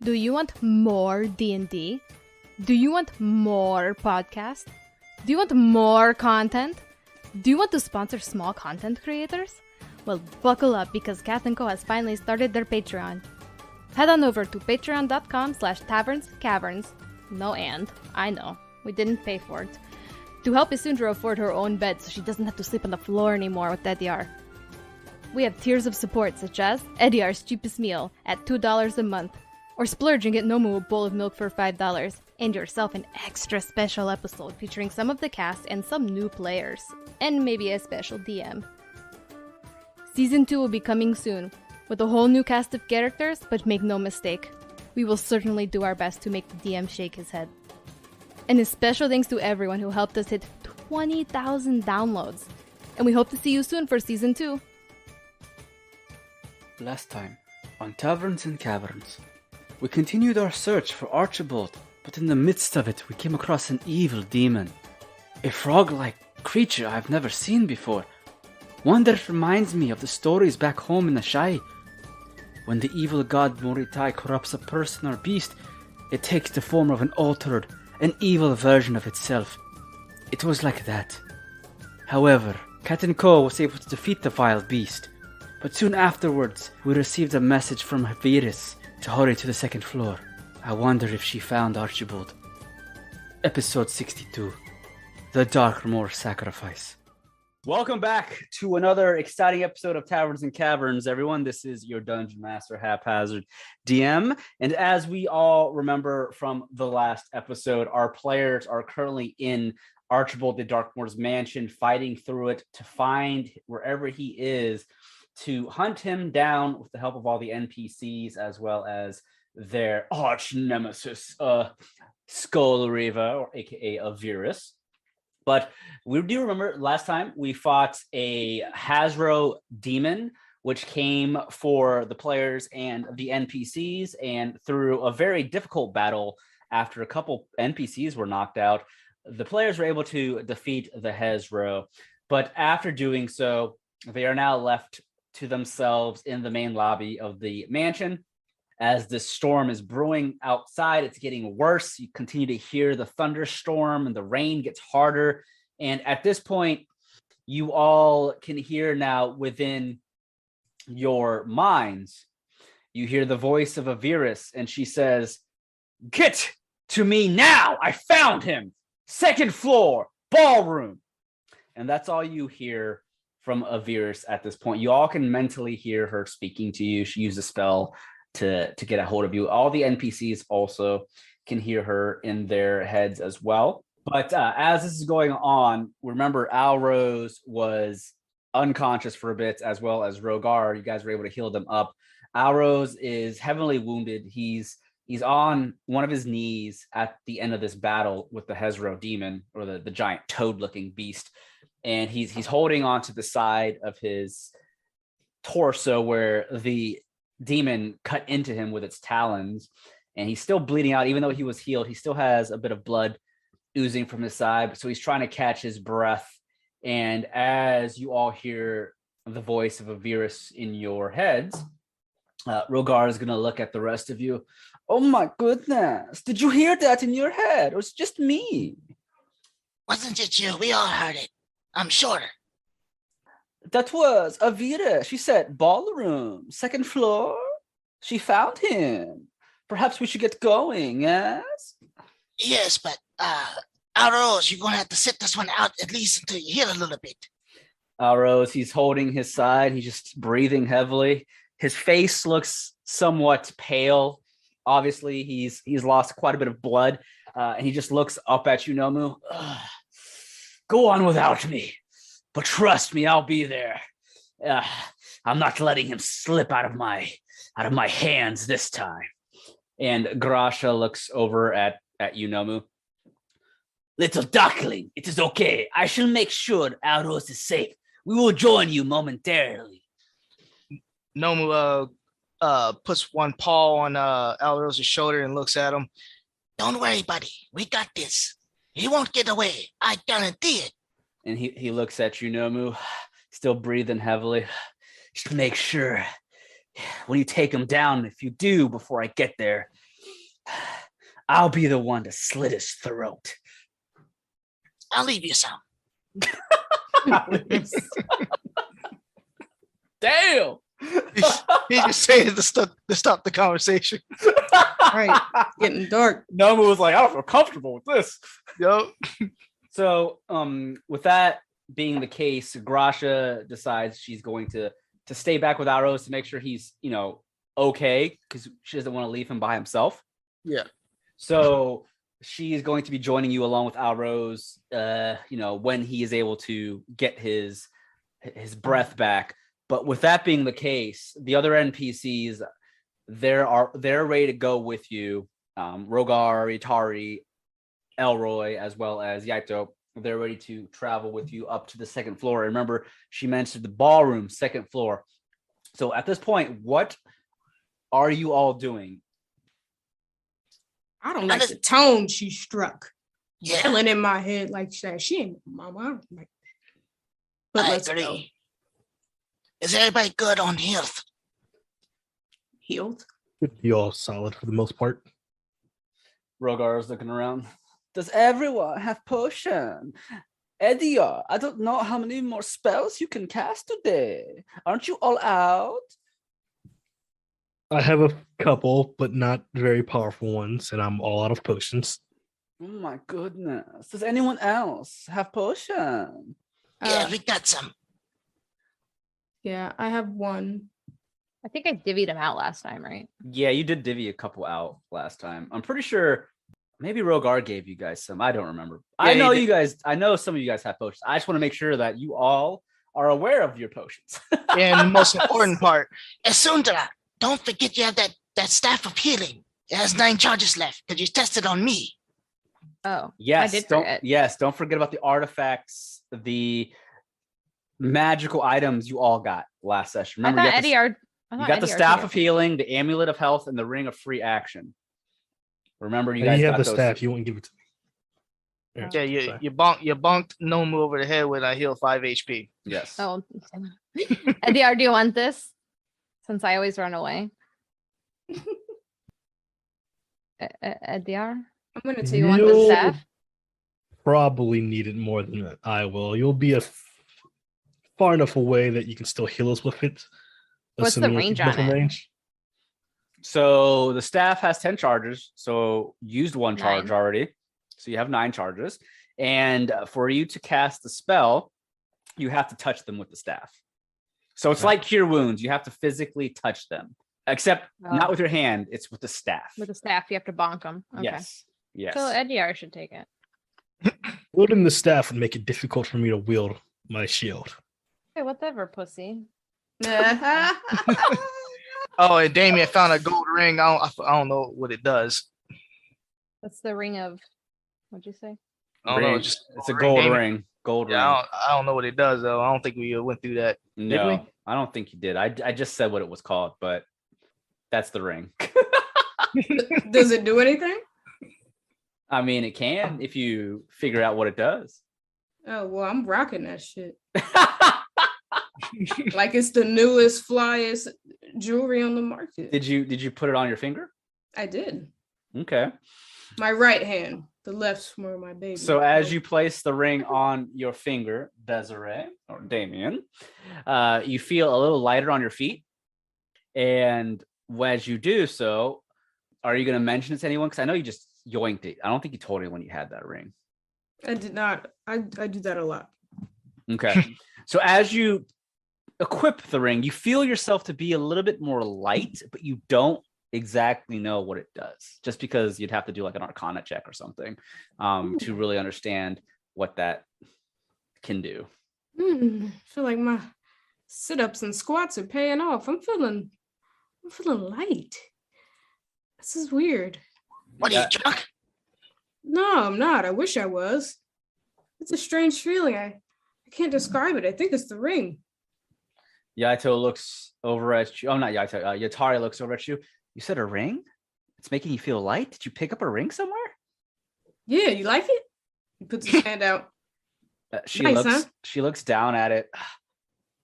Do you want more D&D? Do you want more podcasts? Do you want more content? Do you want to sponsor small content creators? Well, buckle up because Cat & Co has finally started their Patreon. Head on over to patreon.com/tavernscaverns. No and. I know. We didn't pay for it. To help Isundra afford her own bed so she doesn't have to sleep on the floor anymore with Edeyar. We have tiers of support such as Edyar's cheapest meal at $2 a month, or splurge and get Nomu a bowl of milk for $5, and yourself an extra special episode featuring some of the cast and some new players, and maybe a special DM. Season 2 will be coming soon, with a whole new cast of characters, but make no mistake, we will certainly do our best to make the DM shake his head. And a special thanks to everyone who helped us hit 20,000 downloads, and we hope to see you soon for Season 2. Last time, on Taverns and Caverns, we continued our search for Archibald, but in the midst of it we came across an evil demon. A frog-like creature I've never seen before. One that reminds me of the stories back home in the Shai. When the evil god Moritai corrupts a person or beast, it takes the form of an altered, an evil version of itself. It was like that. However, Cat & Co was able to defeat the vile beast. But soon afterwards, we received a message from Haviris to hurry to the second floor. I wonder if she found Archibald. Episode 62, The Darkmore Sacrifice. Welcome back to another exciting episode of Taverns and Caverns, everyone. This is your Dungeon Master Haphazard DM. And as we all remember from the last episode, our players are currently in Archibald De Darkmore's mansion, fighting through it to find wherever he is, to hunt him down with the help of all the NPCs as well as their arch nemesis, Skullriva, or aka Avirus. But we do remember last time we fought a Hasro demon, which came for the players and the NPCs, and through a very difficult battle, after a couple NPCs were knocked out, the players were able to defeat the Hasro. But after doing so, they are now left to themselves in the main lobby of the mansion. As this storm is brewing outside, it's getting worse. You continue to hear the thunderstorm and the rain gets harder. And at this point, you all can hear now within your minds, you hear the voice of Avirus, and she says, "Get to me now! I found him! Second floor, ballroom!" And that's all you hear from Avirus at this point. You all can mentally hear her speaking to you. She used a spell to get a hold of you. All the NPCs also can hear her in their heads as well. But as this is going on, remember Alrose was unconscious for a bit, as well as Rogar. You guys were able to heal them up. Alrose is heavily wounded. He's on one of his knees at the end of this battle with the Hezro demon, or the giant toad-looking beast. And he's holding onto the side of his torso where the demon cut into him with its talons, and he's still bleeding out. Even though he was healed, he still has a bit of blood oozing from his side, so he's trying to catch his breath. And as you all hear the voice of Avirus in your heads, Rogar is going to look at the rest of you. "Oh my goodness, did you hear that in your head, or it's just me?" "Wasn't it you? We all heard it. I'm sure." "That was Avira. She said ballroom, second floor. She found him. Perhaps we should get going, yes?" "Yes, but Alrose, you're going to have to sit this one out at least until you heal a little bit." Alrose, he's holding his side. He's just breathing heavily. His face looks somewhat pale. Obviously, he's lost quite a bit of blood, and he just looks up at you, Nomu. "Go on without me. But trust me, I'll be there. I'm not letting him slip out of my hands this time." And Grasha looks over at you, Nomu. "Little duckling, it is okay. I shall make sure Alrose is safe. We will join you momentarily." Nomu puts one paw on Alrose's shoulder and looks at him. "Don't worry, buddy. We got this. He won't get away. I guarantee it." And he looks at you, Nomu, still breathing heavily. "Just make sure when you take him down, if you do before I get there, I'll be the one to slit his throat. I'll leave you some. Damn. He's just saying to stop the conversation. Right. Getting dark. Nomu was like, I don't feel comfortable with this. Yo. So, with that being the case, Grasha decides she's going to stay back with Arrows to make sure he's, okay, because she doesn't want to leave him by himself. Yeah. So she's going to be joining you along with Arrows, when he is able to get his breath back. But with that being the case, the other NPCs, they're ready to go with you. Rogar, Itari, Elroy, as well as Yaito, they're ready to travel with you up to the second floor. And remember, she mentioned the ballroom, second floor. So at this point, what are you all doing? I don't like the tone she struck. Yeah. Yelling in my head like she ain't my mom. But I let's agree. go. Is everybody good on health? Healed. Should be all solid for the most part. Rogar is looking around. Does everyone have potion? Edeyar, I don't know how many more spells you can cast today. Aren't you all out? I have a couple, but not very powerful ones, and I'm all out of potions. Oh my goodness. Does anyone else have potion? Yeah, we got some. Yeah, I have one. I think I divvied him out last time, right? Yeah, you did divvy a couple out last time. I'm pretty sure maybe Rogar gave you guys some. I don't remember. Yeah, I know some of you guys have potions. I just want to make sure that you all are aware of your potions. And the most important part, Isundra, don't forget you have that staff of healing. It has 9 charges left because you tested on me. Oh, Yes, I did forget. don't forget about the artifacts, the magical items you all got last session. Remember, you got the staff of healing, the amulet of health, and the ring of free action. Remember, you And guys you got have the those. staff. You wouldn't give it to me. yeah, Sorry. you bonked Nomu over the head with a heal 5 HP. Yes. Oh, Edeyar, do you want this? Since I always run away. Edeyar? I'm gonna Do take you want the staff? Probably need it more than I will. You'll be far enough away that you can still heal us with it. What's the assuming range it's on it? range. So the staff has 10 charges. So used 1 charge 9. already. So you have 9 charges. And for you to cast the spell, you have to touch them with the staff. So it's like Cure Wounds. You have to physically touch them. Except not with your hand. It's with the staff. With the staff, you have to bonk them. Okay. Yes. Yes. So Edeyar should take it. Wielding the staff would make it difficult for me to wield my shield. Hey, whatever, pussy. Oh, and Damien found a gold ring. I don't know what it does. That's the ring of. What'd you say? I don't know. Ring. Just It's a gold Damien. ring. Gold ring. Yeah, I don't know what it does though. I don't think we went through that. No, we? I don't think you did. I just said what it was called, but that's the ring. Does it do anything? I mean, it can if you figure out what it does. Oh well, I'm rocking that shit. Like it's the newest, flyest jewelry on the market. Did you put it on your finger? I did. Okay. My right hand, the left's for my baby. So as you place the ring on your finger, Desiree or Damien, you feel a little lighter on your feet. And as you do so, are you going to mention it to anyone? Because I know you just yoinked it. I don't think you told anyone you had that ring. I did not. I do that a lot. Okay. So as you equip the ring, you feel yourself to be a little bit more light, but you don't exactly know what it does, just because you'd have to do like an Arcana check or something to really understand what that can do. I feel like my sit-ups and squats are paying off. I'm feeling light. This is weird. What are you, drunk? No, I'm not. I wish I was. It's a strange feeling. I can't describe it. I think it's the ring. Yaito looks over at you. Oh, not Yaito. Yatari looks over at you. You said a ring? It's making you feel light? Did you pick up a ring somewhere? Yeah, you like it? He puts his hand out. She Nice, looks. huh? She looks down at it,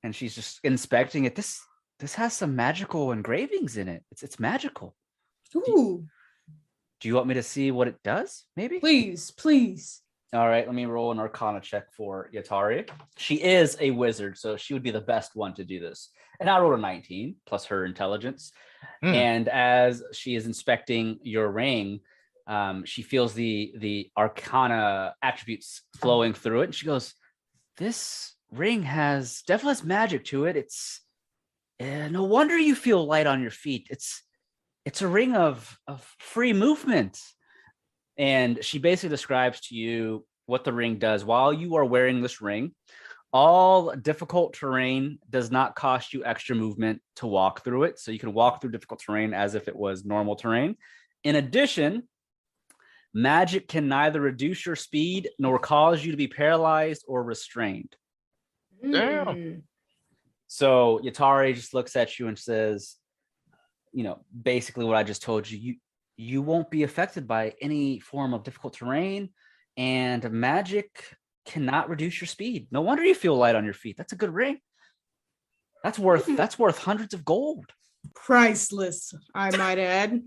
and she's just inspecting it. This has some magical engravings in it. It's magical. Ooh. Do you want me to see what it does? Maybe. Please. All right, let me roll an Arcana check for Yatari. She is a wizard, so she would be the best one to do this. And I rolled a 19 plus her intelligence. And as she is inspecting your ring, she feels the Arcana attributes flowing through it, and she goes, "This ring definitely has magic to it. It's no wonder you feel light on your feet. It's a ring of free movement." And she basically describes to you what the ring does. While you are wearing this ring, all difficult terrain does not cost you extra movement to walk through it. So you can walk through difficult terrain as if it was normal terrain. In addition, magic can neither reduce your speed nor cause you to be paralyzed or restrained. Damn. So Yatari just looks at you and says, basically what I just told you. You won't be affected by any form of difficult terrain, and magic cannot reduce your speed. No wonder you feel light on your feet. That's a good ring. That's worth hundreds of gold. Priceless, I might add.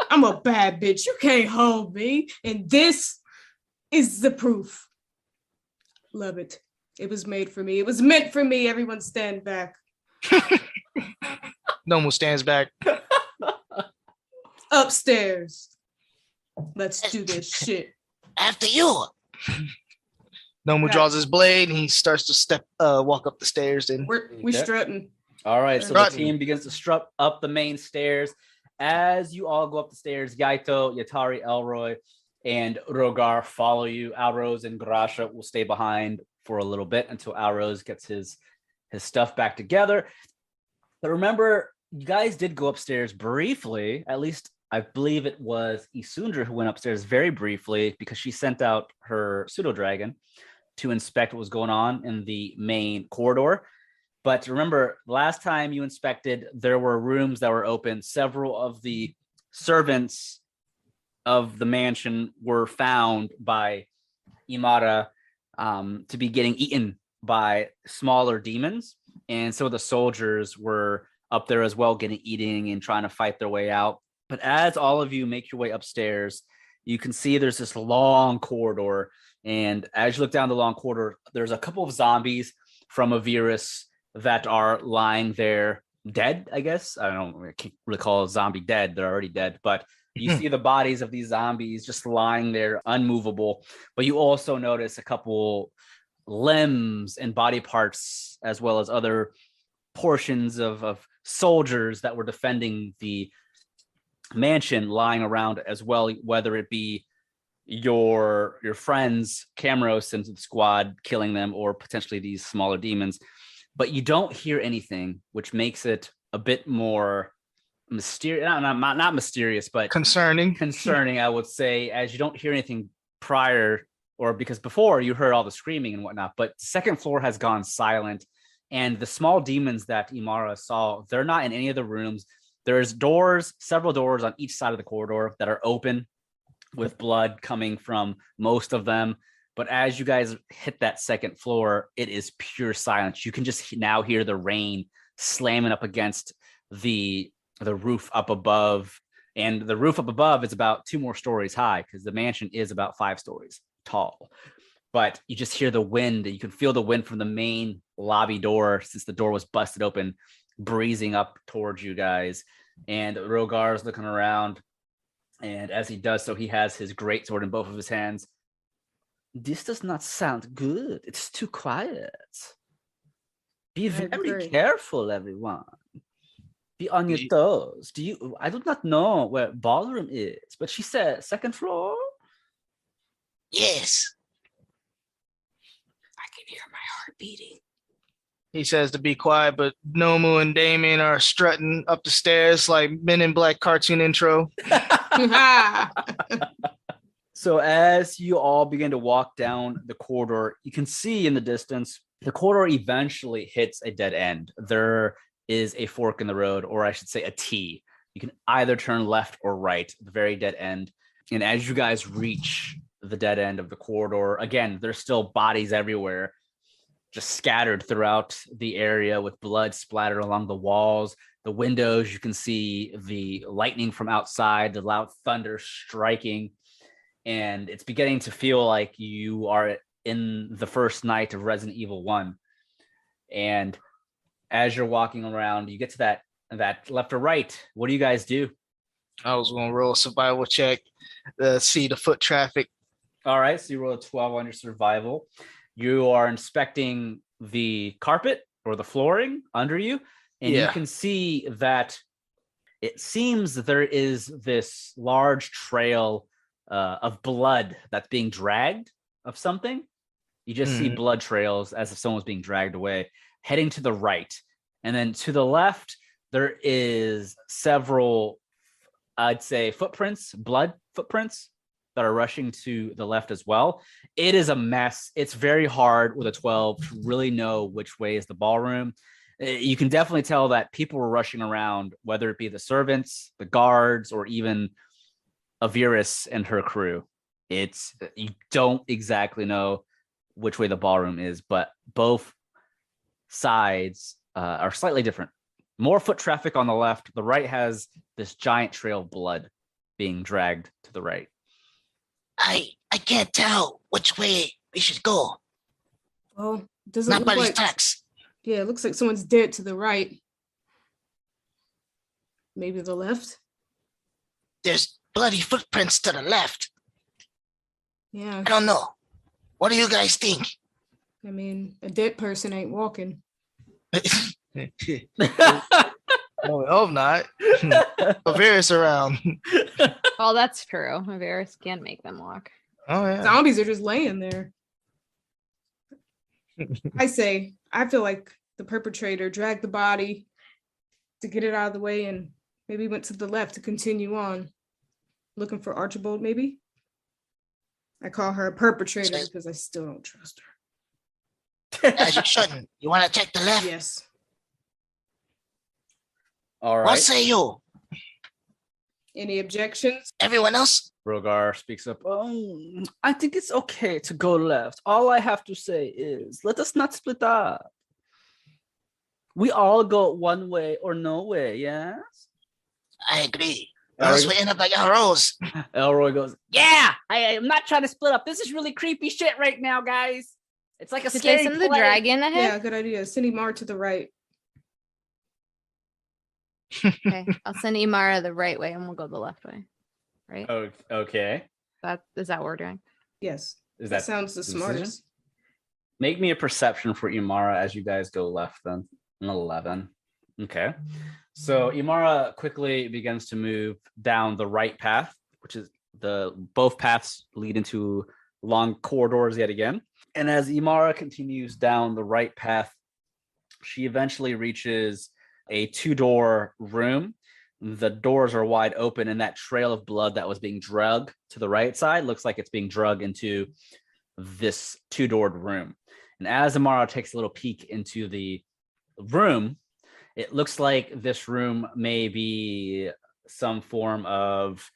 I'm a bad bitch. You can't hold me. And this is the proof. Love it. It was made for me. It was meant for me. Everyone stand back. Nomu stands back. Upstairs. Let's do this shit. After you. Nomu draws his blade and he starts to walk up the stairs. And We strutting. All right, so the team begins to strut up the main stairs. As you all go up the stairs, Yaito, Yatari, Elroy, and Rogar follow you. Alrose and Grasha will stay behind for a little bit until Alrose gets his stuff back together. But remember, you guys did go upstairs briefly. At least I believe it was Isundra who went upstairs very briefly because she sent out her pseudo-dragon to inspect what was going on in the main corridor. But remember, last time you inspected, there were rooms that were open. Several of the servants of the mansion were found by Imara to be getting eaten by smaller demons. And so the soldiers were up there as well, eating and trying to fight their way out. But as all of you make your way upstairs, you can see there's this long corridor. And as you look down the long corridor, there's a couple of zombies from Avirus that are lying there dead, I guess. I can't really call a zombie dead. They're already dead. But you see the bodies of these zombies just lying there, unmovable. But you also notice a couple limbs and body parts, as well as other portions of soldiers that were defending the mansion lying around as well, whether it be your friends Camros and the squad killing them or potentially these smaller demons. But you don't hear anything, which makes it a bit more mysterious, not mysterious, but concerning, I would say, as you don't hear anything prior, or because before you heard all the screaming and whatnot. But the second floor has gone silent, and the small demons that Imara saw, they're not in any of the rooms. There's several doors on each side of the corridor that are open with blood coming from most of them. But as you guys hit that second floor, it is pure silence. You can just now hear the rain slamming up against the roof up above. And the roof up above is about 2 more stories high because the mansion is about 5 stories tall. But you just hear the wind. You can feel the wind from the main lobby door, since the door was busted open, breezing up towards you guys. And Rogar is looking around, and as he does so, he has his greatsword in both of his hands. This does not sound good. It's too quiet. Be very careful, everyone. Be on your toes. I do not know where ballroom is, but she said second floor. Yes. I can hear my heart beating. He says to be quiet, but Nomu and Damien are strutting up the stairs like Men in Black cartoon intro. So as you all begin to walk down the corridor, you can see in the distance, the corridor eventually hits a dead end. There is a fork in the road, or I should say a T. You can either turn left or right, the very dead end. And as you guys reach the dead end of the corridor, again, there's still bodies everywhere, just scattered throughout the area with blood splattered along the walls. the windows. You can see the lightning from outside, the loud thunder striking, and it's beginning to feel like you are in the first night of Resident Evil 1. And as you're walking around, you get to that left or right. What do you guys do? I was going to roll a survival check to see the foot traffic. All right, so you roll a 12 on your survival. You are inspecting the carpet or the flooring under you, and you can see that it seems that there is this large trail of blood that's being dragged of something. You just see blood trails as if someone was being dragged away, heading to the right. And then to the left, there is several, I'd say, footprints, blood footprints that are rushing to the left as well. It is a mess. It's very hard with a 12 to really know which way is the ballroom. You can definitely tell that people were rushing around, whether it be the servants, the guards, or even Avirus and her crew. You don't exactly know which way the ballroom is, but both sides are slightly different. More foot traffic on the left. The right has this giant trail of blood being dragged to the right. I can't tell which way we should go. Well, doesn't Not look by these like... tracks. Yeah, it looks like someone's dead to the right. Maybe the left? There's bloody footprints to the left. Yeah. I don't know. What do you guys think? I mean, a dead person ain't walking. Oh, I hope not. Avirus around. Well, that's true. Avirus can make them walk. Oh, yeah. Zombies are just laying there. I feel like the perpetrator dragged the body to get it out of the way and maybe went to the left to continue on. Looking for Archibald, maybe? I call her a perpetrator because I still don't trust her. As you shouldn't. You want to check the left? Yes. All right. What say you? Any objections? Everyone else? Rogar speaks up. I think it's okay to go left. All I have to say is, let us not split up. We all go one way or no way, yes? I agree. Else we end up like arrows. Elroy goes, yeah, I'm not trying to split up. This is really creepy shit right now, guys. It's like a Did they scary send the play. dragon ahead? Yeah, good idea. Send Imar to the right. Okay, I'll send Imara the right way and we'll go the left way. Right? Okay. Is that what we're doing? Yes. Is That that sounds the decision? smartest. Make me a perception for Imara as you guys go left then. An 11. Okay. So Imara quickly begins to move down the right path, which is both paths lead into long corridors yet again. And as Imara continues down the right path, she eventually reaches a 2-door room. The doors are wide open, and that trail of blood that was being dragged to the right side looks like it's being dragged into this 2-doored room. And as Imara takes a little peek into the room, it looks like this room may be some form of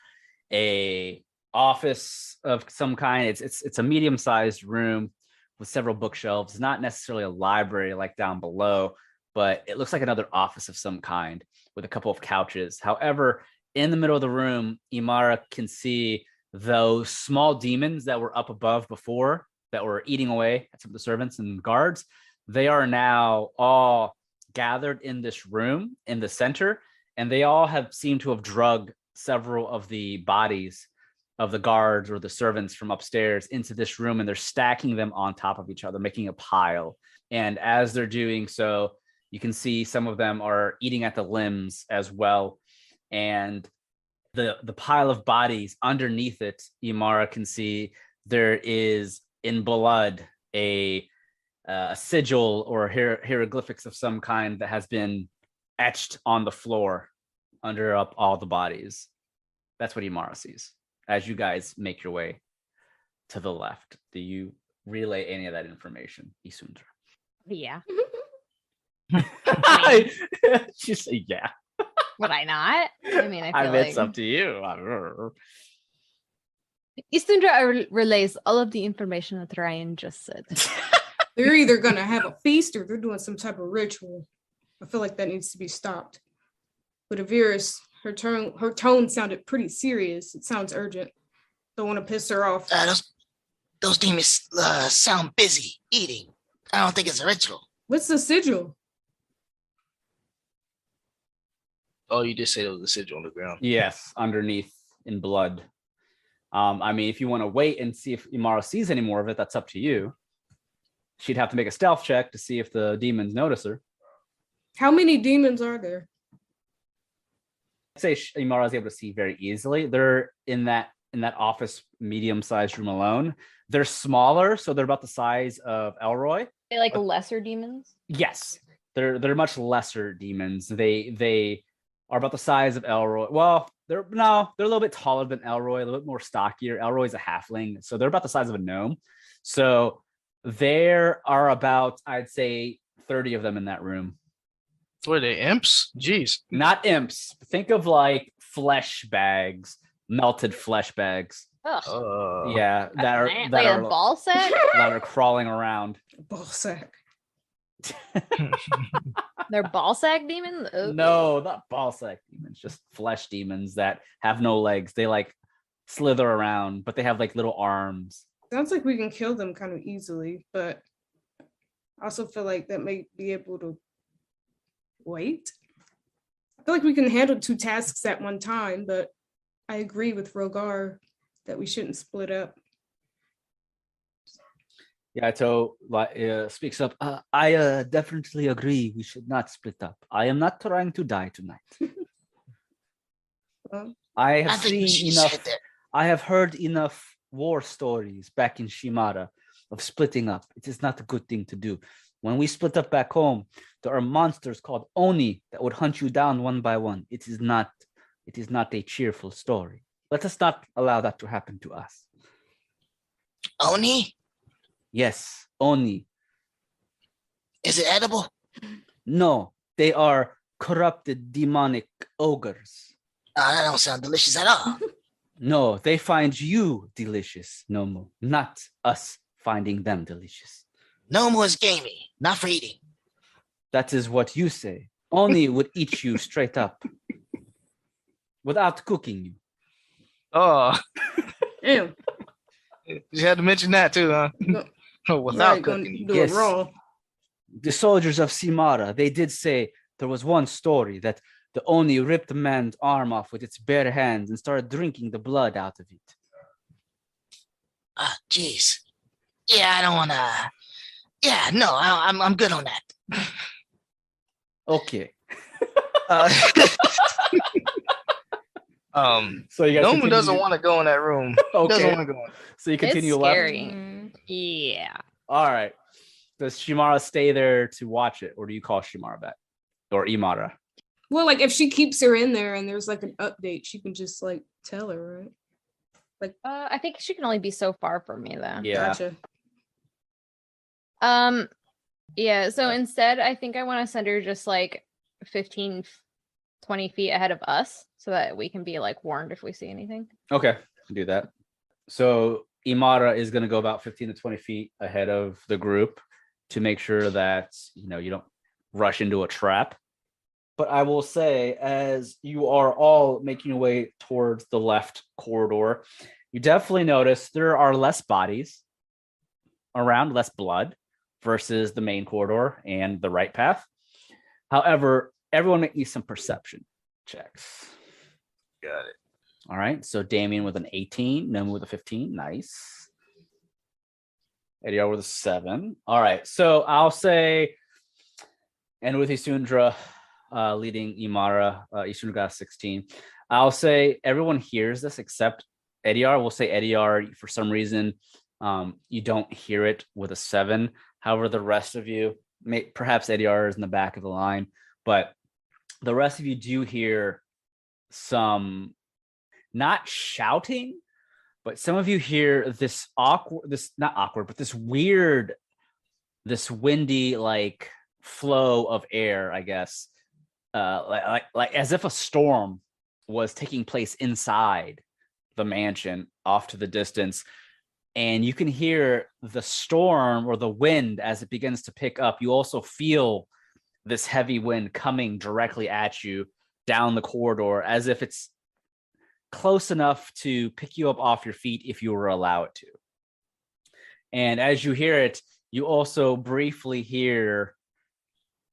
a office of some kind. It's a medium-sized room with several bookshelves. It's not necessarily a library like down below, but it looks like another office of some kind with a couple of couches. However, in the middle of the room, Imara can see those small demons that were up above before that were eating away at some of the servants and guards. They are now all gathered in this room in the center, and they all have seemed to have drugged several of the bodies of the guards or the servants from upstairs into this room, and they're stacking them on top of each other, making a pile. And as they're doing so, you can see some of them are eating at the limbs as well. And the pile of bodies underneath it, Imara can see there is in blood a sigil or hieroglyphics of some kind that has been etched on the floor under up all the bodies. That's what Imara sees as you guys make your way to the left. Do you relay any of that information, Isundra? Yeah. She said, yeah. Would I not? I mean, I feel like it's up to you. Isundra relays all of the information that Ryan just said. They're either going to have a feast or they're doing some type of ritual. I feel like that needs to be stopped. But Aviris, her tone sounded pretty serious. It sounds urgent. Don't want to piss her off. Those demons sound busy eating. I don't think it's a ritual. What's the sigil? Oh, you did say there was a sigil on the ground. Yes, underneath in blood. I mean, if you want to wait and see if Imara sees any more of it, that's up to you. She'd have to make a stealth check to see if the demons notice her. How many demons are there? I'd say Imara is able to see very easily. They're in that office medium-sized room alone. They're smaller, so they're about the size of Elroy. They like lesser demons? Yes, they're much lesser demons. They are about the size of Elroy. Well, they're a little bit taller than Elroy, a little bit more stockier. Elroy's a halfling, so they're about the size of a gnome. So there are about, I'd say, 30 of them in that room. Were they imps? Jeez. Not imps. Think of like flesh bags, melted flesh bags. Ugh. Yeah, that are like a ball sack? that are crawling around. Ball sack. They're ball sack demons? Ooh. No, not ball sack demons, just flesh demons that have no legs. They like slither around, but they have like little arms. Sounds like we can kill them kind of easily, but I also feel like that may be able to wait. I feel like we can handle 2 tasks at one time, but I agree with Rogar that we shouldn't split up. Yaito speaks up. I definitely agree. We should not split up. I am not trying to die tonight. I have seen enough. I have heard enough war stories back in Shimara of splitting up. It is not a good thing to do. When we split up back home, there are monsters called Oni that would hunt you down one by one. It is not a cheerful story. Let us not allow that to happen to us. Oni? Yes, Oni. Is it edible? No, they are corrupted demonic ogres. That don't sound delicious at all. No, they find you delicious, Nomu, not us finding them delicious. Nomu is gamey, not for eating. That is what you say. Oni would eat you straight up without cooking you. Oh, Ew. you had to mention that too, huh? No. Without cooking. Do it raw. The soldiers of Simara, they did say there was one story that the Oni ripped a man's arm off with its bare hands and started drinking the blood out of it. Jeez. Yeah, I don't wanna. Yeah, no, I'm good on that. Okay. So you guys Nomu doesn't want to go in that room. Okay. Doesn't want to go in. So you continue It's left. scary. Yeah. All right. Does Shimara stay there to watch it, or do you call Shimara back? Or Imara? Well, like if she keeps her in there and there's like an update, she can just like tell her, right? I think she can only be so far from me though. Yeah. Gotcha. Yeah, so instead I think I want to send her just like 15, 20 feet ahead of us so that we can be like warned if we see anything. Okay, do that. So Imara is going to go about 15 to 20 feet ahead of the group to make sure that, you don't rush into a trap. But I will say, as you are all making your way towards the left corridor, you definitely notice there are less bodies around, less blood versus the main corridor and the right path. However, everyone make me some perception checks. Got it. All right. So Damien with an 18, Nomu with a 15. Nice. Edeyar with a 7. All right. So I'll say, and with Isundra leading Imara, Isundra got a 16. I'll say everyone hears this except Edeyar. We'll say Edeyar, for some reason, you don't hear it with a 7. However, the rest of you, perhaps Edeyar is in the back of the line, but the rest of you do hear some, not shouting, but some of you hear this weird, this windy like flow of air, I guess, like as if a storm was taking place inside the mansion off to the distance. And you can hear the storm or the wind as it begins to pick up. You also feel this heavy wind coming directly at you down the corridor as if it's close enough to pick you up off your feet if you were allowed it to. And as you hear it, you also briefly hear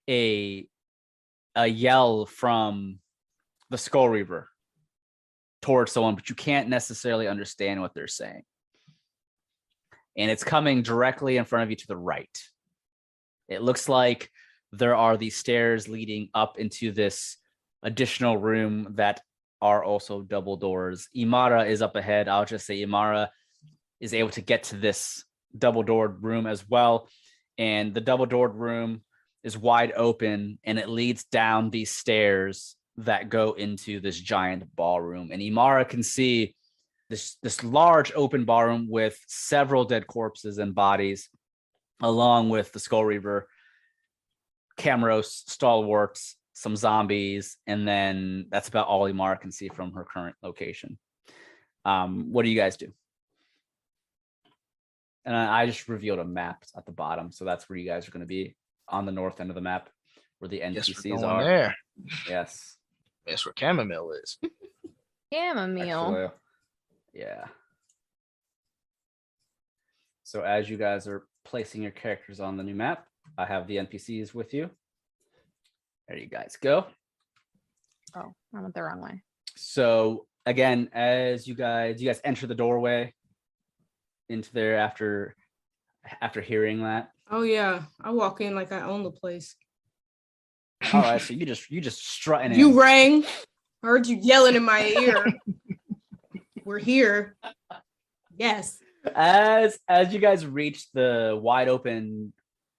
a yell from the Skull Reaver towards someone, but you can't necessarily understand what they're saying. And it's coming directly in front of you to the right. It looks like there are these stairs leading up into this additional room that are also double doors. Imara is up ahead. I'll just say Imara is able to get to this double-doored room as well. And the double-doored room is wide open, and it leads down these stairs that go into this giant ballroom. And Imara can see this large open ballroom with several dead corpses and bodies, along with the Skull Reaver, Camros, stalwarts, some zombies, and then that's about all Imara can see from her current location. What do you guys do? And I just revealed a map at the bottom, so that's where you guys are going to be, on the north end of the map, where the NPCs are. There. Yes. That's where Chamomile is. Chamomile. Actually, yeah. So as you guys are placing your characters on the new map, I have the NPCs with you. There you guys go. Oh, I went the wrong way. So again, as you guys enter the doorway into there after hearing that. Oh yeah, I walk in like I own the place. All right, so you just strutting in. You rang. I heard you yelling in my ear. We're here. Yes. As you guys reach the wide open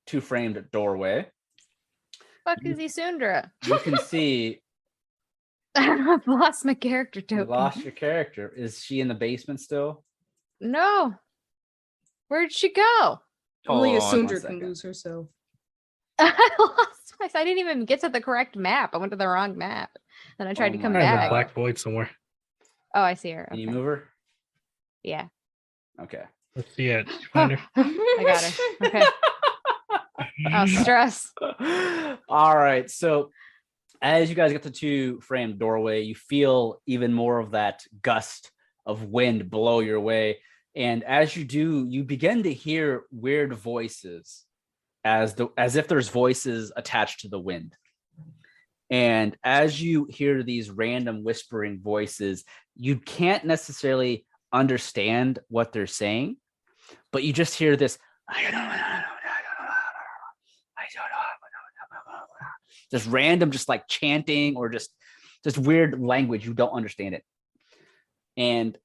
2-framed doorway, Fuck is Isundra? you can see I've lost my character you token. lost your character. Is she in the basement still? No. Where'd she go? Only Hold on Isundra can second. lose herself. I lost my. I didn't even get to the correct map. I went to the wrong map. Then I tried to Oh come my I have a back. black void somewhere. Oh, I see her. Can you Okay. move her? Yeah. Okay. Let's see it. Find her. I got her. Okay. Oh, stress. All right. So as you guys get the 2-framed doorway, you feel even more of that gust of wind blow your way. And as you do, you begin to hear weird voices as if there's voices attached to the wind. And as you hear these random whispering voices, you can't necessarily understand what they're saying, but you just hear this, just random, just like chanting or just weird language. You don't understand it. And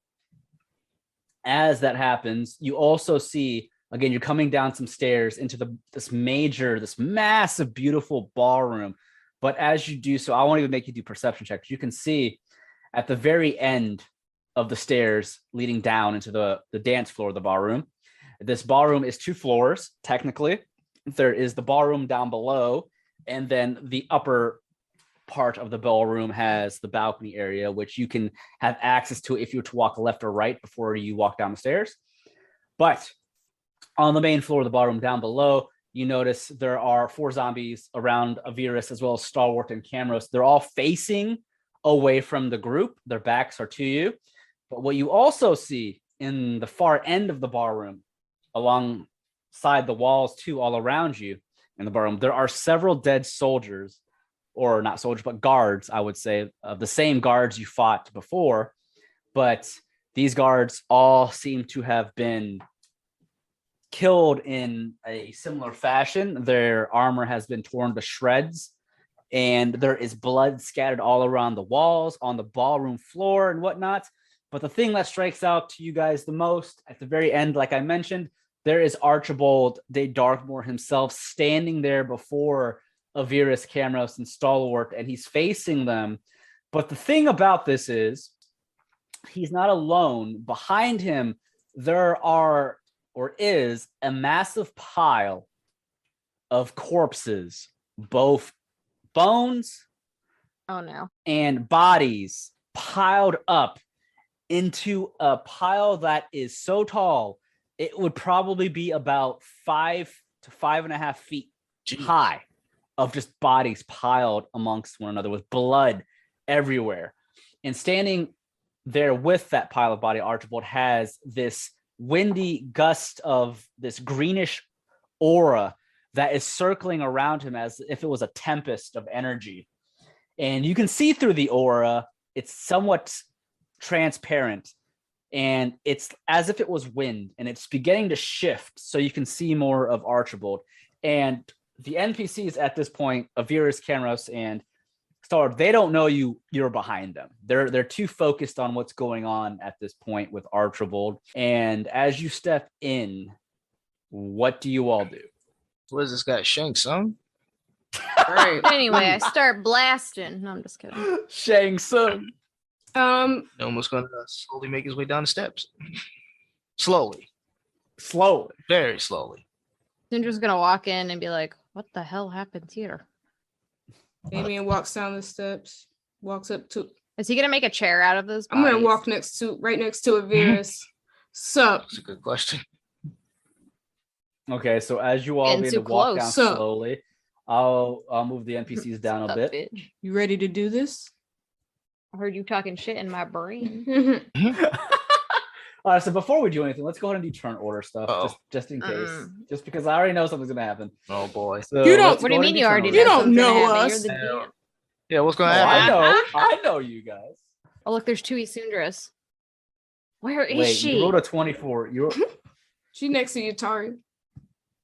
as that happens, you also see, again, you're coming down some stairs into this massive, beautiful ballroom. But as you do so, I won't even make you do perception checks. You can see at the very end of the stairs leading down into the dance floor of the ballroom. This ballroom is 2 floors, technically. There is the ballroom down below, and then the upper part of the ballroom has the balcony area, which you can have access to if you were to walk left or right before you walk down the stairs. But on the main floor of the ballroom down below, you notice there are 4 zombies around Avirus, as well as Stalwart and Camros. They're all facing away from the group. Their backs are to you. But what you also see in the far end of the ballroom, alongside the walls too, all around you in the ballroom, there are several dead soldiers, or not soldiers, but guards, I would say, of the same guards you fought before. But these guards all seem to have been killed in a similar fashion. Their armor has been torn to shreds, and there is blood scattered all around the walls, on the ballroom floor and whatnot. But the thing that strikes out to you guys the most, at the very end, like I mentioned, there is Archibald De Darkmore himself standing there before Avirus, Camros, and Stalwart, and he's facing them. But the thing about this is, he's not alone. Behind him, is a massive pile of corpses, both bones Oh no. and bodies piled up into a pile that is so tall, it would probably be about 5 to 5.5 feet high, of just bodies piled amongst one another with blood everywhere. And standing there with that pile of body, Archibald has this windy gust of this greenish aura that is circling around him as if it was a tempest of energy. And you can see through the aura, it's somewhat transparent, and it's as if it was wind, and it's beginning to shift so you can see more of Archibald. And the NPCs at this point, Avirus, Camros, and Star, they don't know you're behind them. They're too focused on what's going on at this point with Archibald. And as you step in, what do you all do? What is this guy, Shang Tsung? Right. Anyway, I start blasting. No, I'm just kidding. Shang Tsung. Nomu's gonna slowly make his way down the steps. Slowly. Very slowly. Isundra's gonna walk in and be like, "What the hell happened here?" Damien walks down the steps, walks up to. Is he gonna make a chair out of this? I'm gonna walk right next to Avirus. Sup? That's a good question. Okay, so as you all begin to walk down So- slowly, I'll move the NPCs down a bit. Bitch. You ready to do this? I heard you talking shit in my brain. All right, so before we do anything, let's go ahead and do turn order stuff, just in case. Just because I already know something's gonna happen. Oh boy. So You don't- let's What do you go mean ahead you and already turn You know order. don't something's know gonna us. happen? You're the DM. Yeah, what's gonna Oh, happen? I know you guys. Oh, look, there's two Isundras. Where is Wait, she? you rolled a 24. She next to you, Tari.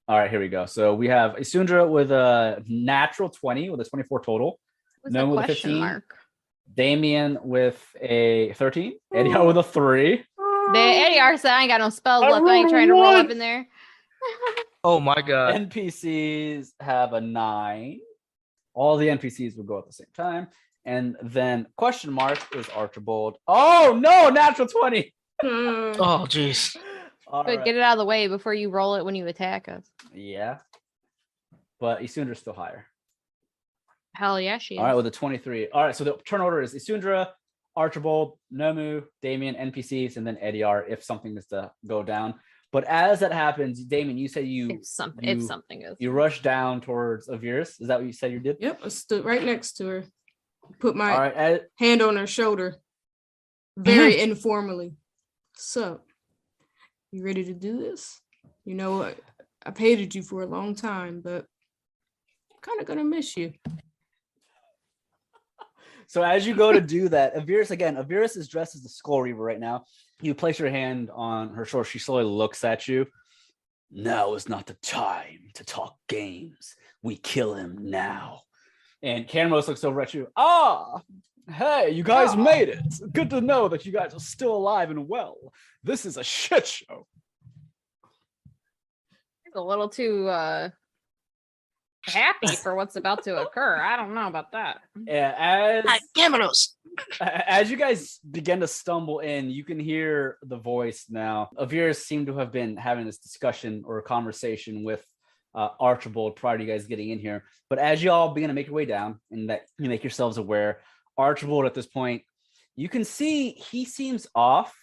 All right, here we go. So we have Isundra with a natural 20 with a 24 total. What's No the with a question 15. mark? Damien with a 13. Edeyar with a 3. The Edeyar said I ain't got no spells I left. I ain't rolled a trying to roll up one. in there. Oh my god. NPCs have a 9. All the NPCs will go at the same time. And then question mark is Archibald. Oh no, natural 20. Oh jeez. All But right. get it out of the way before you roll it when you attack us. Yeah. But Isundra's still higher. Hell yeah, she is. All right, with a 23. All right, so the turn order is Isundra, Archibald, Nomu, Damien, NPCs, and then Edeyar if something is to go down. But as that happens, Damien, you say If something is. you rush down towards Avirus. Is that what you said you did? Yep, I stood right next to her. Put my All right. hand on her shoulder. Very informally. So, you ready to do this? You know what? I've hated you for a long time, but I'm kind of gonna miss you. So as you go to do that, Avirus is dressed as the Skull Reaver right now. You place your hand on her shoulder. She slowly looks at you. Now is not the time to talk games. We kill him now. And Camros looks over at you. Ah, hey, you guys made it. Good to know that you guys are still alive and well. This is a shit show. It's a little too happy for what's about to occur. I don't know about that. Yeah, Cameros. as you guys begin to stumble in, you can hear the voice now. Avirus seemed to have been having this discussion or a conversation with Archibald prior to you guys getting in here. But as you all begin to make your way down and that you make yourselves aware, Archibald at this point, you can see he seems off.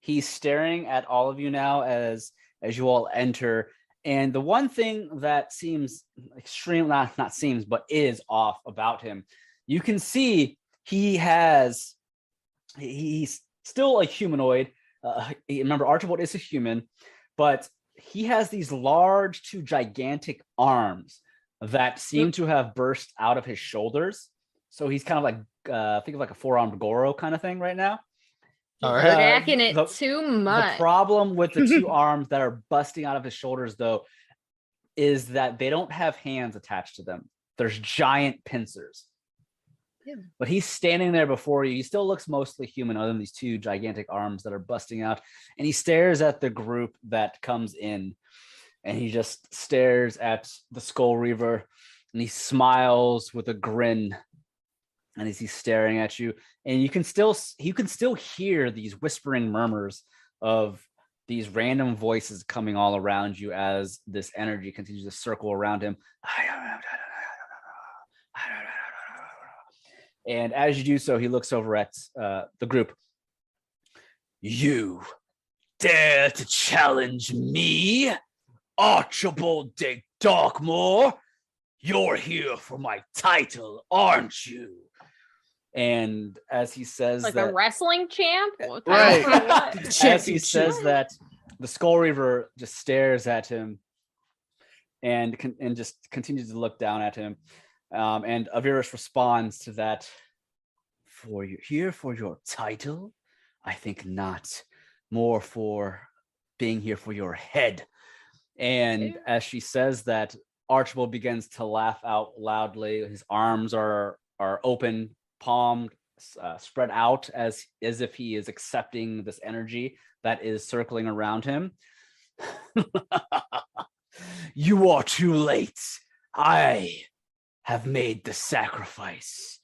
He's staring at all of you now as you all enter. And the one thing that seems extreme, not seems, but is off about him, you can see he's still a humanoid. Remember, Archibald is a human, but he has these large to gigantic arms that seem to have burst out of his shoulders. So he's kind of like, think of like a four-armed Goro kind of thing right now. All right. Jacking it too much. The problem with the two arms that are busting out of his shoulders, though, is that they don't have hands attached to them. There's giant pincers. Yeah. But he's standing there before you. He still looks mostly human other than these two gigantic arms that are busting out. And he stares at the group that comes in. And he just stares at the Skull Reaver. And he smiles with a grin. And as he's staring at you, and you can still hear these whispering murmurs of these random voices coming all around you as this energy continues to circle around him. And as you do so, he looks over at the group. You dare to challenge me, Archibald De Darkmore? You're here for my title, aren't you? And as he says Like that, a wrestling champ? What Right. kind of- what? as he says that, the Skull Reaver just stares at him and just continues to look down at him. And Avirus responds to that. For you here for your title? I think not. More for being here for your head. And as she says that, Archibald begins to laugh out loudly. His arms are open, palmed, spread out as if he is accepting this energy that is circling around him. You are too late. I have made the sacrifice.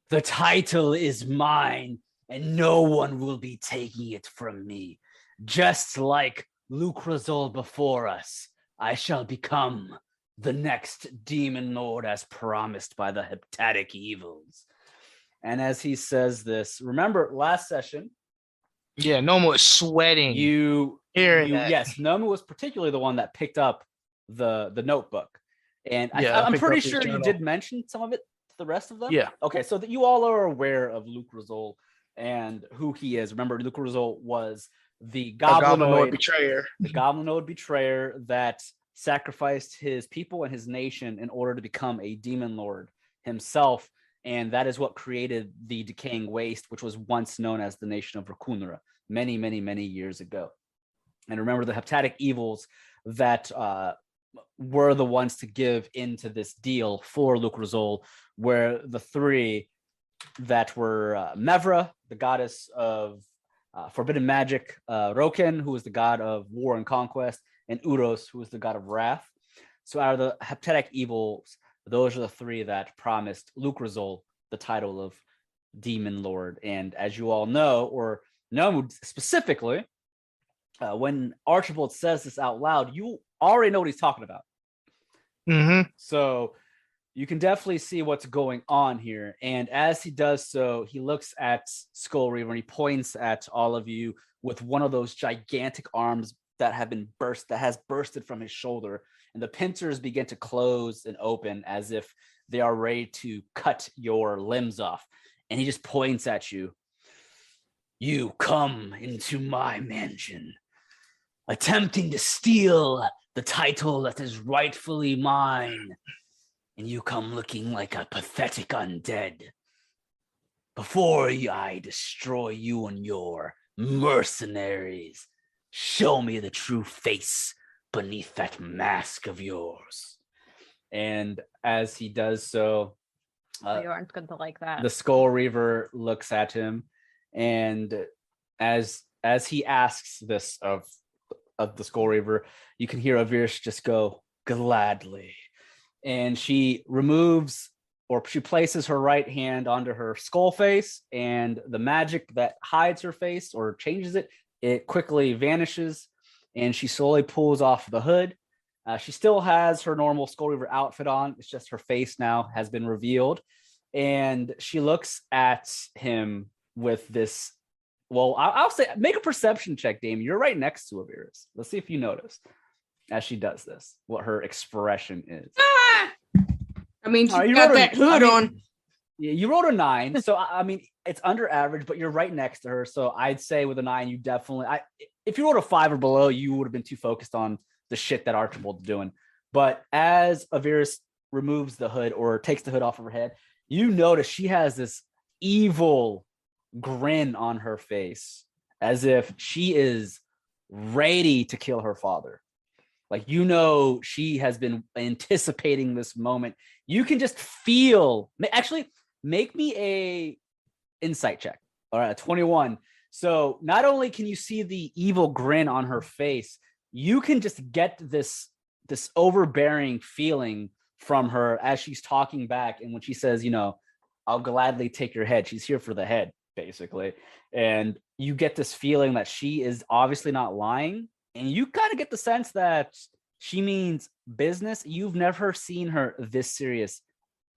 The title is mine, and no one will be taking it from me. Just like Lucrazol before us, I shall become the next demon lord as promised by the Heptatic Evils. And as he says this, remember last session, Yeah, Nomu is sweating. Yes, Nomu was particularly the one that picked up the notebook. And I'm pretty sure you did mention some of it to the rest of them. Yeah. Okay, so that you all are aware of Lucrazol and who he is. Remember, Lucrazol was the goblinoid betrayer. The goblinoid betrayer that sacrificed his people and his nation in order to become a demon lord himself. And that is what created the decaying waste, which was once known as the nation of Rakunra many, many, many years ago. And remember the Heptatic Evils that were the ones to give into this deal for Lucrazol, where the three that were Mevra, the goddess of forbidden magic, Roken, who is the god of war and conquest, and Uros, who is the god of wrath. So out of the Heptatic Evils, those are the three that promised Lucrazol the title of Demon Lord. And as you all know, or know specifically, when Archibald says this out loud, you already know what he's talking about. Mm-hmm. So you can definitely see what's going on here. And as he does so, he looks at Skull Reaver and he points at all of you with one of those gigantic arms that has bursted from his shoulder. And the pincers begin to close and open as if they are ready to cut your limbs off. And he just points at you. You come into my mansion, attempting to steal the title that is rightfully mine. And you come looking like a pathetic undead. Before I destroy you and your mercenaries, show me the true face beneath that mask of yours. And as he does so, You aren't going to like that. the Skull Reaver looks at him, and as he asks this of the Skull Reaver, you can hear Avirsh just go, gladly. And she places her right hand onto her skull face, and the magic that hides her face or changes it quickly vanishes, and she slowly pulls off the hood. She still has her normal Skull Reaver outfit on. It's just her face now has been revealed. And she looks at him with this, well, I'll say, make a perception check, Damien. You're right next to Avirus. Let's see if you notice as she does this, what her expression is. I mean, she You got wrote that hood on. Yeah, you rolled a 9. So, I mean, it's under average, but you're right next to her. So I'd say with a 9, you definitely, if you rolled a 5 or below, you would have been too focused on the shit that Archibald's doing. But as Avirus removes the hood or takes the hood off of her head, you notice she has this evil grin on her face, as if she is ready to kill her father. Like, you know, she has been anticipating this moment. You can just feel, actually, make me a insight check. All right, a 21. So not only can you see the evil grin on her face, you can just get this overbearing feeling from her as she's talking back. And when she says, you know, I'll gladly take your head, she's here for the head, basically. And you get this feeling that she is obviously not lying. And you kind of get the sense that she means business. You've never seen her this serious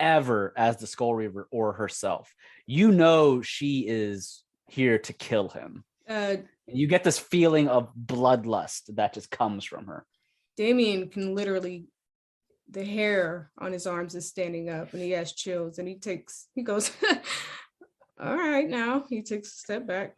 ever as the Skull Reaver or herself. You know she is here to kill him. You get this feeling of bloodlust that just comes from her. Damien can literally, the hair on his arms is standing up and he has chills and he goes, All right, now he takes a step back.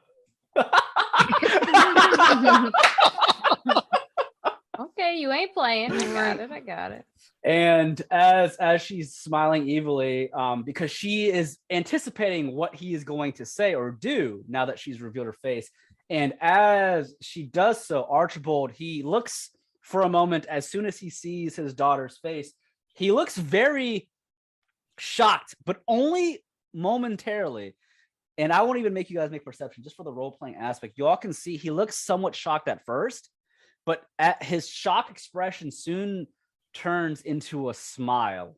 Okay, you ain't playing. I got it. And as she's smiling evilly, because she is anticipating what he is going to say or do now that she's revealed her face. And as she does so, Archibald, he looks for a moment. As soon as he sees his daughter's face, he looks very shocked, but only momentarily. And I won't even make you guys make perception, just for the role-playing aspect. Y'all can see he looks somewhat shocked at first, but at his shock expression soon turns into a smile.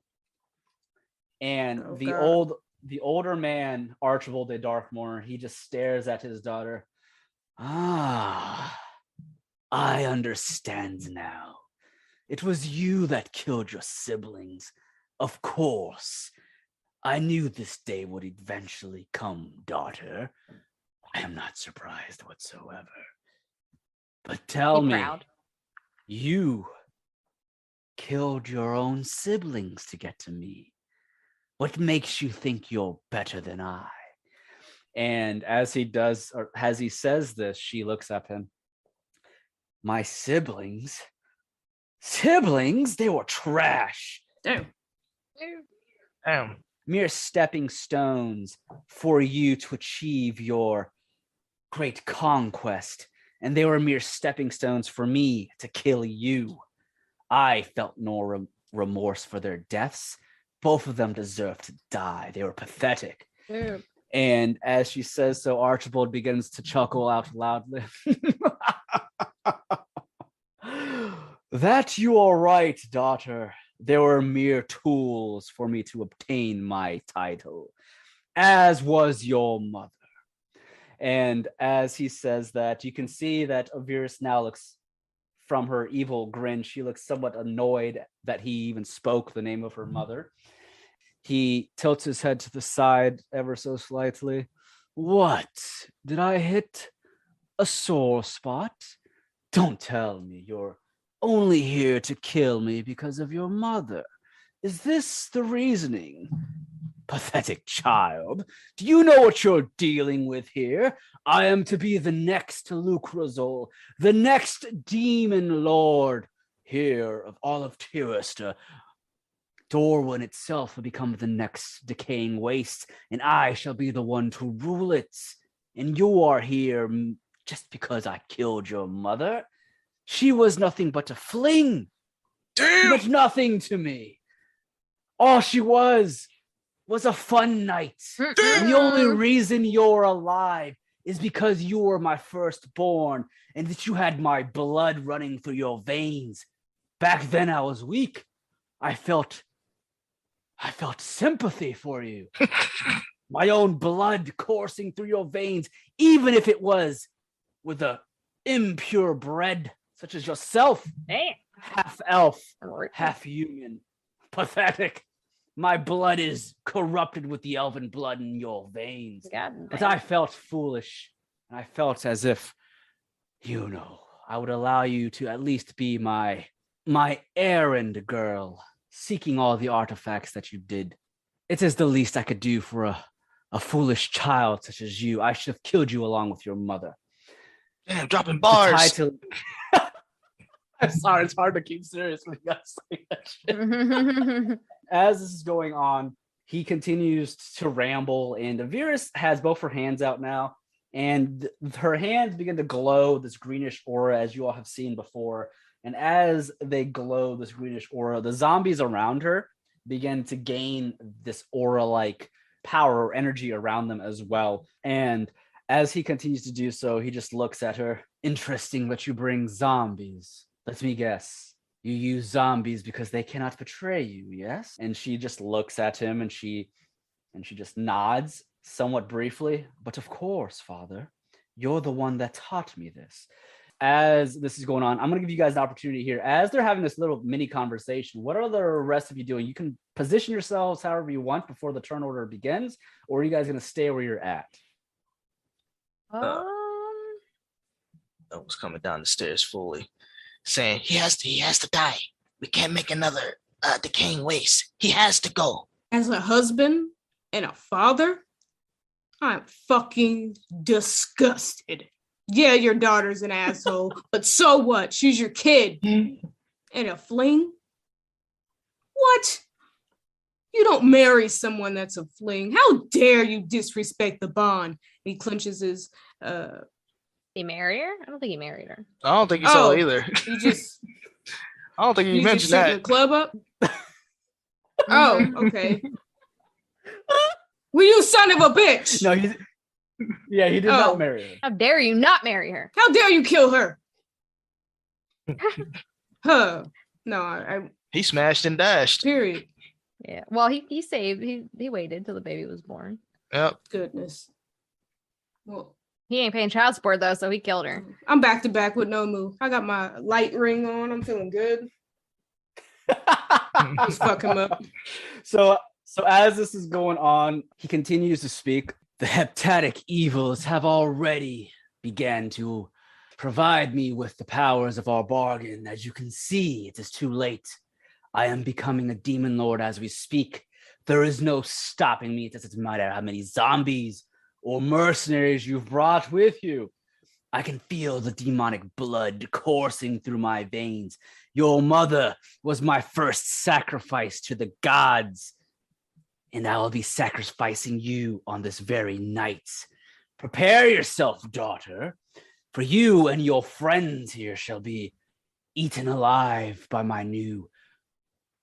And the older man, Archibald De Darkmore, he just stares at his daughter. Ah, I understand now. It was you that killed your siblings. Of course. I knew this day would eventually come, daughter. I am not surprised whatsoever. But tell me, proud. You killed your own siblings to get to me. What makes you think you're better than I? And as he does, or as he says this, she looks at him. My siblings? Siblings? They were trash. Damn. Mere stepping stones for you to achieve your great conquest. And they were mere stepping stones for me to kill you. I felt no remorse for their deaths. Both of them deserved to die. They were pathetic. Dude. And as she says so, Archibald begins to chuckle out loudly. That you are right, daughter. They were mere tools for me to obtain my title, as was your mother. And as he says that, you can see that Avirus now looks, from her evil grin, she looks somewhat annoyed that he even spoke the name of her mother. He tilts his head to the side ever so slightly. What? Did I hit a sore spot? Don't tell me you're only here to kill me because of your mother. Is this the reasoning? Pathetic child. Do you know what you're dealing with here? I am to be the next Lucrazol, the next demon lord here of all of Tirastir. Dorwin itself will become the next decaying waste, and I shall be the one to rule it. And you are here just because I killed your mother? She was nothing but a fling. Damn. But nothing to me. All she was a fun night. And the only reason you're alive is because you were my firstborn and that you had my blood running through your veins. Back then I was weak. I felt sympathy for you. My own blood coursing through your veins, even if it was with a impure bread, such as yourself. Damn. Half elf, half human. Pathetic. My blood is corrupted with the elven blood in your veins. But I felt foolish. And I felt as if, I would allow you to at least be my errand girl, seeking all the artifacts that you did. It is the least I could do for a foolish child such as you. I should have killed you along with your mother. Damn, dropping bars. I'm sorry, it's hard to keep serious when you guys say that shit. As this is going on, he continues to ramble, and Avirus has both her hands out now, and her hands begin to glow this greenish aura, as you all have seen before. And as they glow this greenish aura, the zombies around her begin to gain this aura-like power or energy around them as well. And as he continues to do so, he just looks at her. Interesting that you bring zombies. Let me guess. You use zombies because they cannot betray you, yes? And she just looks at him and she just nods somewhat briefly. But of course, Father, you're the one that taught me this. As this is going on, I'm going to give you guys an opportunity here. As they're having this little mini conversation, what are the rest of you doing? You can position yourselves however you want before the turn order begins, or are you guys going to stay where you're at? Was coming down the stairs fully, saying he has to die. We can't make another decaying waste. He has to go. As a husband and a father, I'm fucking disgusted. Yeah, your daughter's an asshole, but so what? She's your kid. And a fling? What? You don't marry someone that's a fling. How dare you disrespect the bond? He clenches his He married her? I don't think he married her. I don't think he saw it either. You just I don't think he you just mentioned shooting that. the club up? Oh, okay. Well, you son of a bitch! No, he did not marry her. How dare you not marry her? How dare you kill her? Huh. No, I He smashed and dashed. period. Yeah. Well, he saved. He waited till the baby was born. Yep. Goodness. Well, He ain't paying child support though, so he killed her. I'm back to back with Nomu. I got my light ring on. I'm feeling good. Let's fuck him up. So as this is going on, he continues to speak. The heptatic evils have already began to provide me with the powers of our bargain. As you can see, it is too late. I am becoming a demon lord as we speak. There is no stopping me. It doesn't matter how many zombies or mercenaries you've brought with you. I can feel the demonic blood coursing through my veins. Your mother was my first sacrifice to the gods, and I will be sacrificing you on this very night. Prepare yourself, daughter, for you and your friends here shall be eaten alive by my new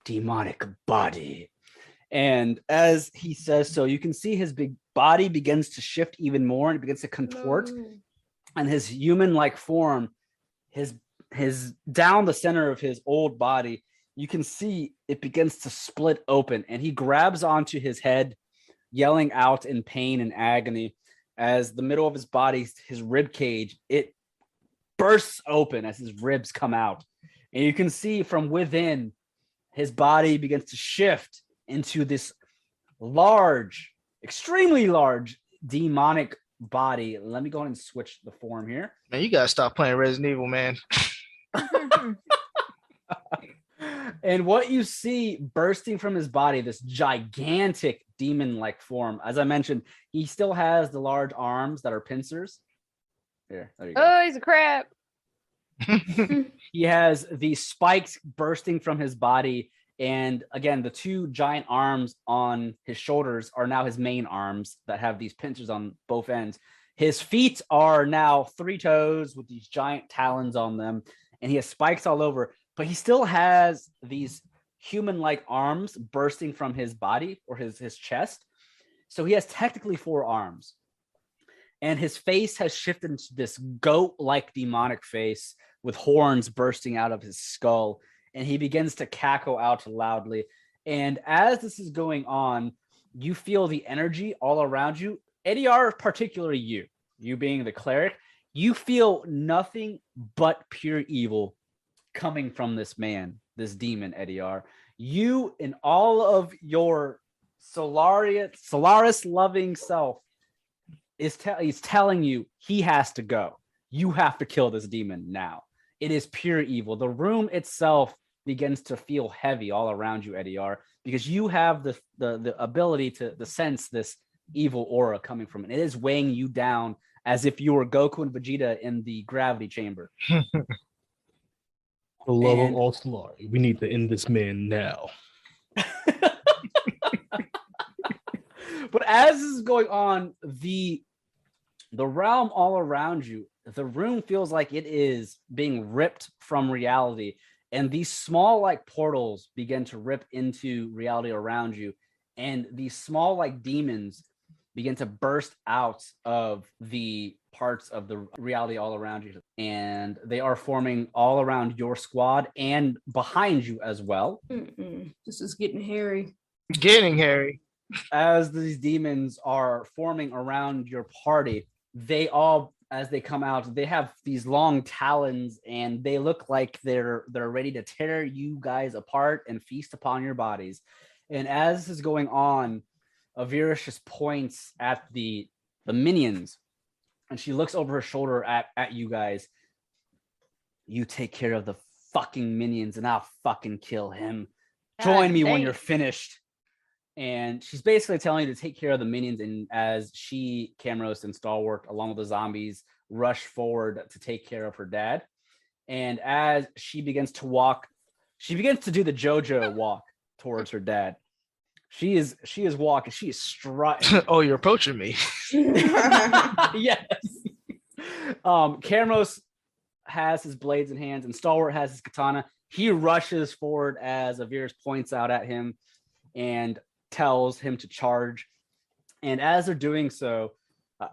demonic body. And as he says so, you can see his big body begins to shift even more and it begins to contort. No. And his human-like form, his down the center of his old body, you can see it begins to split open, and he grabs onto his head, yelling out in pain and agony as the middle of his body, his rib cage, it bursts open as his ribs come out. And you can see from within, his body begins to shift into this large, extremely large demonic body. Let me go ahead and switch the form here. Man, you gotta stop playing Resident Evil, man. And what you see bursting from his body, this gigantic demon-like form. As I mentioned, he still has the large arms that are pincers. Here, there you go. Oh, he's a crab. He has the spikes bursting from his body. And again, the two giant arms on his shoulders are now his main arms that have these pincers on both ends. His feet are now 3 toes with these giant talons on them, and he has spikes all over, but he still has these human-like arms bursting from his body or his chest. So he has technically 4 arms. And his face has shifted into this goat-like demonic face with horns bursting out of his skull. And he begins to cackle out loudly. And as this is going on, you feel the energy all around you. Edeyar, particularly you being the cleric, you feel nothing but pure evil coming from this man, this demon, Edeyar. You and all of your Solaris-loving self is telling you he has to go. You have to kill this demon now. It is pure evil. The room itself begins to feel heavy all around you, Edeyar, because you have the ability to sense this evil aura coming from it. It is weighing you down as if you were Goku and Vegeta in the gravity chamber. For the love of all Solari, we need to end this man now. But as this is going on, the realm all around you, the room feels like it is being ripped from reality. And these small like portals begin to rip into reality around you. And these small like demons begin to burst out of the parts of the reality all around you. And they are forming all around your squad and behind you as well. This is getting hairy. Getting hairy. As these demons are forming around your party, they all, as they come out, they have these long talons and they look like they're ready to tear you guys apart and feast upon your bodies. And as this is going on, Avira just points at the minions and she looks over her shoulder at you guys. You take care of the fucking minions and I'll fucking kill him. Join me when you're finished. and she's basically telling you to take care of the minions. And as she, Camrose, and Stalwart, along with the zombies, rush forward to take care of her dad. And as she begins to walk, she begins to do the JoJo walk towards her dad. She is walking. She is strutting. Oh, you're approaching me. Yes. Camrose has his blades in hands, and Stalwart has his katana. He rushes forward as Avirus points out at him and tells him to charge. And as they're doing so,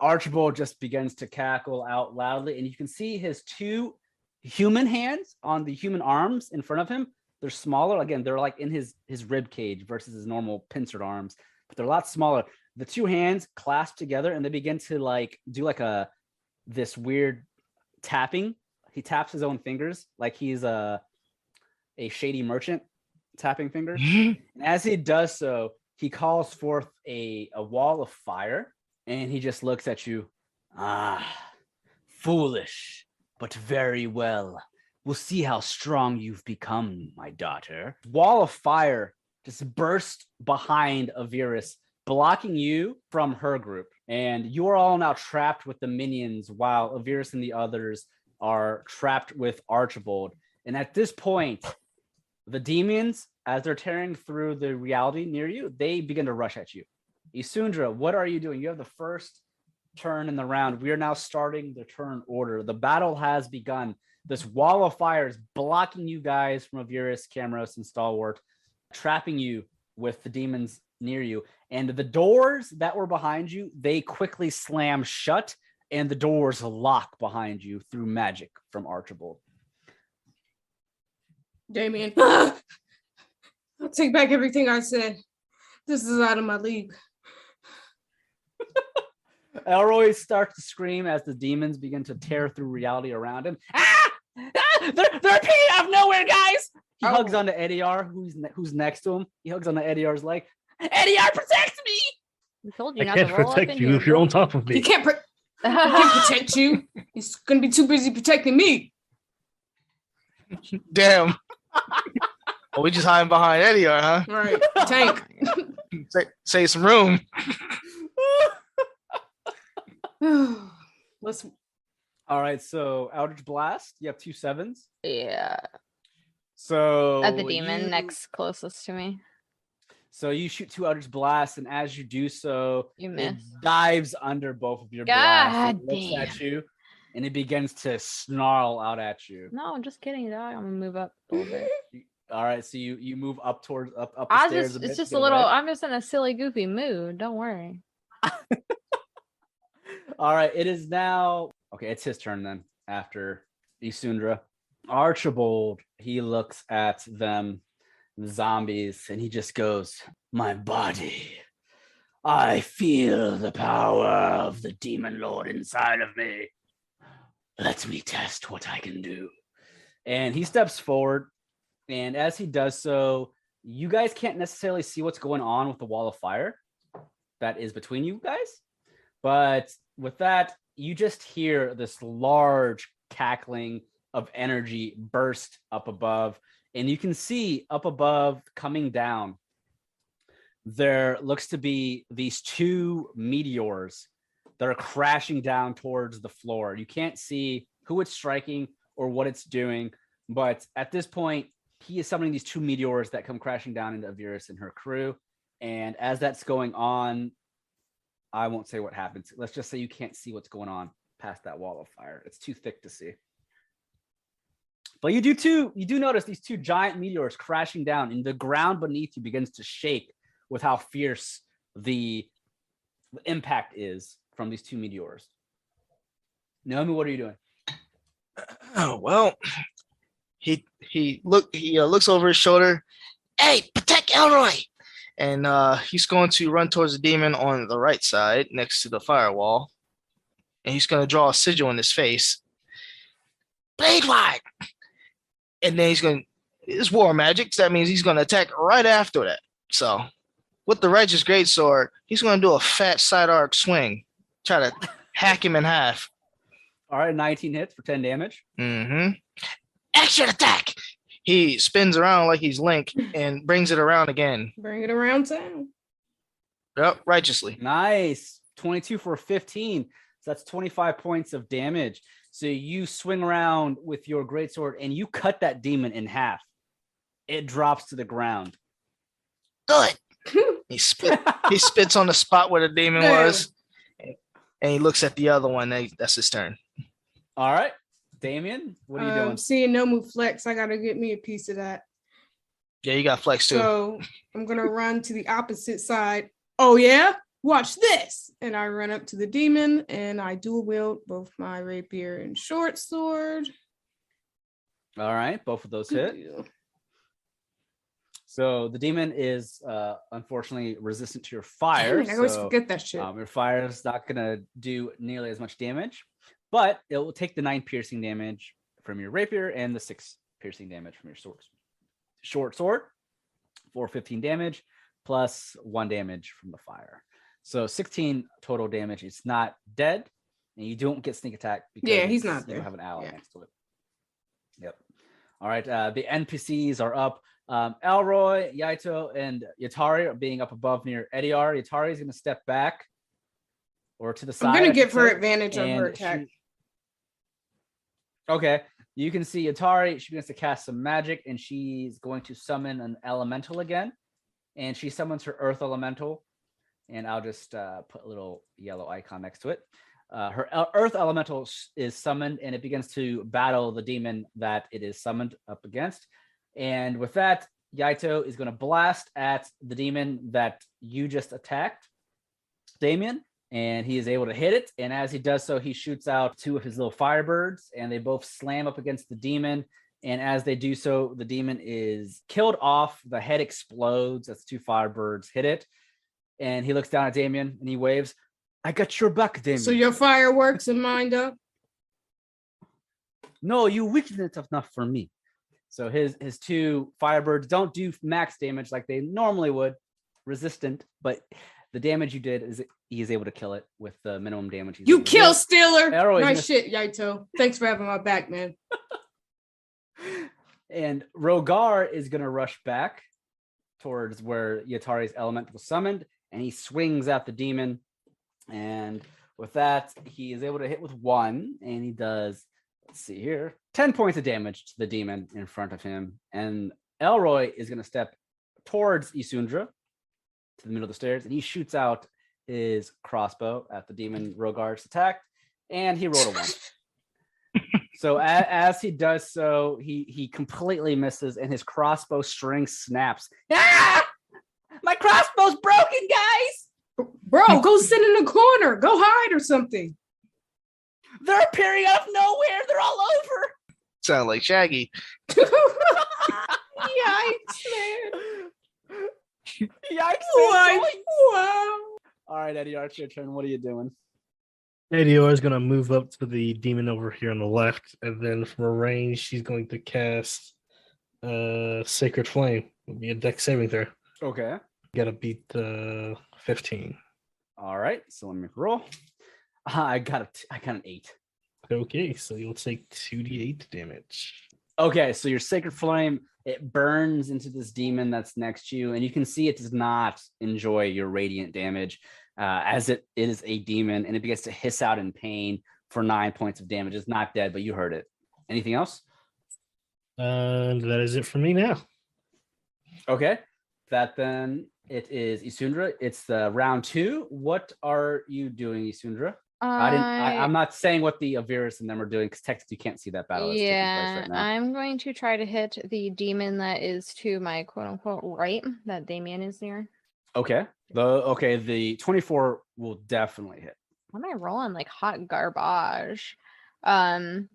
Archibald just begins to cackle out loudly, and you can see his two human hands on the human arms in front of him. They're smaller. Again, they're like in his rib cage versus his normal pincered arms, but they're a lot smaller. The two hands clasp together, and they begin to like do like this weird tapping. He taps his own fingers like he's a shady merchant tapping fingers. And as he does so, he calls forth a wall of fire, and he just looks at you. Ah, foolish, but very well. We'll see how strong you've become, my daughter. Wall of fire just burst behind Avirus, blocking you from her group. And you are all now trapped with the minions, while Avirus and the others are trapped with Archibald. And at this point, the demons, as they're tearing through the reality near you, they begin to rush at you. Isundra, what are you doing? You have the first turn in the round. We are now starting the turn order. The battle has begun. This wall of fire is blocking you guys from Avirus, Camrose, and Stalwart, trapping you with the demons near you. And the doors that were behind you, they quickly slam shut, and the doors lock behind you through magic from Archibald. Damien, I'll take back everything I said. This is out of my league. Elroy starts to scream as the demons begin to tear through reality around him. Ah! Ah! They're appearing out of nowhere, guys! He hugs onto Edeyar, who's next to him. He hugs onto Edyar's leg. Edeyar, protect me! I told you I not can't to roll protect up you if you're on top of He me. can't protect you. He's gonna be too busy protecting me. Damn. Oh, we just hiding behind Edeyar, huh? All right, tank. Save some room. Let's. All right, so Eldritch Blast. You have 2 7s. Yeah. So At the demon next closest to me. So you shoot 2 Eldritch Blasts, and as you do so, You it miss. dives under both of your God blasts. It looks damn. at you, and it begins to snarl out at you. No, I'm just kidding, dog. I'm gonna move up a little bit. All right, so you move up towards up the stairs a bit. It's just to a get little. away. I'm just in a silly, goofy mood. Don't worry. All right, it is now. Okay, it's his turn then. After Isundra, Archibald, he looks at them, the zombies, and he just goes, "My body. I feel the power of the demon lord inside of me. Let me test what I can do." And he steps forward, and as he does so, you guys can't necessarily see what's going on with the wall of fire that is between you guys. But with that, you just hear this large cackling of energy burst up above, and you can see up above coming down, there looks to be these 2 meteors that are crashing down towards the floor. You can't see who it's striking or what it's doing, but at this point, he is summoning these 2 meteors that come crashing down into Avirus and her crew. And as that's going on, I won't say what happens. Let's just say you can't see what's going on past that wall of fire. It's too thick to see. But you do notice these 2 giant meteors crashing down, and the ground beneath you begins to shake with how fierce the impact is from these 2 meteors. Nomu, what are you doing? Oh, well, he looks over his shoulder. Hey, protect Elroy! And he's going to run towards the demon on the right side next to the firewall. And he's going to draw a sigil in his face. Blade wide! And then it's war magic. So that means he's going to attack right after that. So with the Righteous Greatsword, he's going to do a fat side arc swing. Try to hack him in half. All right, 19 hits for 10 damage. Mm-hmm. Action attack! He spins around like he's Link and brings it around again. Bring it around town. Yep, righteously. Nice. 22 for 15. So that's 25 points of damage. So you swing around with your greatsword and you cut that demon in half. It drops to the ground. Good. He spits on the spot where the demon Damn. was, and he looks at the other one. That's his turn. All right. Damien, what are you doing? Seeing Nomu flex, I gotta get me a piece of that. Yeah, you got flex too. So I'm gonna run to the opposite side. Oh yeah? Watch this. And I run up to the demon and I dual wield both my rapier and short sword. All right. Both of those hit. So the demon is unfortunately resistant to your fire. I always so, forget that shit. your fire is not going to do nearly as much damage, but it will take the 9 piercing damage from your rapier and the 6 piercing damage from your short sword for 15 damage plus 1 damage from the fire. So 16 total damage. It's not dead, and you don't get sneak attack because he's not there. You have an ally next to it. Yep. All right. The NPCs are up. Elroy, Yaito, and Yatari are being up above near Edeyar. Yatari is going to step back or to the side. I'm gonna give her advantage on her attack. Okay. You can see Yatari. She begins to cast some magic, and she's going to summon an elemental again. And she summons her earth elemental. And I'll just put a little yellow icon next to it. Her earth elemental is summoned, and it begins to battle the demon that it is summoned up against. And with that, Yaito is going to blast at the demon that you just attacked, Damien, and he is able to hit it. And as he does so, he shoots out 2 of his little firebirds, and they both slam up against the demon. And as they do so, the demon is killed off. The head explodes as 2 firebirds hit it. And he looks down at Damien and he waves, "I got your back, Damien." So your fireworks and mind up? No, you weakened it enough for me. So his 2 firebirds don't do max damage like they normally would, resistant, but the damage you did is he is able to kill it with the minimum damage. You kill Stealer. Elroy Nice shit, Yaito. Thanks for having my back, man. And Rogar is going to rush back towards where Yatari's elemental was summoned, and he swings at the demon. And with that, he is able to hit with 1, and he does, let's see here, 10 points of damage to the demon in front of him. And Elroy is going to step towards Isundra to the middle of the stairs, and he shoots out his crossbow at the demon Rogar's attacked, and he rolled a 1. So as he does so, he completely misses, and his crossbow string snaps. Ah! My crossbow's broken, guys! Bro, go sit in the corner. Go hide or something. They're appearing out of nowhere. They're all over. Sound like Shaggy. Yikes, man. Yikes! Wow. All right, Eddie, it's your turn. What are you doing? Edeyar is going to move up to the demon over here on the left, and then from a range, she's going to cast Sacred Flame. It'll be a dex saving throw. Okay. Got to beat 15. All right. So let me roll. I got an 8. Okay, so you'll take 2d8 damage. Okay, so your Sacred Flame, it burns into this demon that's next to you, and you can see it does not enjoy your radiant damage. As it is a demon, and it begins to hiss out in pain for 9 points of damage. It's not dead, but you heard it. Anything else? And that is it for me now. Okay. That then it is Isundra. It's the round 2. What are you doing, Isundra? I'm not saying what the Avirus and them are doing because technically you can't see that battle. That's taking place right now. I'm going to try to hit the demon that is to my quote unquote right, that Damien is near. Okay. The 24 will definitely hit. Why am I rolling like hot garbage? And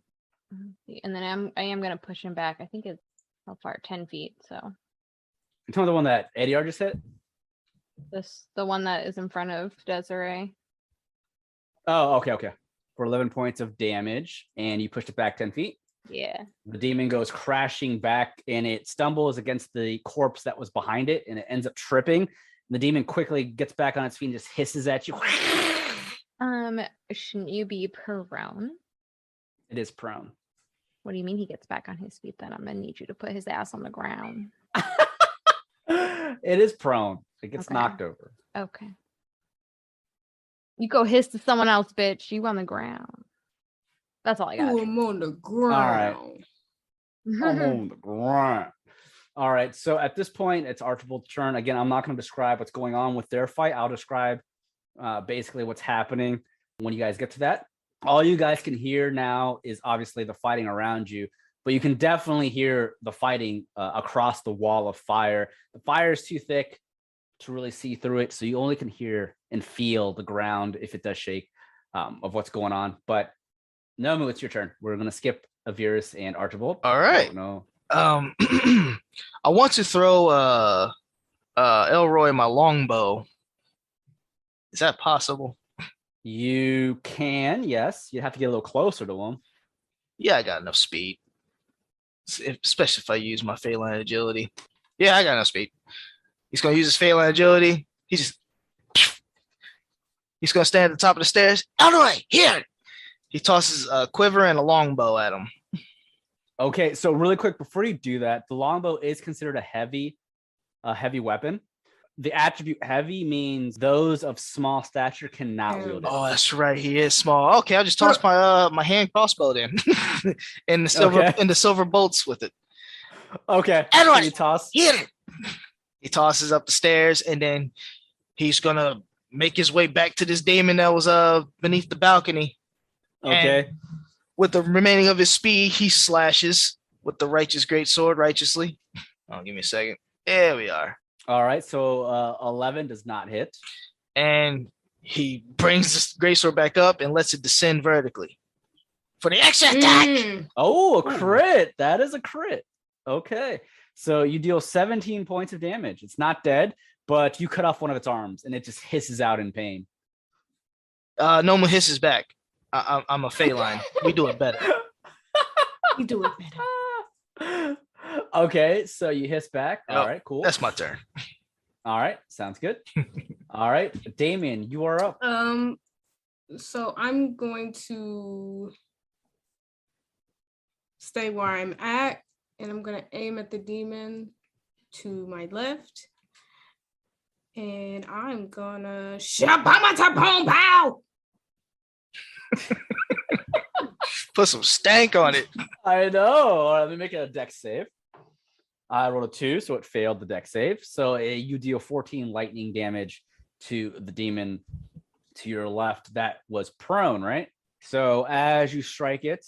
then I am gonna push him back. I think it's how far? 10 feet. So You talking the one that Edeyar just hit? the one that is in front of Desiree. Oh, okay. For 11 points of damage, and you pushed it back 10 feet. Yeah. The demon goes crashing back, and it stumbles against the corpse that was behind it, and it ends up tripping. The demon quickly gets back on its feet and just hisses at you. Shouldn't you be prone? It is prone. What do you mean he gets back on his feet? Then I'm gonna need you to put his ass on the ground. It is prone. It gets Okay. knocked over. Okay. You go hiss to someone else, bitch. You on the ground. That's all I got. Ooh, I'm on the ground. I'm on the ground. All right. So at this point, it's Archibald's turn. Again, I'm not going to describe what's going on with their fight. I'll describe basically what's happening when you guys get to that. All you guys can hear now is obviously the fighting around you, but you can definitely hear the fighting across the wall of fire. The fire is too thick to really see through it, so you only can hear and feel the ground if it does shake of what's going on. But Nomu, it's your turn. We're going to skip Avirus and Archibald. All right. No. I want to throw Elroy my longbow. Is that possible? You can, yes. You have to get a little closer to him. Yeah, I got enough speed. Especially if I use my feline agility. Yeah, I got enough speed. He's going to use his feline agility. He's going to stand at the top of the stairs. Elroy, here! He tosses a quiver and a longbow at him. Okay, so really quick, before you do that, the longbow is considered a heavy weapon. The attribute heavy means those of small stature cannot wield it. Oh, that's right. He is small. Okay, I'll just toss my hand crossbow then, and the silver bolts with it. Okay. Elroy, you toss. Here. He tosses up the stairs, and then he's gonna make his way back to this demon that was beneath the balcony. Okay. And with the remaining of his speed, he slashes with the righteous greatsword righteously. Oh, give me a second. There we are. All right, so 11 does not hit. And he brings this greatsword back up and lets it descend vertically for the extra attack. Oh, a crit. That is a crit. Okay. So you deal 17 points of damage. It's not dead, but you cut off one of its arms and it just hisses out in pain. No one hisses back. I'm a feline. We do it better. You do it better. Okay, so you hiss back. All right, cool. That's my turn. All right, sounds good. All right, Damien, you are up. So I'm going to stay where I'm at, and I'm going to aim at the demon to my left. And I'm going to pow. Put some stank on it. I know. Let me make a dex save. I rolled a 2, so it failed the dex save. So you deal 14 lightning damage to the demon to your left that was prone, right? So as you strike it,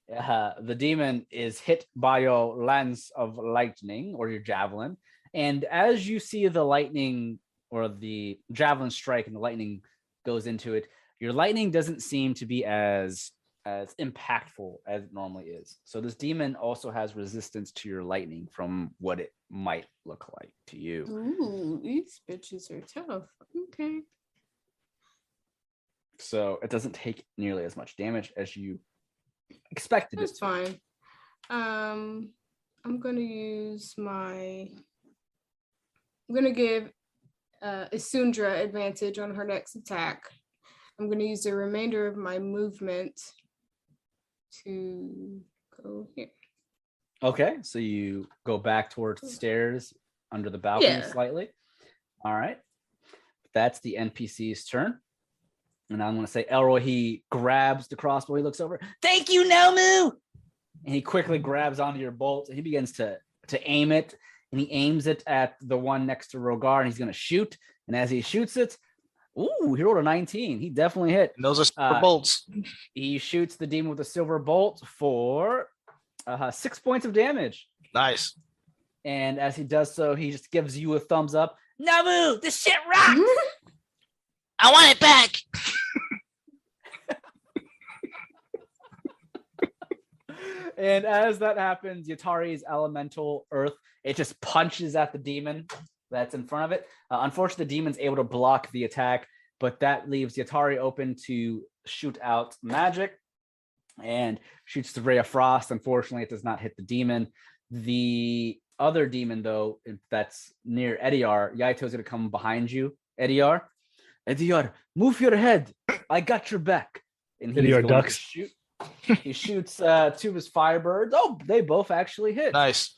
the demon is hit by your lance of lightning or your javelin. And as you see the lightning or the javelin strike and the lightning goes into it, your lightning doesn't seem to be as impactful as it normally is. So this demon also has resistance to your lightning from what it might look like to you. Ooh, these bitches are tough. Okay. So it doesn't take nearly as much damage as you expected. That's fine. I'm gonna give Isundra advantage on her next attack. I'm gonna use the remainder of my movement to go here. Okay, so you go back towards the stairs under the balcony slightly. All right. That's the NPC's turn. And I'm going to say, Elroy, he grabs the crossbow. He looks over. Thank you, Nomu! And he quickly grabs onto your bolt. And he begins to aim it. And he aims it at the one next to Rogar. And he's going to shoot. And as he shoots it, ooh, he rolled a 19. He definitely hit. And those are silver bolts. He shoots the demon with a silver bolt for 6 points of damage. Nice. And as he does so, he just gives you a thumbs up. Nomu, this shit rocks! I want it back. And as that happens, Yatari's elemental earth, it just punches at the demon that's in front of it. Unfortunately, the demon's able to block the attack, but that leaves Yatari open to shoot out magic and shoots the ray of frost. Unfortunately, it does not hit the demon. The other demon, though, that's near Edeyar, Yaito's going to come behind you. Edeyar, move your head. I got your back. And he's Edeyar going ducks. to shoot. He shoots 2 of his firebirds. Oh, they both actually hit. Nice.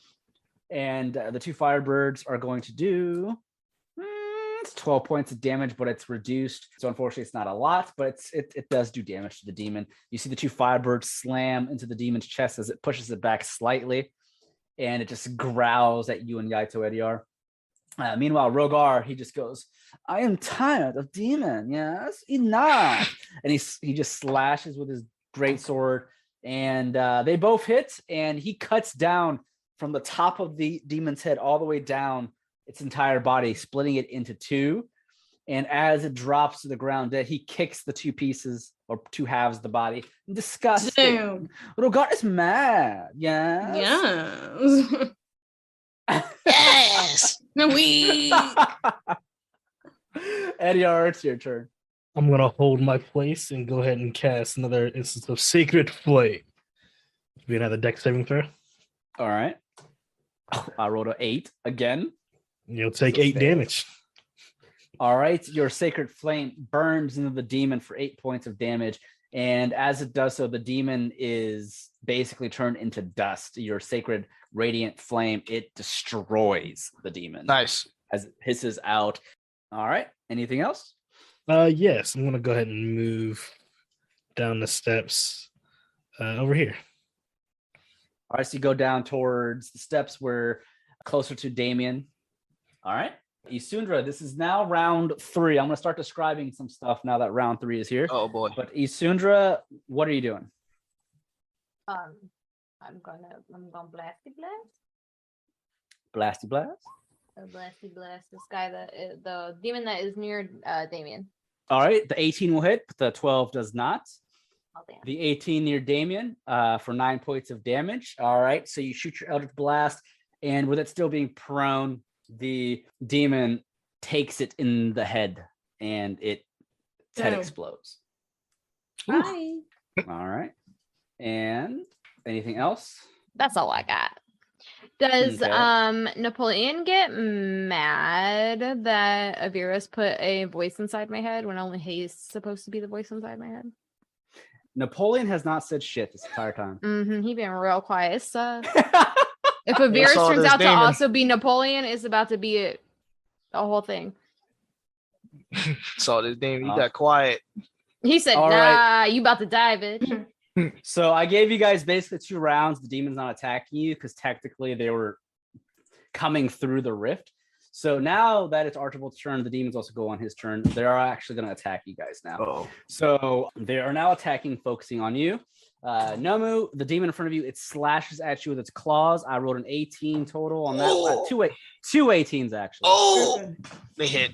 And the 2 firebirds are going to do It's 12 points of damage, but it's reduced. So unfortunately, it's not a lot, but it does do damage to the demon. You see the two firebirds slam into the demon's chest as it pushes it back slightly, and it just growls at you and Yaito Edeyar. Meanwhile, Rogar, he just goes, I am tired of demon. Yes, enough. And he just slashes with his greatsword, and they both hit, and he cuts down from the top of the demon's head all the way down its entire body, splitting it into two. And as it drops to the ground dead, he kicks the two pieces or two halves of the body. Disgusting. Damn. Rogar is mad. Yes. Yeah. Yes. We. Edeyar, it's your turn. I'm gonna hold my place and go ahead and cast another instance of Sacred Flame. We another deck saving throw. All right. I rolled an 8 again. You'll take 8 damage. All right. Your Sacred Flame burns into the demon for 8 points of damage. And as it does so, the demon is basically turned into dust. Your Sacred Radiant Flame, it destroys the demon. Nice. As it hisses out. All right. Anything else? Yes, I'm gonna go ahead and move down the steps over here. All right, so you go down towards the steps where closer to Damien. All right. Isundra, this is now round 3. I'm going to start describing some stuff now that round 3 is here. Oh boy. But Isundra, what are you doing? I'm gonna blasty blast. Blasty blast. Blasty blast. This guy the demon that is near Damien. All right, the 18 will hit, but the 12 does not. Oh damn. The 18 near Damien for 9 points of damage. All right, so you shoot your Eldritch Blast, and with it still being prone, the demon takes it in the head, and its head Damn. explodes. Bye. All right, and anything else? That's all I got. Does Okay. Napoleon get mad that Avira's put a voice inside my head when only he's supposed to be the voice inside my head? Napoleon has not said shit this entire time. He been real quiet. So if Avira saw turns this out to demon. also be Napoleon, it's about to be a whole thing. So this demon, he got quiet. He said, All "Nah, right. you about to die, bitch." So I gave you guys basically 2 rounds. The demon's not attacking you because technically they were coming through the rift. So now that it's Archibald's turn, the demons also go on his turn. They are actually going to attack you guys now. Oh. So they are now attacking, focusing on you. Nomu, the demon in front of you, it slashes at you with its claws. I rolled an 18 total on that. Oh. Two 18s, actually. Oh, they hit.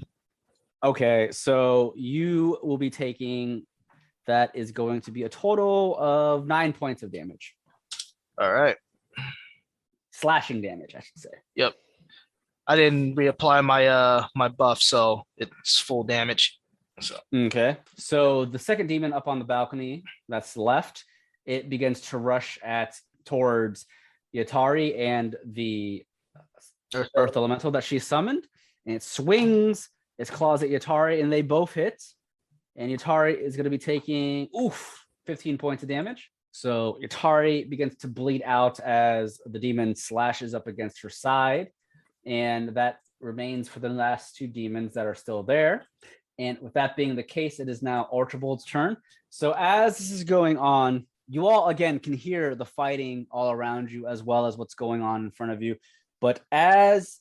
Okay, so you will be taking, that is going to be a total of 9 points of damage. All right. Slashing damage, I should say. Yep. I didn't reapply my my buff, so it's full damage. So Okay, so the second demon up on the balcony that's left, it begins to rush towards Yatari and the Earth Elemental that she summoned, and it swings its claws at Yatari, and they both hit. And Yatari is going to be taking 15 points of damage. So Yatari begins to bleed out as the demon slashes up against her side, and that remains for the last 2 demons that are still there. And with that being the case, it is now Archibald's turn. So as this is going on, you all again can hear the fighting all around you as well as what's going on in front of you. But as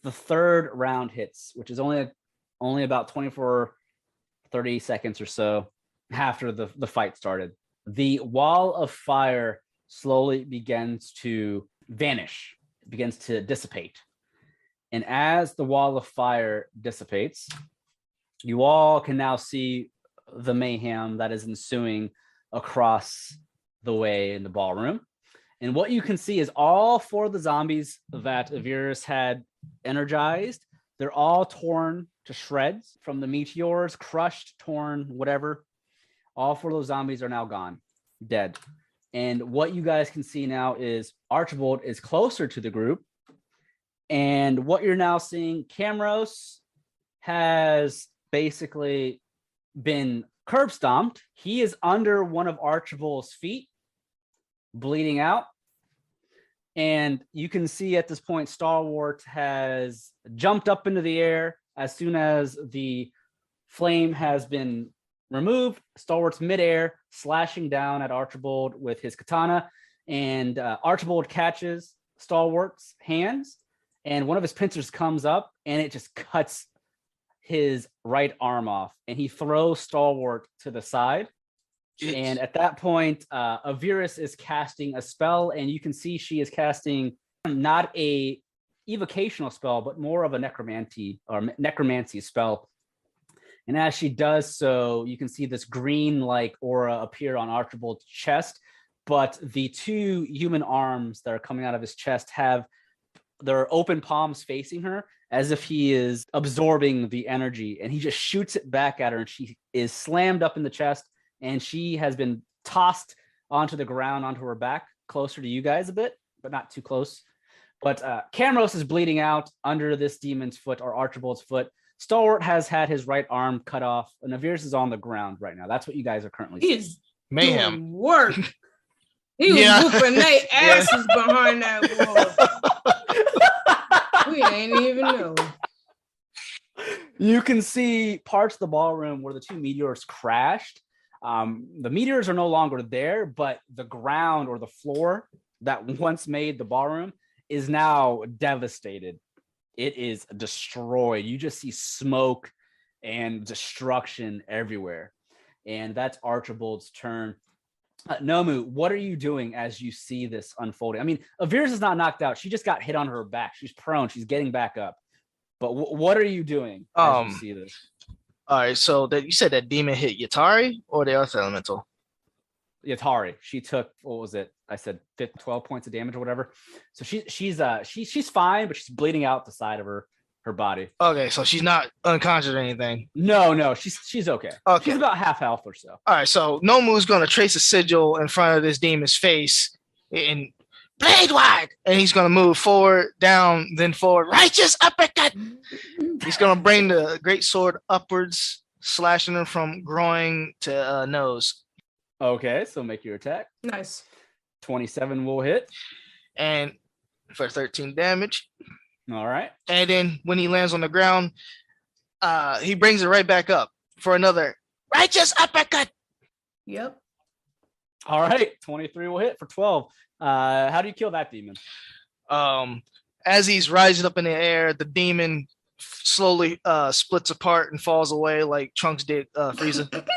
the 3rd round hits, which is only about 30 seconds or so after the fight started, the wall of fire slowly begins to vanish, begins to dissipate. And as the wall of fire dissipates, you all can now see the mayhem that is ensuing across the way in the ballroom. And what you can see is all 4 of the zombies that Avirus had energized, they're all torn to shreds from the meteors, crushed, torn, whatever. All 4 of those zombies are now gone, dead. And what you guys can see now is Archibald is closer to the group. And what you're now seeing, Camros has basically been curb stomped. He is under one of Archibald's feet, bleeding out. And you can see at this point, Stalwart has jumped up into the air, As soon as the flame has been removed, Stalwart's midair, slashing down at Archibald with his katana, and Archibald catches Stalwart's hands, and one of his pincers comes up, and it just cuts his right arm off, and he throws Stalwart to the side. And at that point, Avirus is casting a spell, and you can see she is casting not a evocational spell, but more of a necromancy spell. And as she does so, you can see this green-like aura appear on Archibald's chest, but the two human arms that are coming out of his chest have their open palms facing her, as if he is absorbing the energy, and he just shoots it back at her, and she is slammed up in the chest, and she has been tossed onto the ground, onto her back, closer to you guys a bit, but not too close. But Camros is bleeding out under this demon's foot, or Archibald's foot. Stalwart has had his right arm cut off, and Avirus is on the ground right now. That's what you guys are currently seeing. He's Mayhem. doing work. He was whooping their asses behind that wall. We ain't even know. You can see parts of the ballroom where the two meteors crashed. The meteors are no longer there, but the ground or the floor that once made the ballroom is now devastated. It is destroyed. You just see smoke and destruction everywhere. And that's Archibald's turn. Nomu, what are you doing as you see this unfolding? I mean, Avirus is not knocked out. She just got hit on her back. She's prone. She's getting back up. But what are you doing as you see this? All right, so that you said that demon hit Yatari or the Earth Elemental? Yatari. She took, what was it? I said 12 points of damage or whatever. So she's fine, but she's bleeding out the side of her body. Okay, so she's not unconscious or anything. No, she's okay. Okay. She's about half health or so. All right, so Nomu's gonna trace a sigil in front of this demon's face and blade wide, and he's gonna move forward, down, then forward. Righteous uppercut. He's gonna bring the great sword upwards, slashing her from groin to nose. Okay, so make your attack. Nice. 27 will hit. And for 13 damage. All right. And then when he lands on the ground, he brings it right back up for another righteous uppercut. Yep. All right. 23 will hit for 12. How do you kill that demon? As he's rising up in the air, the demon slowly splits apart and falls away like Trunks did Frieza.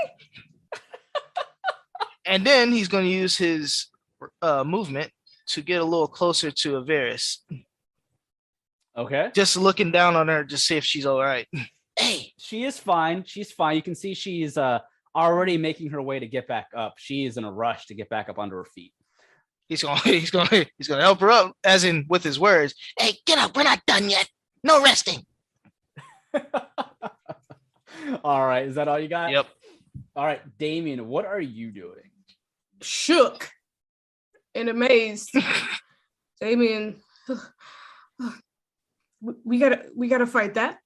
And then he's going to use his movement to get a little closer to Avirus. Okay. Just looking down on her to see if she's all right. Hey, She is fine. She's fine. You can see she's already making her way to get back up. She is in a rush to get back up under her feet. He's gonna help her up, as in with his words. hey, get up. We're not done yet. No resting. All right. Is that all you got? Yep. All right. Damien, what are you doing? Shook and amazed. Damien, we gotta fight that.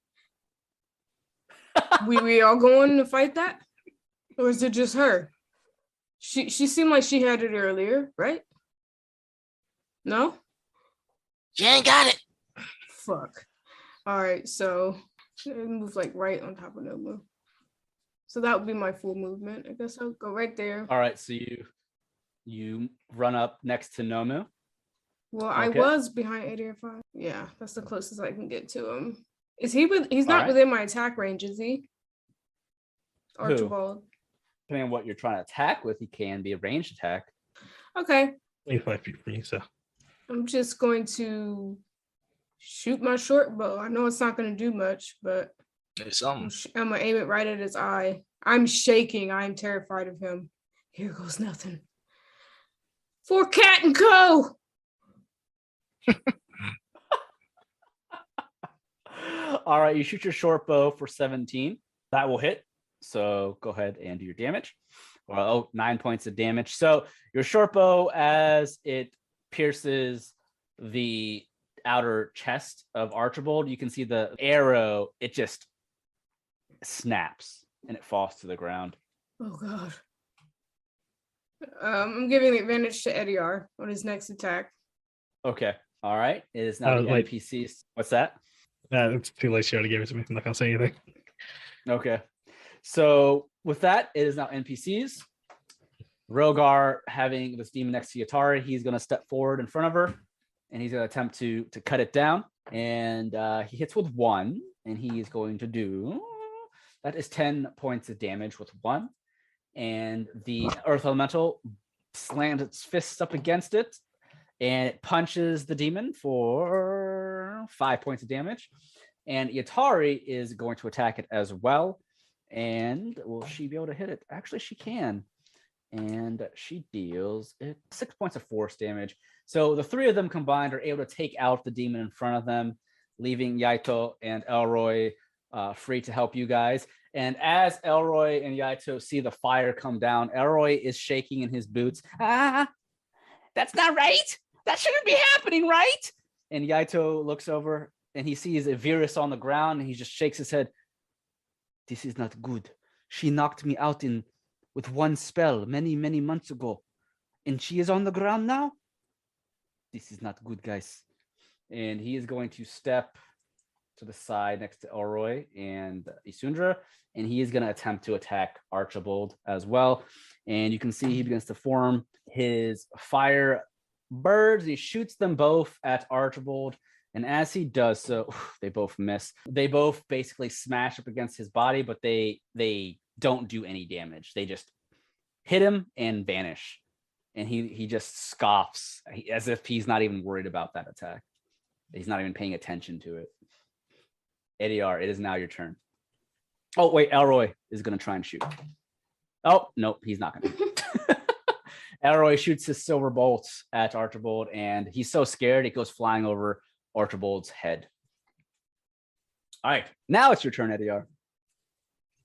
we all going to fight that, or is it just her? She seemed like she had it earlier, right? No. You ain't got it. Fuck. All right, so move like right on top of Nomu. So that would be my full movement. I guess I'll go right there. All right. So you run up next to Nomu. Well, I Okay. was behind Edeyar 5. Yeah, that's the closest I can get to him. Is he he's not Alright. within my attack range, is he? Archibald. Depending on what you're trying to attack with, he can be a ranged attack. Okay. 25 feet from you, so. I'm just going to shoot my short bow. I know it's not going to do much, but It's I'm going to aim it right at his eye. I'm shaking. I'm terrified of him. Here goes nothing. For Cat and Co. All right, you shoot your short bow for 17. That will hit. So go ahead and do your damage. 9 points of damage. So your short bow, as it pierces the outer chest of Archibald, you can see the arrow, it just snaps and it falls to the ground. Oh, God. I'm giving the advantage to Edeyar on his next attack. Okay. All right. It is now the wait. NPCs. What's that? It's too late. She already gave it to me. I'm not gonna say anything. Okay. So with that, it is now NPCs. Rogar having this demon next to Yatari, he's going to step forward in front of her, and he's going to attempt to cut it down. And he hits with 1, and he is going to do that is 10 points of damage with 1. And the Earth Elemental slams its fists up against it, and it punches the demon for 5 points of damage. And Yatari is going to attack it as well. And will she be able to hit it? Actually, she can. And she deals it 6 points of force damage. So the 3 of them combined are able to take out the demon in front of them, leaving Yaito and Elroy free to help you guys. And as Elroy and Yaito see the fire come down, Elroy is shaking in his boots. That's not right. That shouldn't be happening, right? And Yaito looks over and he sees Avirus on the ground, and he just shakes his head. This is not good. She knocked me out with 1 spell many, many months ago, and she is on the ground now? This is not good, guys. And he is going to step to the side next to Elroy and Isundra, and he is going to attempt to attack Archibald as well. And you can see he begins to form his fire birds. He shoots them both at Archibald, and as he does so, they both miss. They both basically smash up against his body, but they don't do any damage. They just hit him and vanish. And he just scoffs as if he's not even worried about that attack. He's not even paying attention to it. Edeyar, it is now your turn. Oh, wait, Elroy is going to try and shoot. Oh, nope, he's not going to. Elroy shoots his silver bolts at Archibald, and he's so scared it goes flying over Archibald's head. All right, now it's your turn, Edeyar.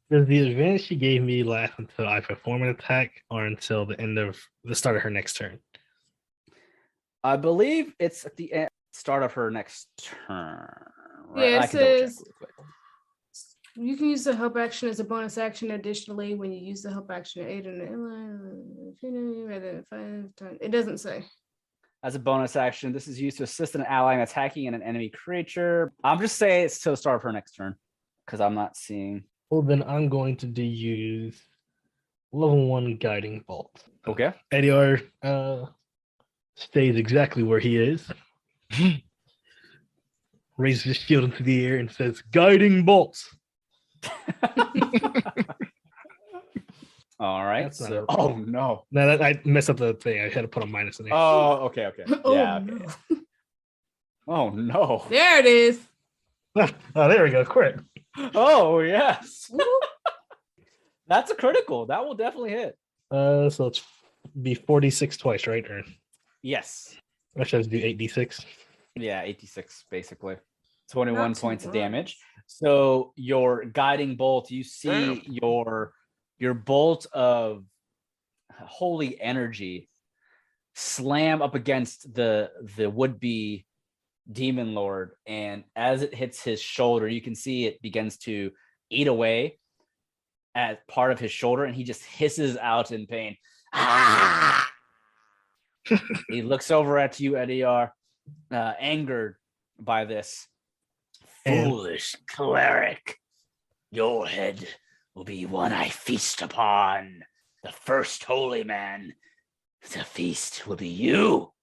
Does the advantage she gave me last until I perform an attack or until the start of her next turn? I believe it's at the start of her next turn. Right? Yeah, I it can double check says real quick. you can use the help action as a bonus action. Additionally, when you use the help action, aid in the it doesn't say. As a bonus action, this is used to assist an ally in attacking an enemy creature. I'm just saying it's till the start of her next turn because I'm not seeing. Well, then I'm going to use level 1 guiding bolt. Okay. Edeyar stays exactly where he is. Raises his shield into the air and says, "Guiding bolts." All right. That's not So, a- oh no. No, I messed up the thing. I had to put a minus in there. Oh, okay. Oh, Yeah. Okay. no. Oh no. There it is. Oh, there we go. Crit. Oh yes. That's a critical. That will definitely hit. So it's be 46 twice, right? Or Yes. I should do 8d6. Yeah, 86 basically. 21 Not too points of much. damage. So your guiding bolt, you see your bolt of holy energy slam up against the would-be demon lord, and as it hits his shoulder, you can see it begins to eat away at part of his shoulder, and he just hisses out in pain. Ah! He looks over at you, Edeyar, angered by this. Foolish cleric, your head will be one I feast upon. The first holy man to feast will be you.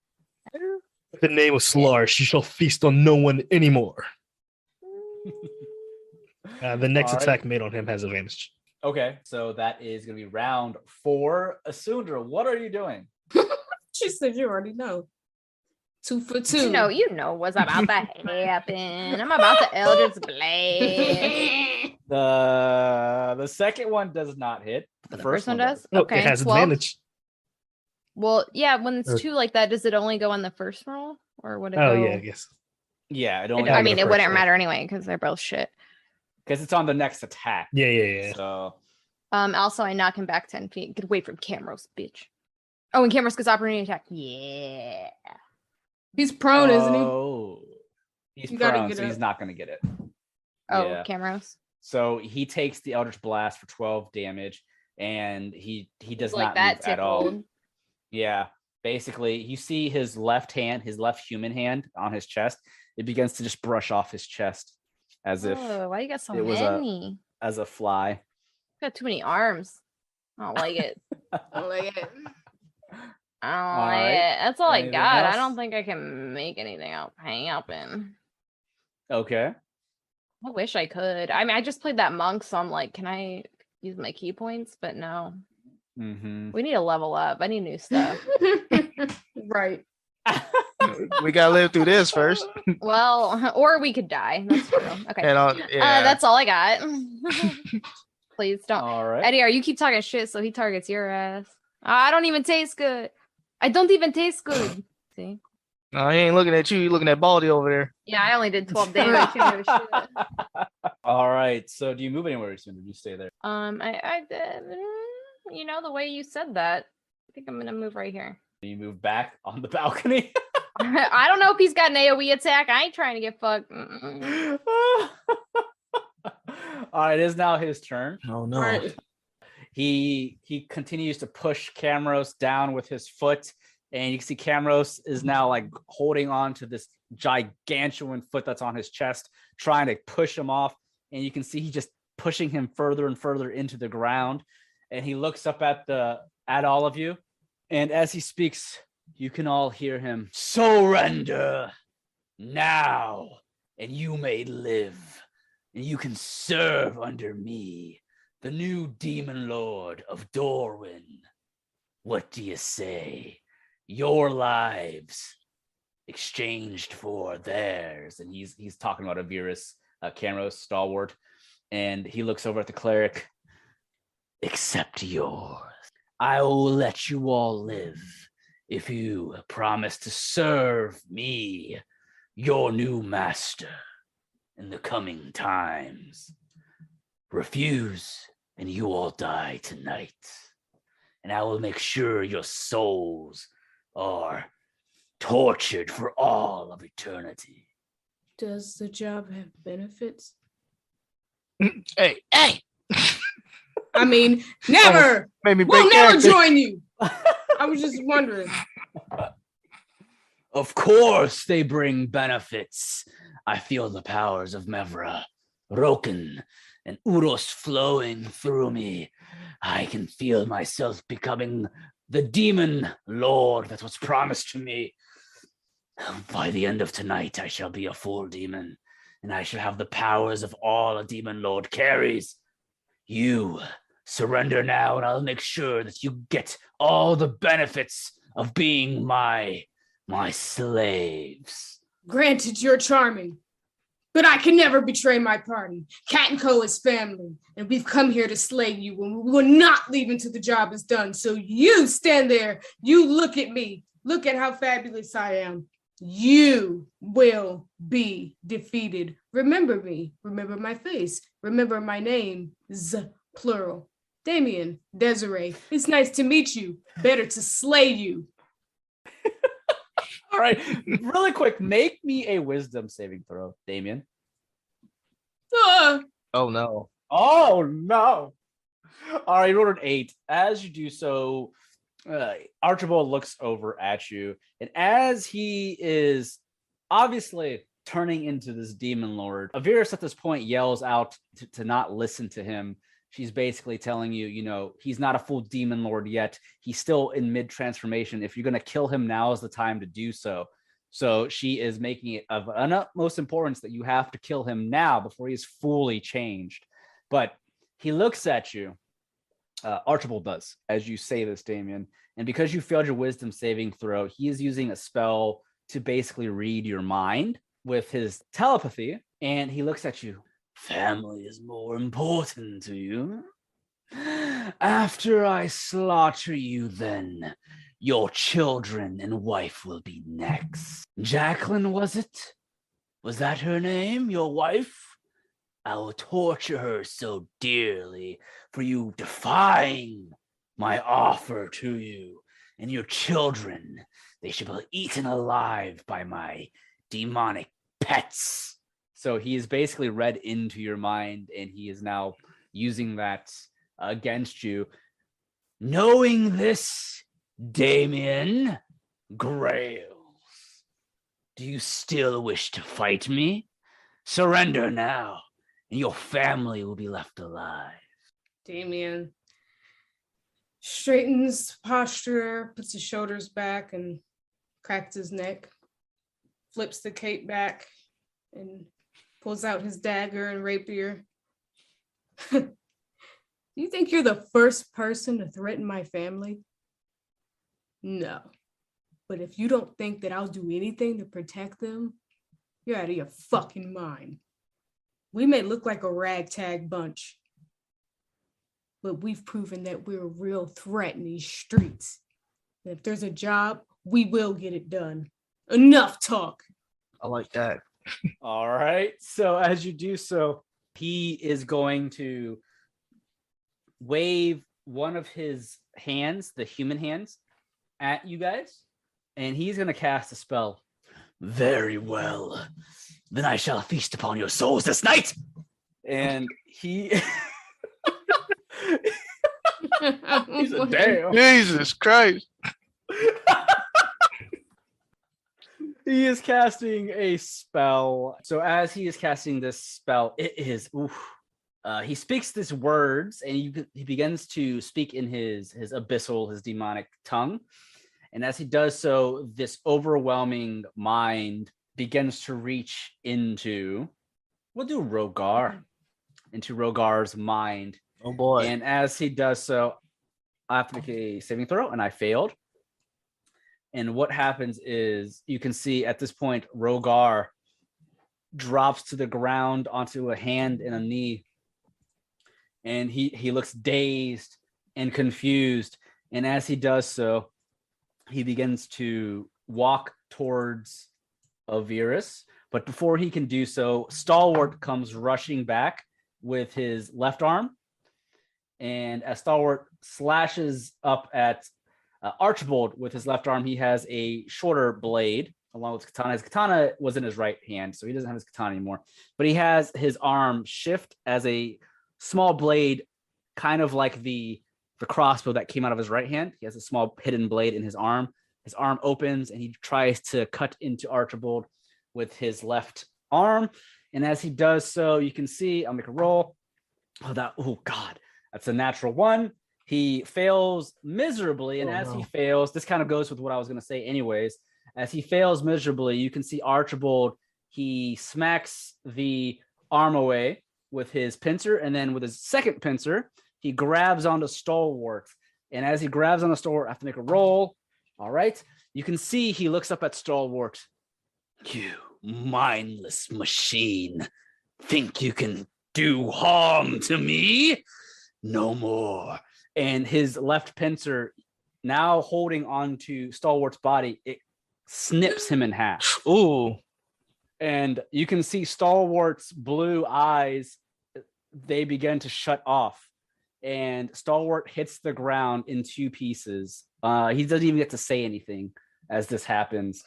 In the name of Slars, you shall feast on no one anymore. The next All right. attack made on him has advantage. Okay, so that is going to be round 4. Isundra, what are you doing? She said you already know. 2 for 2. You know what's about to happen. I'm about to Eldritch Blade. The second one does not hit. The first one does? Oh, Okay, it has 12. advantage. Well, yeah, when it's Or- 2 like that, does it only go on the first roll? Or would it Oh, go? yeah, I guess. Yeah, it It- only I go mean, the it first wouldn't roll. matter anyway because they're both shit. because it's on the next attack. Yeah. So Also, I knock him back 10 feet. Get away from Camrose, bitch. Oh, and Camrose gets opportunity attack. Yeah. He's prone, isn't he? Oh, he's You gotta prone, get so he's up. not going to get it. Oh, Yeah. Camrose. So he takes the Eldritch Blast for 12 damage, and he does Like not that move at all. tickled. Yeah, basically, you see his left hand, his left human hand on his chest. It begins to just brush off his chest, as if Oh, why you got so it was many? as a fly. You got too many arms. I don't like it. I don't like it. I don't All like right. it. That's all Anything I got. else? I don't think I can make anything up. Hang up in. Okay. I wish I could. I mean, I just played that monk, so I'm like, can I use my key points? But no. Mm-hmm. We need to level up. I need new stuff. Right. We gotta live through this first. Well, or we could die. That's true. Okay. And That's all I got. Please don't. All right. Edeyar, you keep talking shit, so he targets your ass. I don't even taste good. I don't even taste good. See? No, he ain't looking at you. He looking at Baldy over there. Yeah, I only did 12 damage. He didn't give a shit. All right. So do you move anywhere soon, or do you stay there? I you know, the way you said that, I think I'm gonna move right here. Do you move back on the balcony? I don't know if he's got an AoE attack. I ain't trying to get fucked. All right, it is now his turn. Oh no. Right. He continues to push Camros down with his foot, and you can see Camros is now like holding on to this gigantuan foot that's on his chest, trying to push him off. And you can see he's just pushing him further and further into the ground. And he looks up at all of you, and as he speaks, you can all hear him. Surrender now, and you may live, and you can serve under me, the new demon lord of Dorwin. What do you say? Your lives exchanged for theirs. And he's talking about Avirus, Camros, stalwart, and he looks over at the cleric. Except yours. I will let you all live if you promise to serve me, your new master, in the coming times. Refuse, and you all die tonight. And I will make sure your souls are tortured for all of eternity. Does the job have benefits? Hey. I mean, never. Made me We'll break never character. join you. I was just wondering. Of course they bring benefits. I feel the powers of Mevra, Roken, and Uros flowing through me. I can feel myself becoming the demon lord that was promised to me. By the end of tonight, I shall be a full demon, and I shall have the powers of all a demon lord carries. You surrender now, and I'll make sure that you get all the benefits of being my slaves. Granted, you're charming, but I can never betray my party. Cat and Co is family, and we've come here to slay you, and we will not leave until the job is done. So you stand there, you look at me, look at how fabulous I am. You will be defeated. Remember me, remember my face, remember my name, plural. Damien, Desiree, it's nice to meet you. Better to slay you. All right, really quick, make me a wisdom saving throw, Damien. Ah, Oh no. Oh no! All right, you rolled an 8. As you do so, Archibald looks over at you, and as he is obviously turning into this demon lord, Avirus at this point yells out to not listen to him. She's basically telling you, you know, he's not a full demon lord yet. He's still in mid-transformation. If you're going to kill him, now is the time to do so. So she is making it of utmost importance that you have to kill him now before he's fully changed. But he looks at you, Archibald does, as you say this, Damien. And because you failed your wisdom saving throw, he is using a spell to basically read your mind with his telepathy. And he looks at you. Family is more important to you. After I slaughter you, then your children and wife will be next. Jacqueline, was it? Was that her name, your wife? I will torture her so dearly for you defying my offer to you. And your children, they shall be eaten alive by my demonic pets. So he is basically read into your mind, and he is now using that against you. Knowing this, Damien Grails, do you still wish to fight me? Surrender now, and your family will be left alive. Damien straightens posture, puts his shoulders back, and cracks his neck, flips the cape back, and pulls out his dagger and rapier. You think you're the first person to threaten my family? No. But if you don't think that I'll do anything to protect them, you're out of your fucking mind. We may look like a ragtag bunch, but we've proven that we're a real threat in these streets. And if there's a job, we will get it done. Enough talk. I like that. All right. So as you do so, he is going to wave one of his hands, the human hands, at you guys, and he's going to cast a spell. Very well. Then I shall feast upon your souls this night. And he... He's a damn. Jesus Christ. He is casting a spell. So as he is casting this spell, it is... he speaks these words, and he begins to speak in his abyssal, his demonic tongue. And as he does so, this overwhelming mind begins to reach into... We'll do Rogar. Into Rogar's mind. Oh, boy. And as he does so, I have to make a saving throw, and I failed. And what happens is, you can see at this point, Rogar drops to the ground onto a hand and a knee. And he looks dazed and confused. And as he does so, he begins to walk towards Avirus. But before he can do so, Stalwart comes rushing back with his left arm. And as Stalwart slashes up at Archibald with his left arm, he has a shorter blade along with his katana. His katana was in his right hand, so he doesn't have his katana anymore. But he has his arm shift as a small blade, kind of like the crossbow that came out of his right hand. He has a small hidden blade in his arm. His arm opens, and he tries to cut into Archibald with his left arm. And as he does so, you can see, I'll make a roll. Oh God, that's a natural one. He fails miserably. And he fails, this kind of goes with what I was going to say anyways. As he fails miserably, you can see Archibald, he smacks the arm away with his pincer. And then with his second pincer, he grabs onto Stalwart. And as he grabs on the Stalwart, I have to make a roll. All right. You can see he looks up at Stalwart. You mindless machine. Think you can do harm to me? No more. And his left pincer, now holding onto Stalwart's body, it snips him in half. Ooh. And you can see Stalwart's blue eyes, they begin to shut off. And Stalwart hits the ground in two pieces. He doesn't even get to say anything as this happens.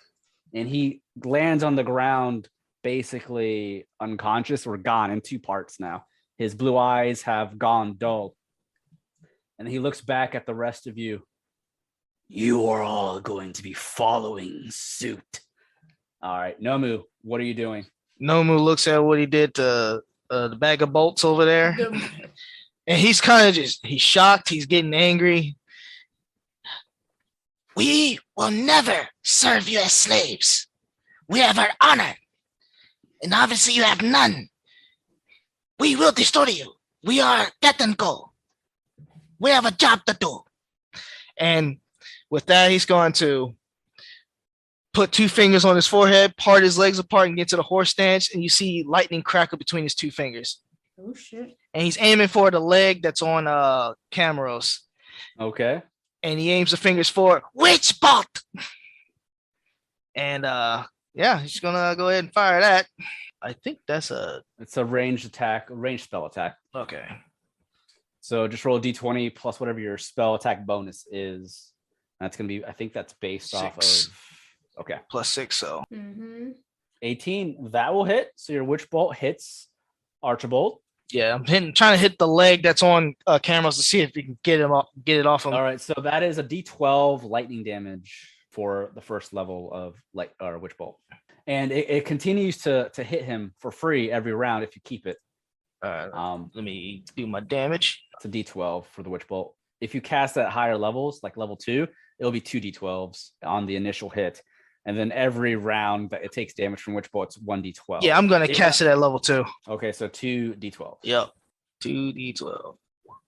And he lands on the ground basically unconscious or gone in two parts now. His blue eyes have gone dull. And he looks back at the rest of you. You are all going to be following suit. All right, Nomu, what are you doing? Nomu looks at what he did to the bag of bolts over there. And he's kind of he's shocked. He's getting angry. We will never serve you as slaves. We have our honor. And obviously you have none. We will destroy you. We are Get and Go. We have a job to do. And with that, he's going to put two fingers on his forehead, part his legs apart, and get to the horse stance. And you see lightning crackle between his two fingers. Oh, shit. And he's aiming for the leg that's on Camaros. Okay. And he aims the fingers for Witch bolt. And yeah, he's gonna go ahead and fire that. I think it's a ranged attack, a ranged spell attack. Okay. So just roll a d20 plus whatever your spell attack bonus is. That's gonna be, I think that's based off of okay. +6, so 18. That will hit. So your witch bolt hits Archibald. Yeah, I'm trying to hit the leg that's on Camaros to see if we can get it off him. All right, so that is a d12 lightning damage for the first level of witch bolt. And it continues to hit him for free every round if you keep it. Let me do my damage. It's a D12 for the Witch Bolt. If you cast at higher levels, like level 2, it'll be 2 D12s on the initial hit. And then every round that it takes damage from Witch Bolt, it's 1 D12. Yeah, I'm gonna cast it at level 2. Okay, so 2 D12. Yep. 2 D12.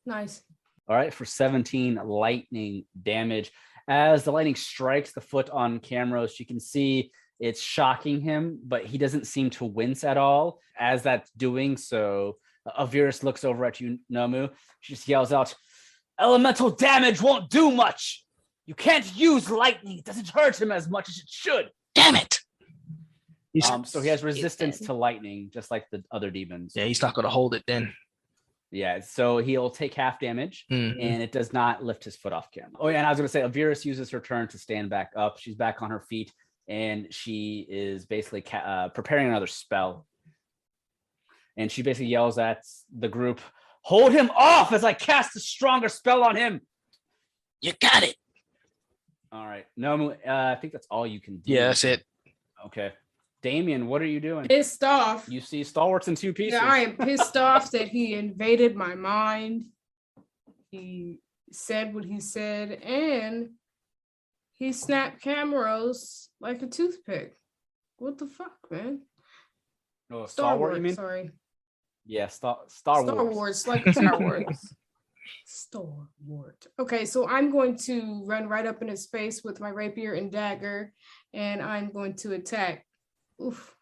Nice. All right, for 17 lightning damage. As the lightning strikes the foot on Camrose, you can see it's shocking him, but he doesn't seem to wince at all. As that's doing so, Avirus looks over at you, Nomu. She just yells out, "Elemental damage won't do much. You can't use lightning. It doesn't hurt him as much as it should." Damn it! So he has resistance to lightning, just like the other demons. Yeah, he's not gonna hold it then. Yeah, so he'll take half damage, and it does not lift his foot off camera. Oh, yeah, and I was going to say, Avirus uses her turn to stand back up. She's back on her feet, and she is basically preparing another spell. And she basically yells at the group, "Hold him off as I cast a stronger spell on him." You got it. All right. No, I think that's all you can do. Yeah, that's it. Okay. Damien, what are you doing? Pissed off. You see Stalwarts in 2 pieces. Yeah, I am pissed off that he invaded my mind. He said what he said, and he snapped Camrose like a toothpick. What the fuck, man? Oh, Stalwart, you mean? Sorry. Yeah, Star Star Wars. Wars, like a Star Wars. Stalwart. Okay, so I'm going to run right up in his face with my rapier and dagger, and I'm going to attack. Oof.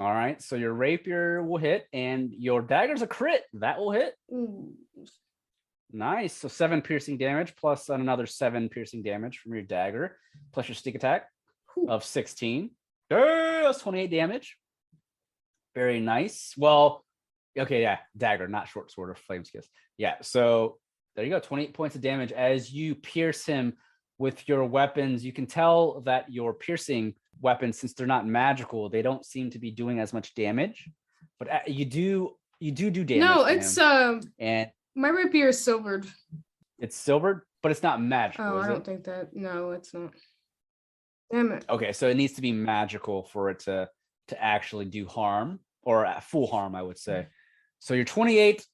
All right, so your rapier will hit, and your dagger's a crit. That will hit. Ooh. Nice. So 7 piercing damage plus another 7 piercing damage from your dagger, plus your sneak attack of 16. That's 28 damage. Very nice. Well, okay, yeah, dagger, not short sword or flame kiss. Yeah, so there you go, 28 points of damage. As you pierce him with your weapons, you can tell that your piercing weapons, since they're not magical, they don't seem to be doing as much damage. But you do damage. No, it's and my rapier is silvered. it's silvered, but it's not magical. Oh, is I don't it? think that. No, it's not. Damn it. Okay, so it needs to be magical for it to actually do harm, or full harm, I would say. So your 28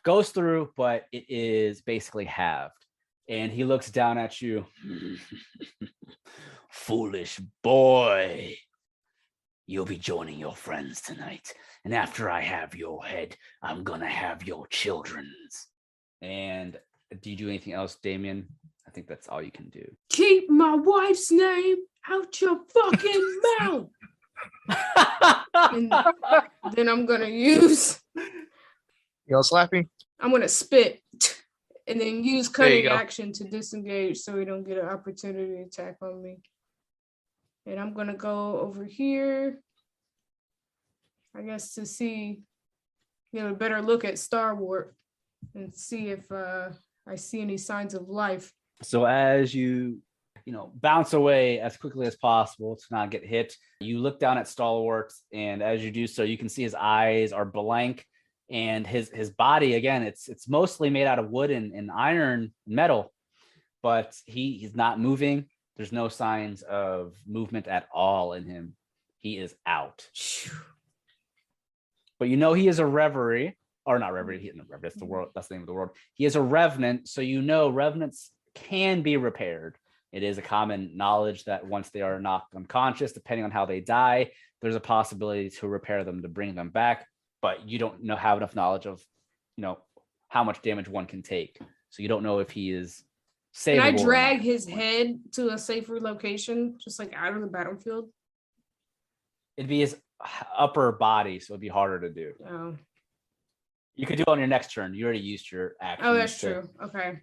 goes through, but it is basically halved. And he looks down at you. "Foolish boy. You'll be joining your friends tonight. And after I have your head, I'm going to have your children's." And do you do anything else, Damien? I think that's all you can do. Keep my wife's name out your fucking mouth. And then I'm gonna use. You gonna slap him? I'm gonna spit, and then use There you cunning go. action to disengage, so he don't get an opportunity to attack on me. And I'm gonna go over here, I guess, to see, get a better look at Starwart and see if I see any signs of life. So as you bounce away as quickly as possible to not get hit, you look down at Stalwart, and as you do so, you can see his eyes are blank, and his body, again, it's mostly made out of wood and iron and metal, but he's not moving. There's no signs of movement at all in him. He is out. But he is a reverie, or not reverie. He's not reverie. That's the world. That's the name of the world. He is a revenant, so revenants can be repaired. It is a common knowledge that once they are knocked unconscious, depending on how they die, there's a possibility to repair them, to bring them back. But you don't have enough knowledge of, how much damage one can take. So you don't know if he is savable. Can I or drag not. his head to a safer location, just like out of the battlefield? It'd be his upper body, so it'd be harder to do. Oh, You could do it on your next turn. You already used your action. oh, that's true. Okay.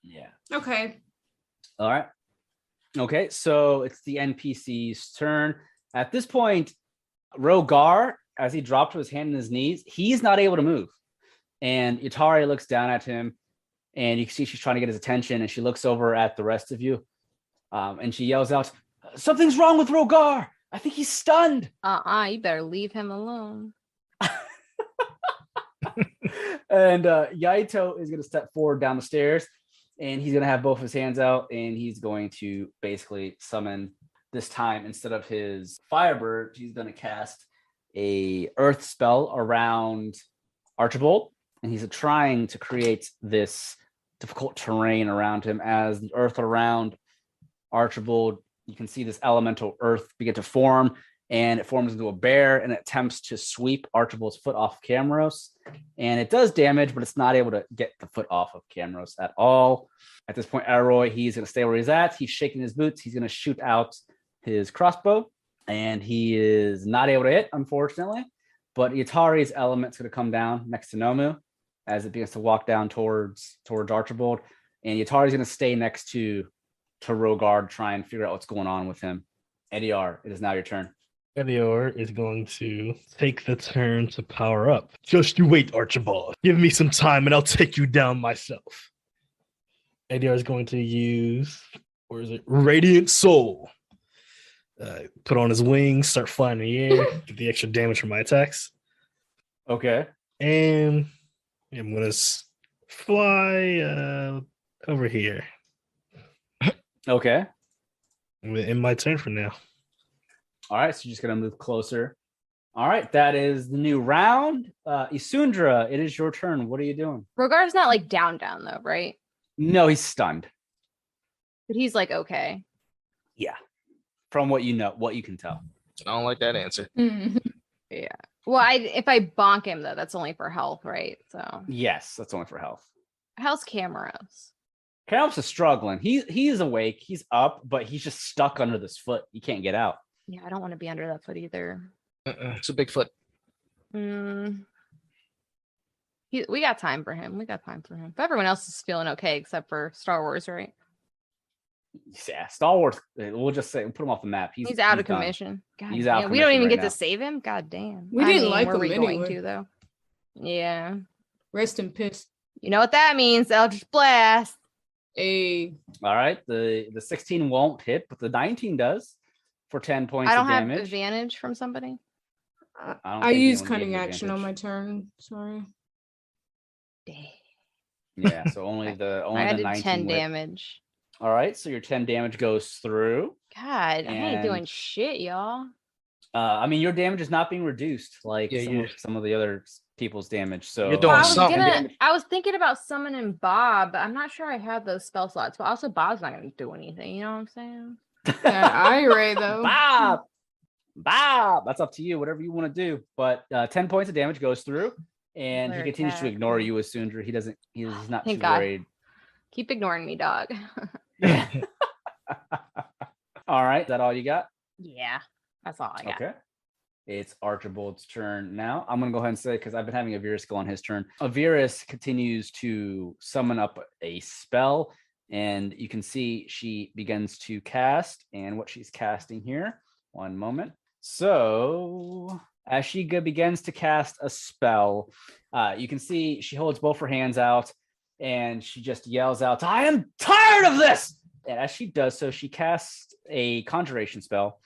Yeah. Okay. All right. Okay, so it's the NPC's turn. At this point, Rogar, as he dropped to his hand and his knees, he's not able to move. And Yatari looks down at him, and you can see she's trying to get his attention, and she looks over at the rest of you, and she yells out, "Something's wrong with Rogar! I think he's stunned!" You better leave him alone. And Yaito is going to step forward down the stairs, and he's going to have both his hands out, and he's going to basically summon this time, instead of his Firebird, he's going to cast a Earth spell around Archibald, and he's trying to create this difficult terrain around him. As the Earth around Archibald, you can see this elemental Earth begin to form, and it forms into a bear and it attempts to sweep Archibald's foot off Camaros. And it does damage, but it's not able to get the foot off of Camaros at all. At this point, Elroy, he's going to stay where he's at. He's shaking his boots. He's going to shoot out his crossbow, and he is not able to hit, unfortunately. But Yatari's element's going to come down next to Nomu as it begins to walk down towards Archibald. And Yatari's going to stay next to Rogard, try and figure out what's going on with him. Edeyar, it is now your turn. Edeyar is going to take the turn to power up. Just you wait, Archibald. Give me some time and I'll take you down myself. Edeyar is going to use, Radiant Soul. Put on his wings, start flying in the air, get the extra damage from my attacks. Okay. And I'm going to fly over here. Okay. In my turn for now. All right, so you're just going to move closer. All right, that is the new round. Isundra, it is your turn. What are you doing? Rogard's not like down though, right? No, he's stunned. But he's like okay. Yeah. From what you know, what you can tell. I don't like that answer. Yeah. Well, if I bonk him though, that's only for health, right? So Yes, that's only for health. how's Camaros? Camaros is struggling. He's awake. He's up, but he's just stuck under this foot. He can't get out. Yeah, I don't want to be under that foot either. It's a big foot. We got time for him. But everyone else is feeling okay except for Star Wars, right? Yeah, Star Wars. We'll just say put him off the map. He's out of done. commission. God He's damn, out we don't commission even right get now. to save him. God damn. We didn't like where him we going anyway. to though? Yeah. Rest in peace. You know what that means? Eldritch Blast. A All right, the 16 won't hit, but the 19 does for 10 points I don't of have damage. advantage from somebody. don't I think used anyone gave cunning you action on advantage. my turn. Sorry. Dang. Yeah, so only the I did 19 10 went. damage. All right, so your 10 damage goes through. God, I ain't And- doing shit, y'all. I mean, your damage is not being reduced like Yeah, some of the other people's damage. So You're doing I was something. I was thinking about summoning Bob, but I'm not sure I have those spell slots. But also, Bob's not going to do anything. You know what I'm saying? That IRA though. Bob, that's up to you. Whatever you want to do. But 10 points of damage goes through, and he Cleric continues to attack. ignore you, Isundra. He's not Thank too God. worried. Keep ignoring me, dog. All right, is that all you got? Yeah, that's all I got. Okay. It's Archibald's turn now. I'm going to go ahead and say, because I've been having Avirus go on his turn. Avirus continues to summon up a spell, and you can see she begins to cast, and what she's casting here. One moment. So, as she begins to cast a spell, you can see she holds both her hands out, and she just yells out, "I am tired of this!" And as she does so, she casts a conjuration spell.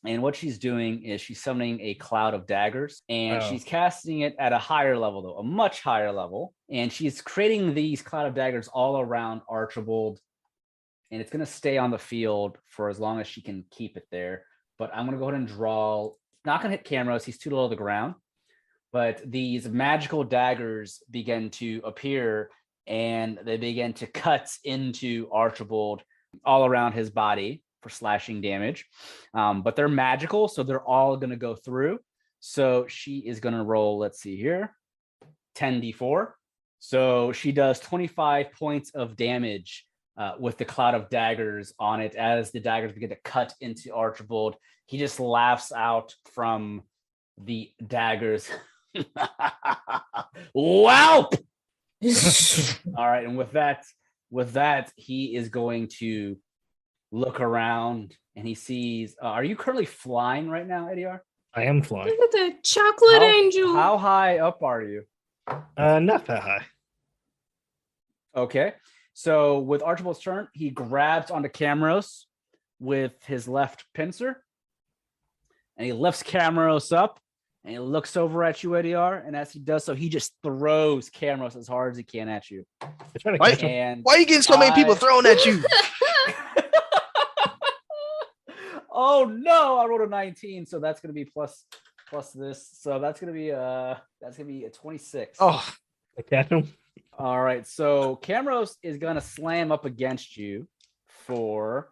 And what she's doing is she's summoning a cloud of daggers, and she's casting it at a higher level, though, a much higher level. And she's creating these cloud of daggers all around Archibald, and it's going to stay on the field for as long as she can keep it there. But I'm going to go ahead and draw. Not going to hit Camaros. He's too low to the ground. But these magical daggers begin to appear, and they begin to cut into Archibald all around his body for slashing damage. But they're magical, so they're all going to go through. So she is going to roll, let's see here, 10d4. So she does 25 points of damage with the cloud of daggers on it. As the daggers begin to cut into Archibald, he just laughs out from the daggers. Whelp! All right, and with that, he is going to look around, and he sees. Are you currently flying right now, Edeyar? I am flying. Look at that chocolate angel. How high up are you? Not that high. Okay, so with Archibald's turn, he grabs onto Camaros with his left pincer, and he lifts Camaros up, and he looks over at you, Edeyar, and as he does so, he just throws Camaros as hard as he can at you. You're trying to catch him. And Why are you getting so many people thrown at you? Oh no, I rolled a 19, so that's gonna be plus this. So that's gonna be a 26. Oh, I catch him. All right, so Camrose is gonna slam up against you for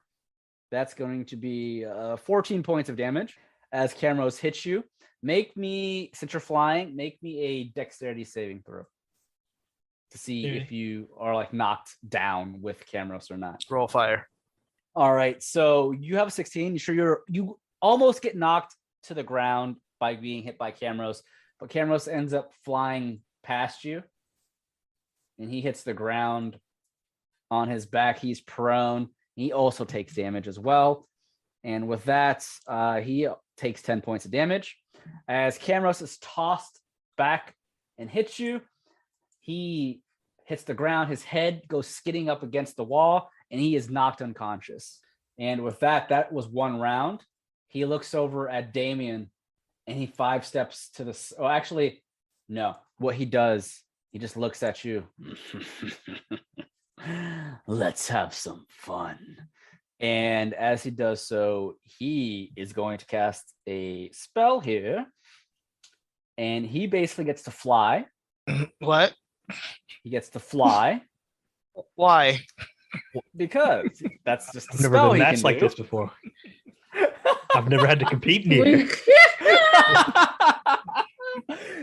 that's going to be 14 points of damage as Camrose hits you. Since you're flying, make me a dexterity saving throw to see if you are like knocked down with Camrose or not. roll fire. All right, so you have a 16. You almost get knocked to the ground by being hit by Camrose, but Camrose ends up flying past you, and he hits the ground on his back. He's prone. He also takes damage as well, and with that, he takes 10 points of damage. As Camrose is tossed back and hits you, he hits the ground. His head goes skidding up against the wall, and he is knocked unconscious. And with that was one round. He looks over at Damien, and he 5 steps to the... Oh, actually, no. What he does, he just looks at you. Let's have some fun. And as he does so, he is going to cast a spell here. And he basically gets to fly. What? He gets to fly. Why? Because that's just I've a never spell been he matched can like do. this before. I've never had to compete neither.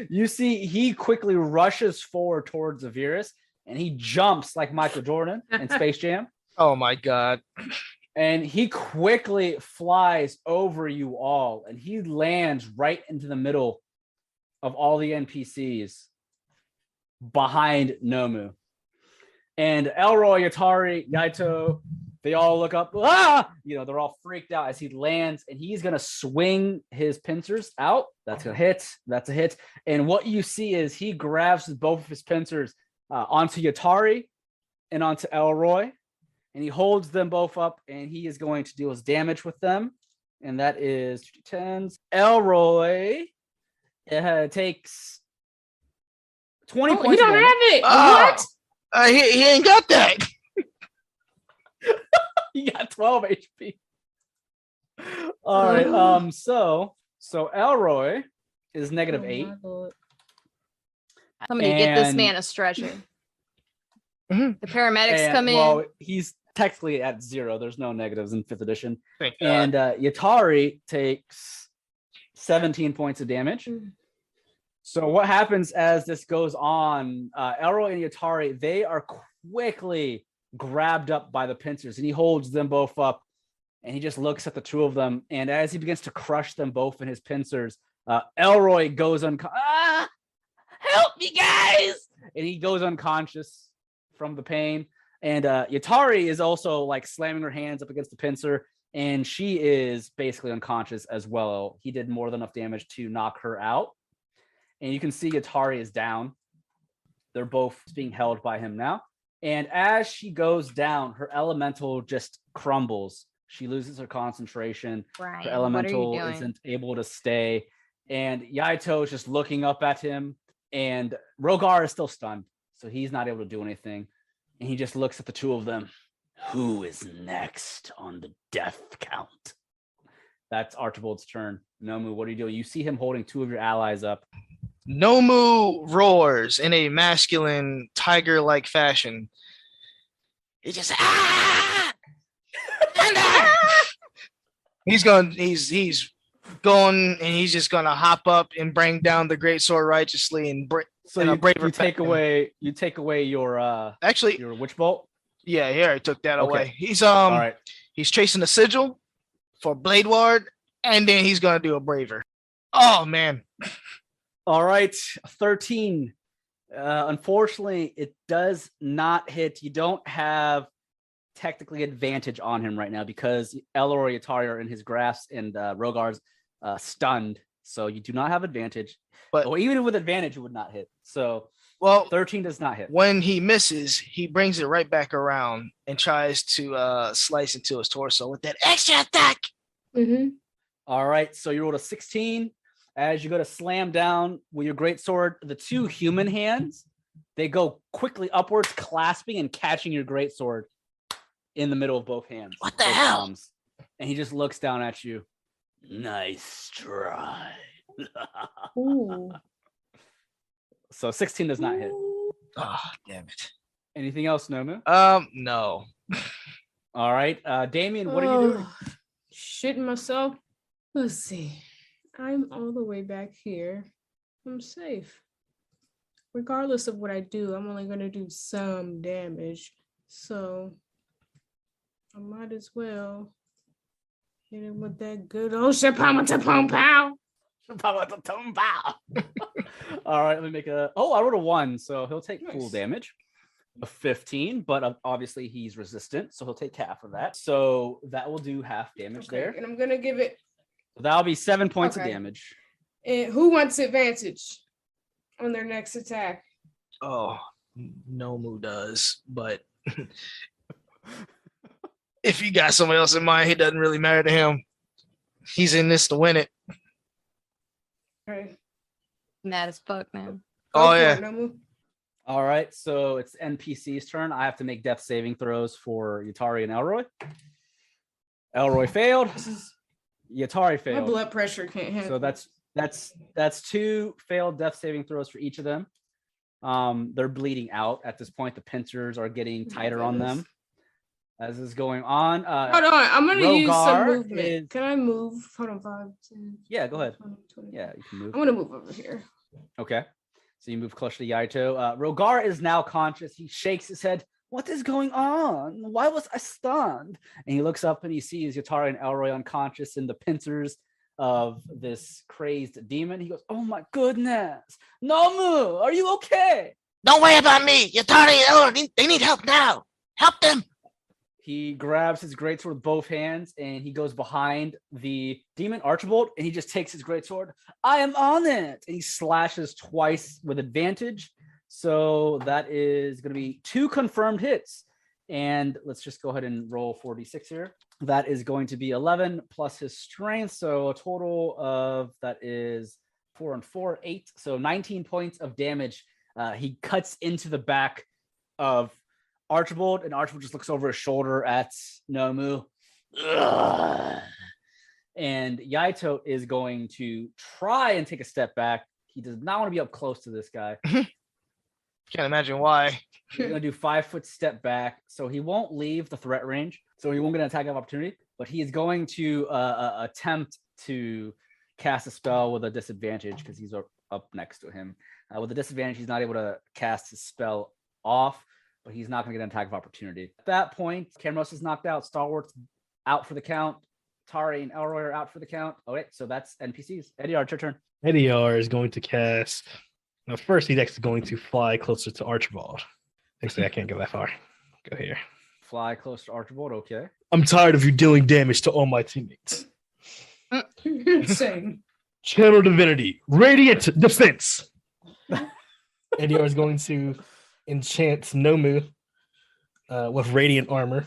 You see, he quickly rushes forward towards Avirus, and he jumps like Michael Jordan in Space Jam. Oh my God. And he quickly flies over you all, and he lands right into the middle of all the NPCs behind Nomu. And Elroy, Yatari, Yaito, they all look up. Ah! They're all freaked out as he lands, and he's going to swing his pincers out. That's a hit. That's a hit. And what you see is he grabs both of his pincers onto Yatari and onto Elroy, and he holds them both up, and he is going to deal his damage with them. And that is 2d10s. Elroy takes 20 points. He don't damage. have it. Oh, What? he ain't got that. He got 12 HP. All right. So Elroy is negative 8. Somebody get this And- man a stretcher. Mhm. The paramedics come in. Well, he's technically at 0. There's no negatives in 5th edition. Thank God. And Yatari takes 17 points of damage. So what happens as this goes on, Elroy and Yatari, they are quickly grabbed up by the pincers, and he holds them both up, and he just looks at the two of them, and as he begins to crush them both in his pincers, Elroy goes help me, guys! And he goes unconscious from the pain, and Yatari is also like slamming her hands up against the pincer, and she is basically unconscious as well. He did more than enough damage to knock her out. And you can see Yatari is down. They're both being held by him now. And as she goes down, her elemental just crumbles. She loses her concentration. Brian, Her what are you elemental doing? isn't able to stay. And Yaito is just looking up at him. And Rogar is still stunned, so he's not able to do anything. And he just looks at the two of them. Who is next on the death count? That's Archibald's turn. Nomu, what are you doing? You see him holding two of your allies up. Nomu roars in a masculine, tiger-like fashion. He just He's going, and he's just gonna hop up and bring down the great sword righteously and So and a you braver take fashion. away your Actually, your witch bolt. yeah, he already took that Okay. away. He's All right. he's chasing a sigil for Blade Ward, and then he's gonna do a braver. Oh man. All right, 13. Unfortunately, it does not hit. You don't have technically advantage on him right now because Elroy, Yatari are in his grasp and Rogar's stunned. So you do not have advantage. But- or even with advantage, it would not hit. So Well, 13 does not hit. when he misses, he brings it right back around and tries to slice into his torso with that extra attack. Mm-hmm. All right, so you rolled a 16. As you go to slam down with your greatsword, the two human hands, they go quickly upwards, clasping and catching your greatsword in the middle of both hands. What the both hell? palms. And he just looks down at you. Nice try. Ooh. So 16 does not hit. Oh, damn it. Anything else, Nomu? No. All right. Damien, what are you doing? Shitting myself. Let's see. I'm all the way back here. I'm safe. Regardless of what I do, I'm only going to do some damage. So I might as well hit him with that good old shapama-ta-pum-pow. All right, let me make a. Oh, I rolled a 1, so he'll take full damage of 15, but obviously he's resistant, so he'll take half of that. So that will do half damage there. And I'm going to give it. That'll be 7 points of damage. And who wants advantage on their next attack? Oh, Nomu does, but if you got somebody else in mind, it doesn't really matter to him. He's in this to win it. Okay. Mad as fuck, man. Oh, yeah. All right, so it's NPC's turn. I have to make death saving throws for Yatari and Elroy. Elroy failed. Yatari failed. My blood pressure can't handle. So that's 2 failed death saving throws for each of them. They're bleeding out at this point. The pincers are getting tighter on them as is going on. Hold on, I'm gonna use some Rogar movement. Can I move? Hold on, 5, 10, Yeah, go ahead. 20. Yeah, you can move. I'm gonna move over here. Okay. So you move closer to Yaito. Rogar is now conscious. He shakes his head. What is going on? Why was I stunned? And he looks up and he sees Yatari and Elroy unconscious in the pincers of this crazed demon. He goes, oh my goodness. Nomu, are you okay? Don't worry about me. Yatari and Elroy, they need help now. Help them. He grabs his greatsword with both hands and he goes behind the demon Archibald and he just takes his greatsword. I am on it. And he slashes twice with advantage. So that is going to be 2 confirmed hits. And let's just go ahead and roll 4d6 here. That is going to be 11 plus his strength. So a total of that is 4 and 4, 8. So 19 points of damage. He cuts into the back of Archibald, and Archibald just looks over his shoulder at Nomu. Ugh. And Yaito is going to try and take a step back. He does not want to be up close to this guy. Can't imagine why. He's going to do 5-foot step back, so he won't leave the threat range. So he won't get an attack of opportunity, but he is going to attempt to cast a spell with a disadvantage because he's up next to him. With a disadvantage, he's not able to cast his spell off, but he's not going to get an attack of opportunity. At that point, Camros is knocked out. Stalwart's out for the count. Tari and Elroy are out for the count. Okay, so that's NPCs. Edeyar, it's your turn. Edeyar is going to cast. Now, first, he's actually going to fly closer to Archibald. Actually, I can't go that far. Go here. Fly close to Archibald. Okay. I'm tired of you dealing damage to all my teammates. Insane. Channel Divinity, Radiant Defense. Edeyar is going to enchant Nomu with Radiant Armor.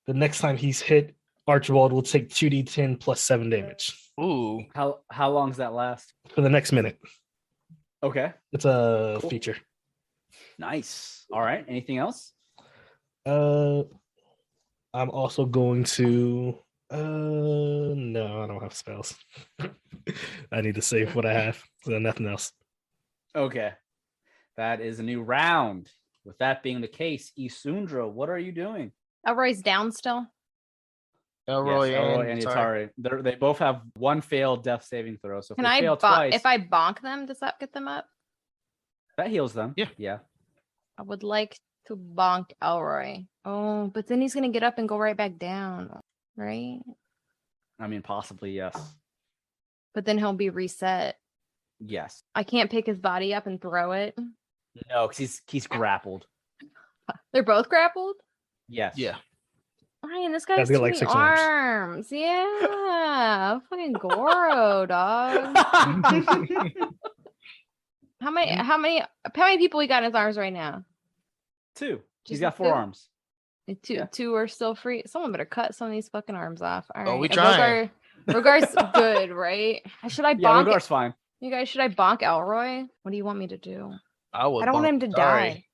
The next time he's hit, Archibald will take 2d10 plus 7 damage. Ooh. How long does that last? For the next minute. Okay. It's a Cool. feature. Nice. All right. Anything else? I'm also going to no, I don't have spells. I need to save what I have. So nothing else. Okay. That is a new round. With that being the case, Isundra, what are you doing? Elroy's down still. Elroy, Yes, Elroy and Yatari. They both have 1 failed death saving throw. So if Can they I fail twice, if I bonk them, does that get them up? that heals them. Yeah. Yeah. I would like to bonk Elroy. Oh, but then he's gonna get up and go right back down, right? I mean, possibly, yes. But then he'll be reset. Yes. I can't pick his body up and throw it. No, because he's grappled. They're both grappled? Yes. Yeah. Ryan, this guy Guys has got like 6 arms. arms. Yeah. Fucking Goro, dog. How many people we got in his arms right now? 2. He's Just got 4 2? arms. Two are still free. Someone better cut some of these fucking arms off. All right. Oh, we trying. Rogar's good, right? Should I Yeah, bonk Rogar's fine. You guys, should I bonk Elroy? What do you want me to do? I would. I don't want him to Sorry. die.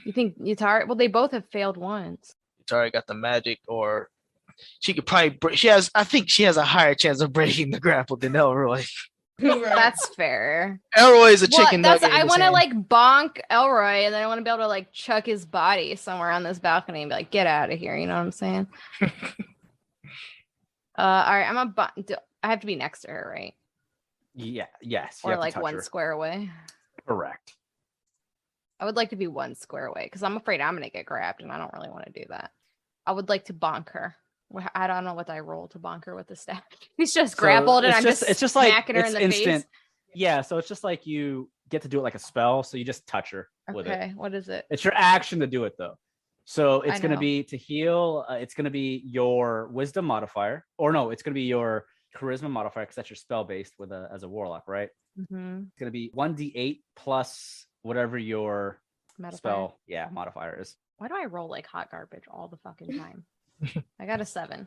You think Yatari? Well, they both have failed once. Yatari got the magic, or she could probably. I think she has a higher chance of breaking the grapple than Elroy. Right. That's fair. Elroy is a Well, chicken that's nugget. I in his want to hand. like bonk Elroy, and then I want to be able to like chuck his body somewhere on this balcony and be like, "Get out of here!" You know what I'm saying? All right, I have to be next to her, right? Yeah. Yes. You Or have to like touch one her. square away. Correct. I would like to be one square away because I'm afraid I'm gonna get grabbed, and I don't really want to do that. I would like to bonk her. I don't know what I roll to bonk her with the staff. He's just So grappled, and it's I'm just like smacking her in it's the instant. face. Yeah, so it's just like you get to do it like a spell, so you just touch her with it. Okay, what is it? It's your action to do it though. So it's I going to know. be to heal. It's going to be your wisdom modifier, or no, it's going to be your charisma modifier because that's your spell based with as a warlock, right? Mm-hmm. It's going to be 1d8 plus whatever your spell, modifier is. Why do I roll like hot garbage all the fucking time? I got a 7.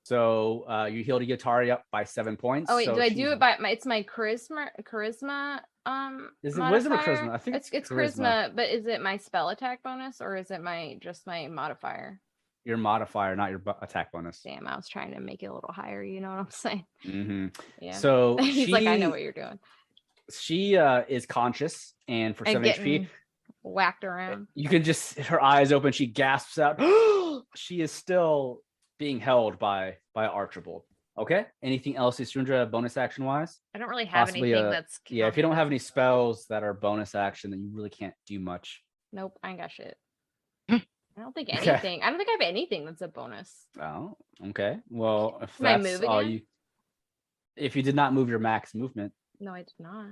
So you healed Yatari up by 7 points. Oh wait, so do I do it by it's my charisma? Is it modifier? wisdom or charisma? I think it's charisma, but is it my spell attack bonus or is it just my modifier? Your modifier, not your attack bonus. Damn, I was trying to make it a little higher. You know what I'm saying? Mm-hmm. Yeah. So he's like, I know what you're doing. She is conscious, and for 7 HP, whacked around. You can just her eyes open. She gasps out. She is still being held by Archibald. Okay. Anything else, Isundra, bonus action wise? I don't really have Possibly anything that's. Yeah, if you don't have any spells that are bonus action, then you really can't do much. Nope, I ain't got shit. I don't think anything. I don't think I have anything that's a bonus. Oh, okay. Well, if Can I that's move all again? if you did not move your max movement, No, I did not.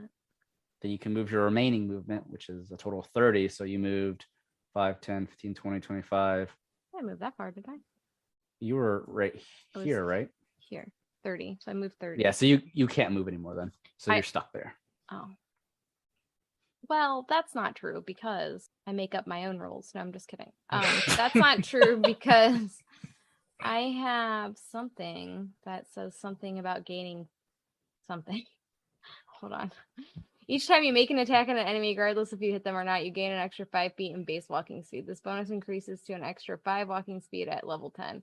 then you can move your remaining movement, which is a total of 30. So you moved 5, 10, 15, 20, 25. I didn't move that far, did I? You were right here, right? Here, 30. So I moved 30. Yeah, so you can't move anymore then. So I- you're stuck there. Oh. Well, that's not true because I make up my own rules. No, I'm just kidding. That's not true because I have something that says something about gaining something. Hold on. Each time you make an attack on an enemy, regardless if you hit them or not, you gain an extra 5 feet in base walking speed. This bonus increases to an extra 5 walking speed at level 10.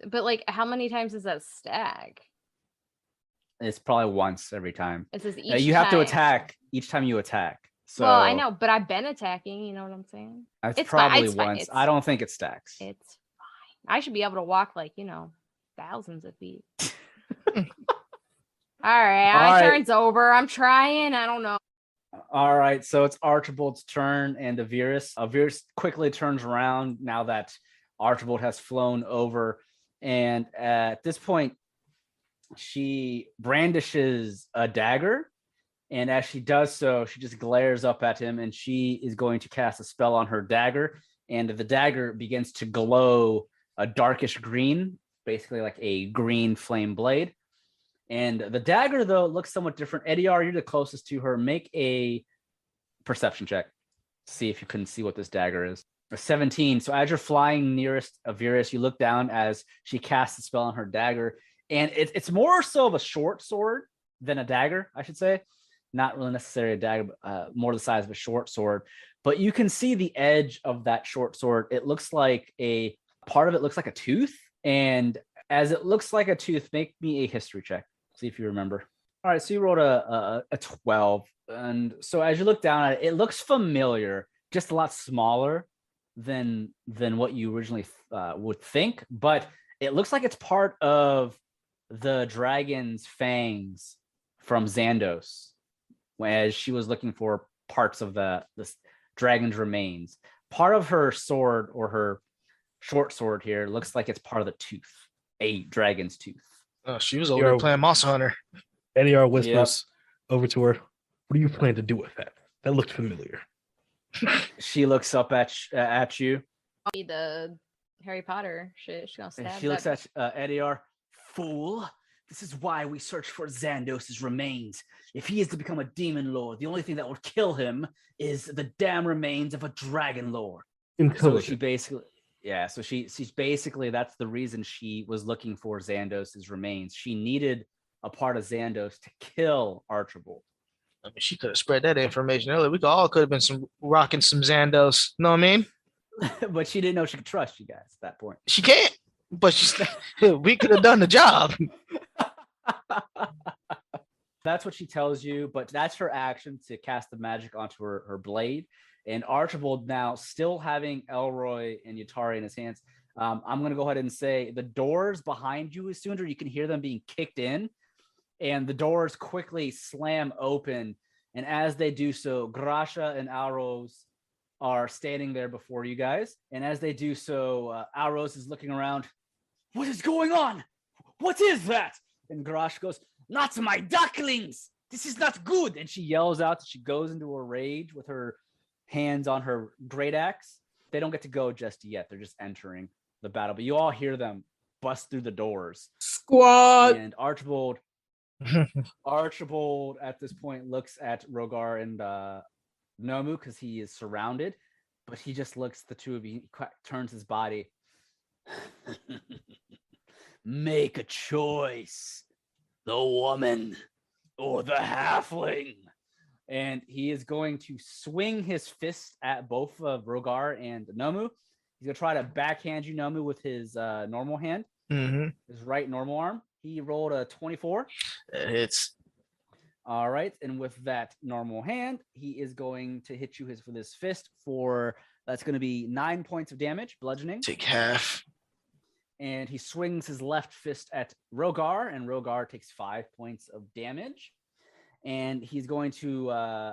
But like, how many times does that stack? It's probably once every time. It says You have to attack each time you attack. So well, I know, but I've been attacking. You know what I'm saying? It's It's fine, probably it's fine, once. it's- I don't think it stacks. It's fine. I should be able to walk like, thousands of feet. All right, All my right. turn's over. I'm trying. I don't know. All right, so it's Archibald's turn and Avirus. Avirus quickly turns around now that Archibald has flown over. And at this point, she brandishes a dagger. And as she does so, she just glares up at him and she is going to cast a spell on her dagger. And the dagger begins to glow a darkish green, basically like a green flame blade. And the dagger, though, looks somewhat different. Edeyar, you're the closest to her. Make a perception check to see if you can see what this dagger is. A 17. So as you're flying nearest Avirus, you look down as she casts the spell on her dagger. And it's more so of a short sword than a dagger, I should say. Not really necessarily a dagger, but more the size of a short sword. But you can see the edge of that short sword. It looks like part of it looks like a tooth. And as it looks like a tooth, make me a history check. See if you remember. All right, so you rolled a 12. And so as you look down at it, it looks familiar, just a lot smaller than what you originally would think. But it looks like it's part of the dragon's fangs from Xandos, as she was looking for parts of this dragon's remains. Part of her sword or her short sword here looks like it's part of the tooth, a dragon's tooth. Oh, she was over playing Monster Hunter. Edeyar whispers over to her. What do you plan to do with that? That looked familiar. She looks up at you. The Harry Potter shit. She's gonna stab. She looks at Edeyar. Fool. This is why we search for Xandos's remains. If he is to become a demon lord, the only thing that will kill him is the damn remains of a dragon lord. So she basically, so she's basically, that's the reason she was looking for Xandos's remains. She needed a part of Xandos to kill Archibald. I mean, she could have spread that information earlier. We could have been rocking some Xandos. Know what I mean? But she didn't know she could trust you guys at that point. She can't. But we could have done the job. That's what she tells you, but that's her action to cast the magic onto her blade. And Archibald now still having Elroy and Yatari in his hands. I'm going to go ahead and say the doors behind you, Isundra, you can hear them being kicked in, and the doors quickly slam open. And as they do so, Grasha and Alros are standing there before you guys. And as they do so, Alros is looking around. What is going on? What is that? And Grasha goes, not my ducklings. This is not good. And she yells out. She goes into a rage with her hands on her great axe. They don't get to go just yet. They're just entering the battle. But you all hear them bust through the doors. Squad. And Archibald at this point looks at Rogar and Nomu because he is surrounded. But he just looks at the two of you. He turns his body. Make a choice. The woman or the halfling. And he is going to swing his fist at both of Rogar and Nomu. He's going to try to backhand you, Nomu, with his normal hand. His right normal arm. He rolled a 24. It hits. All right. And with that normal hand, he is going to hit you with his fist for, that's going to be 9 points of damage, bludgeoning. Take half. And he swings his left fist at Rogar, and Rogar takes 5 points of damage. And he's going to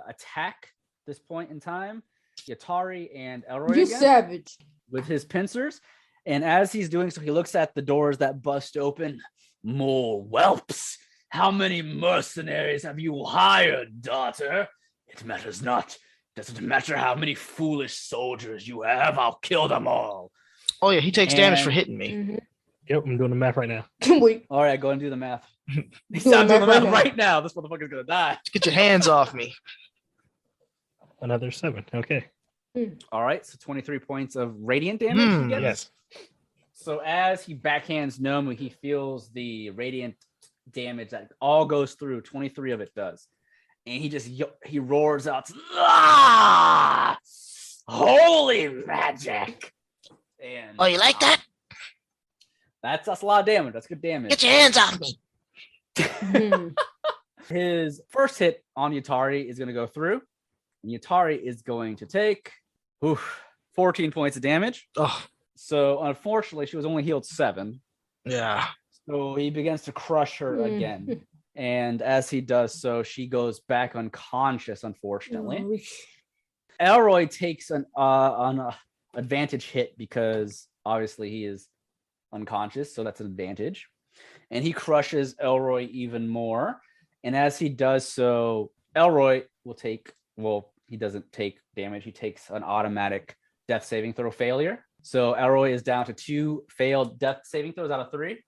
attack this point in time Yatari and Elroy You again savage. with his pincers. And as he's doing so, he looks at the doors that bust open. More whelps. How many mercenaries have you hired, daughter? It matters not. Doesn't matter how many foolish soldiers you have. I'll kill them all. Oh, yeah, he takes damage for hitting me. Mm-hmm. Yep, I'm doing the math right now. Wait. All right, go and do the math. He's Do the doing the math math right right now. This motherfucker's going to die. Get your hands off me. Another 7. Okay. All right, so 23 points of radiant damage. He gets. Yes. So as he backhands Nomu, he feels the radiant damage that all goes through. 23 of it does. And he roars out, ah! Holy magic. And Oh, you like that? that's a lot of damage. That's good damage. Get your hands off me. His first hit on Yatari is going to go through. And Yatari is going to take 14 points of damage. Oh, So unfortunately, she was only healed 7. yeah. So he begins to crush her again. And as he does so, she goes back unconscious, unfortunately. Elroy takes an advantage hit because obviously he is unconscious, so that's an advantage. And he crushes Elroy even more. And as he does so, Elroy will take, well, he doesn't take damage. He takes an automatic death saving throw failure. So Elroy is down to 2 failed death saving throws out of 3.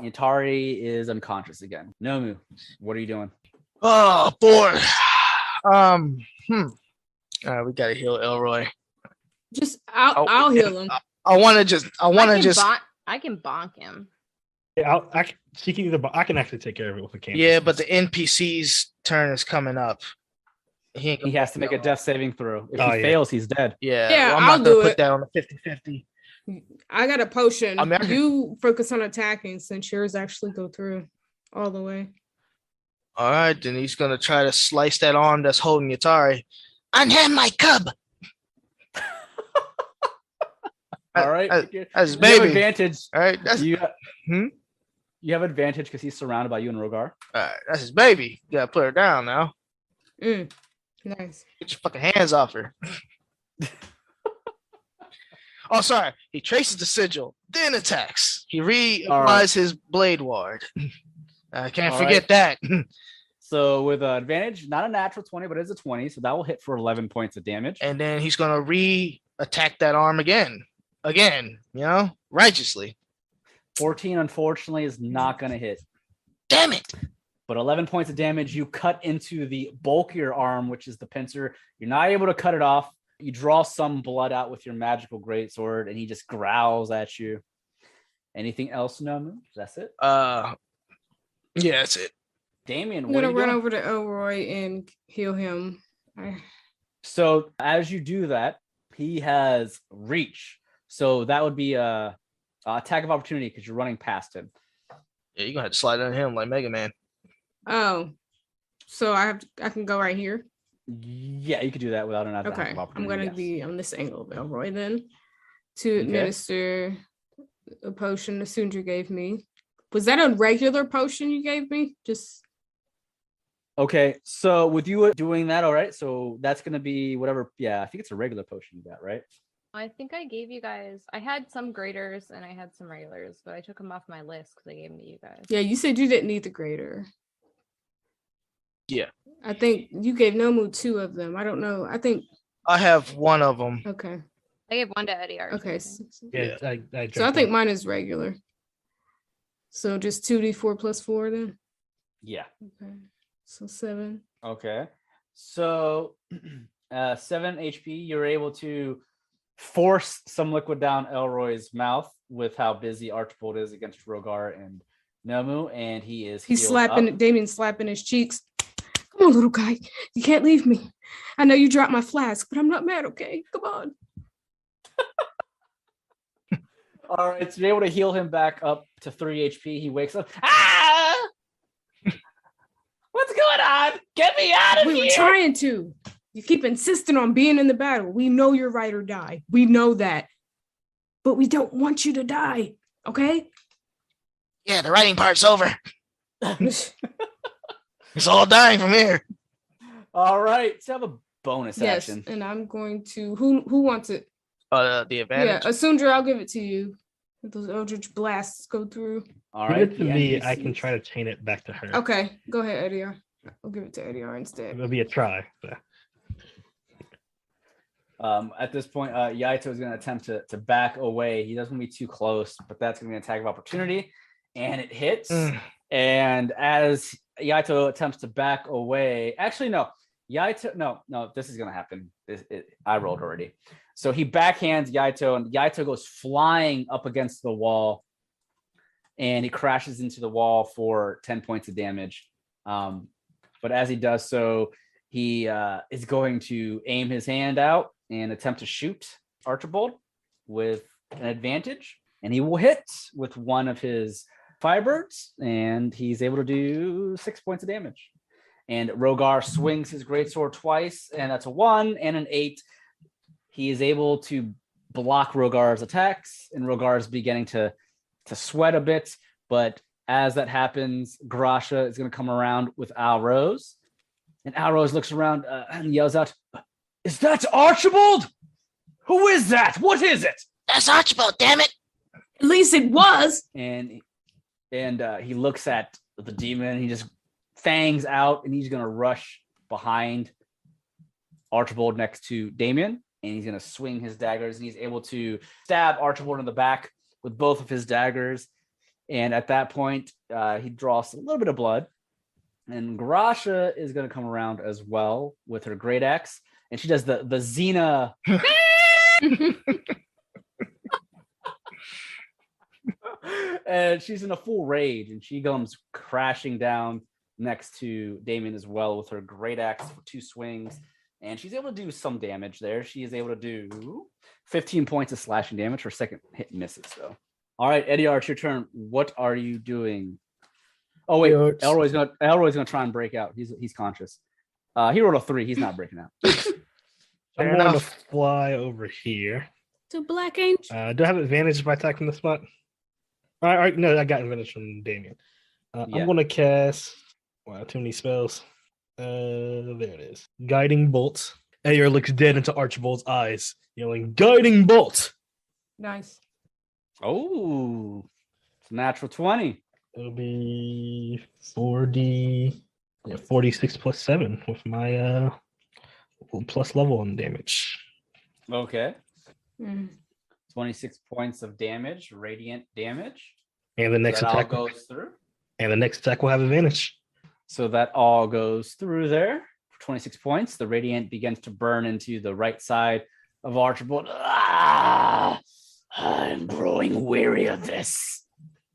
Yatari is unconscious again. Nomu, what are you doing? Oh, boy. All right, we gotta heal Elroy. I'll heal him. I want to I can bonk him. Yeah, she can I can actually take care of it with a canvas. Yeah, but the NPC's turn is coming up. He has to make a death saving throw. If he yeah. fails, he's dead. Yeah, I'm I'll not gonna do put it. that on the 50-50. I got a potion. I mean, I can- You focus on attacking since yours actually go through all the way. All right, then he's gonna try to slice that arm that's holding Yatari. Unhand my cub. All right. That's You have baby. advantage. All right, that's You have advantage because he's surrounded by you and Rogar. all right, that's his baby. You gotta put her down now. Nice. Get your fucking hands off her. Oh, sorry. He traces the sigil, then attacks. He reapplies his blade ward. I can't All forget that. So with advantage, not a natural 20, but it's a 20. So that will hit for 11 points of damage. And then he's gonna re-attack that arm again, righteously. 14, unfortunately, is not going to hit. Damn it. But 11 points of damage, you cut into the bulkier arm, which is the pincer. You're not able to cut it off. You draw some blood out with your magical greatsword, and he just growls at you. Anything else, Nomu? That's it? Yeah, that's it. Damien, I'm what are gonna you run doing? over to Elroy and heal him. So as you do that, he has reach. So that would be Attack of opportunity because you're running past him. Yeah, you're gonna have to slide on him like Mega Man. Oh, so I can go right here. Yeah, you could do that without an attack Okay, of I'm opportunity. gonna be on this angle of Elroy then to administer a potion Isundra gave me. Was that a regular potion you gave me? Just okay. So with you doing that, all right. So that's gonna be whatever. Yeah, I think it's a regular potion you got, right? I think I gave you guys. I had some graders and I had some regulars, but I took them off my list because I gave them to you guys. yeah. You said you didn't need the grader. Yeah. I think you gave Nomu 2 of them. I don't know. I think I have one of them. okay. I gave one to Edeyar. Okay. Yeah, I So I think mine is regular. So just 2d4 plus 4 then. Yeah. Okay. So 7. Okay. So 7 HP. You're able to force some liquid down Elroy's mouth with how busy Archibald is against Rogar and Nomu, and he's slapping up. Damien's slapping his cheeks. Come on, little guy. You can't leave me. I know you dropped my flask, but I'm not mad, okay? Come on. All right, so you're able to heal him back up to 3 HP. He wakes up. Ah! What's going on? Get me out of here! We were trying to. You keep insisting on being in the battle. We know you're right or die. We know that. But we don't want you to die, okay? Yeah, the writing part's over. It's all dying from here. All right, let's have a bonus Yes, action. and I'm going to... Who wants it? The advantage. Yeah, Isundra, I'll give it to you. If those Eldritch blasts go through. All Give right, it to me. I can try to chain it back to her. Okay, go ahead, Edeyar. I'll give it to Edeyar instead. It'll be a try. So. At this point, Yaito is going to attempt to back away. He doesn't want to be too close, but that's going to be an attack of opportunity, and it hits. And as Yaito attempts to back away, actually no, Yaito, no, this is going to happen. I rolled already. So he backhands Yaito, and Yaito goes flying up against the wall, and he crashes into the wall for 10 points of damage. But as he does so, he is going to aim his hand out and attempt to shoot Archibald with an advantage, and he will hit with one of his Firebirds, and he's able to do 6 points of damage. And Rogar swings his greatsword twice, and that's a 1 and an 8. He is able to block Rogar's attacks, and Rogar is beginning to sweat a bit. But as that happens, Grasha is going to come around with Alrose, and Alrose looks around and yells out, "Is that Archibald? Who is that? What is it?" That's Archibald, damn it. At least it was. And he looks at the demon. He just fangs out, and he's going to rush behind Archibald next to Damien, and he's going to swing his daggers, and he's able to stab Archibald in the back with both of his daggers. And at that point, he draws a little bit of blood, and Grasha is going to come around as well with her great axe, and she does the Xena. And she's in a full rage, and she comes crashing down next to Damien as well with her great axe for 2 swings, and she's able to do some damage there. She is able to do 15 points of slashing damage. Her second hit misses, though. All right, Edeyar, it's your turn. What are you doing? Oh wait, Elroy's gonna try and break out. He's conscious. He rolled a 3. He's not breaking out. I'm going to fly over here. To Black Angel. Do I have advantage if I attack from the spot? All right, no, I got advantage from Damien. Yeah. I'm going to cast. Wow, too many spells. There it is. Guiding Bolt. Edeyar looks dead into Archibald's eyes, yelling, "Guiding Bolt!" Nice. Oh, it's a natural 20. It'll be 46 plus 7 with my plus level on damage. Okay. Mm. 26 points of damage, radiant damage. And the next That all attack goes through. And the next attack will have advantage. So that all goes through there for 26 points. The radiant begins to burn into the right side of Archibald. I'm growing weary of this.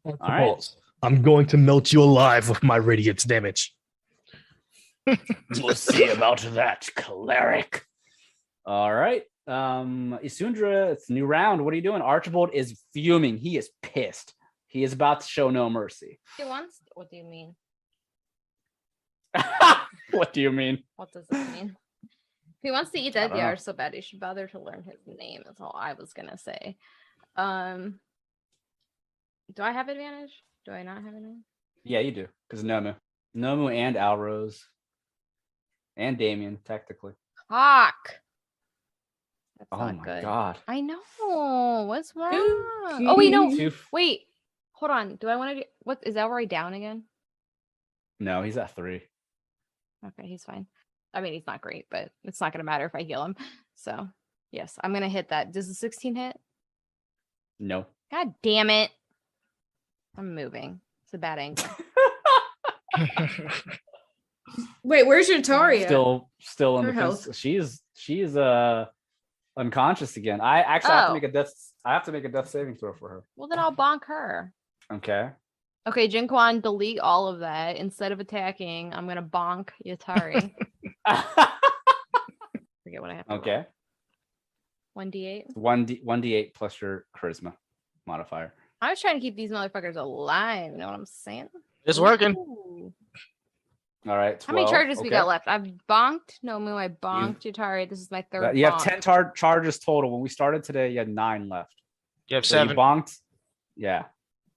All right. I'm going to melt you alive with my radiance damage. We'll see about that, cleric. All right. Isundra, it's a new round. What are you doing? Archibald is fuming. He is pissed. He is about to show no mercy. He wants. What do you mean? What do you mean? What does it mean? If he wants to eat I don't know. Edeyar so bad, he should bother to learn his name. Is all I was gonna say. Do I have advantage? Do I not have advantage? Yeah, you do. Because Nomu and Alrose and Damien, technically. Fuck. That's Oh not my good. god. I know. What's wrong? Oh wait, no. Two- Wait. Hold on. Do I want to do? What is Elroy down again? No, he's at 3. Okay, he's fine. I mean, he's not great, but it's not gonna matter if I heal him. So yes, I'm gonna hit that. Does the 16 hit? No. God damn it. I'm moving. It's a bad angle. Wait, where's your Taria? Still in Her the health. she's unconscious again. I actually have to Oh. make a death saving throw for her. Well, then I'll bonk her. Okay. Okay, Jinquan, delete all of that. Instead of attacking, I'm gonna bonk Yatari. Forget what I have to roll. Okay. 1d8. 1d8 plus your charisma modifier. I was trying to keep these motherfuckers alive. You know what I'm saying? It's working. Ooh. All right. 12. How many charges we Okay. got left? I've bonked Nomu. I bonked Yatari. This is my third. You have bonk. 10 charges total. When we started today, you had 9 left. You have So 7. you bonked. Yeah.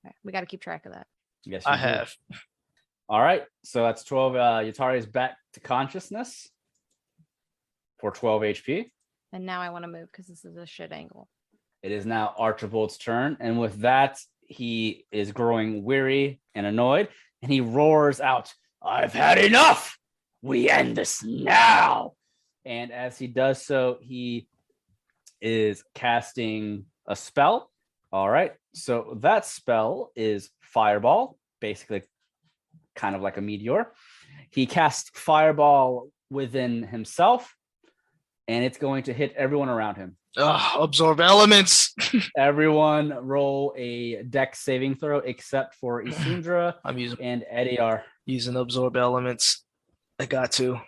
Okay, we got to keep track of that. Yes. I you did. have. All right. So that's 12. Yatari is back to consciousness for 12 HP. And now I want to move because this is a shit angle. It is now Archibald's turn. And with that, he is growing weary and annoyed. And he roars out, "I've had enough. We end this now." And as he does so, he is casting a spell. All right. So that spell is Fireball, basically kind of like a meteor. He casts Fireball within himself, and it's going to hit everyone around him. Absorb elements. Everyone roll a dex saving throw except for Isundra I'm using and Edeyar. absorb elements. I got to.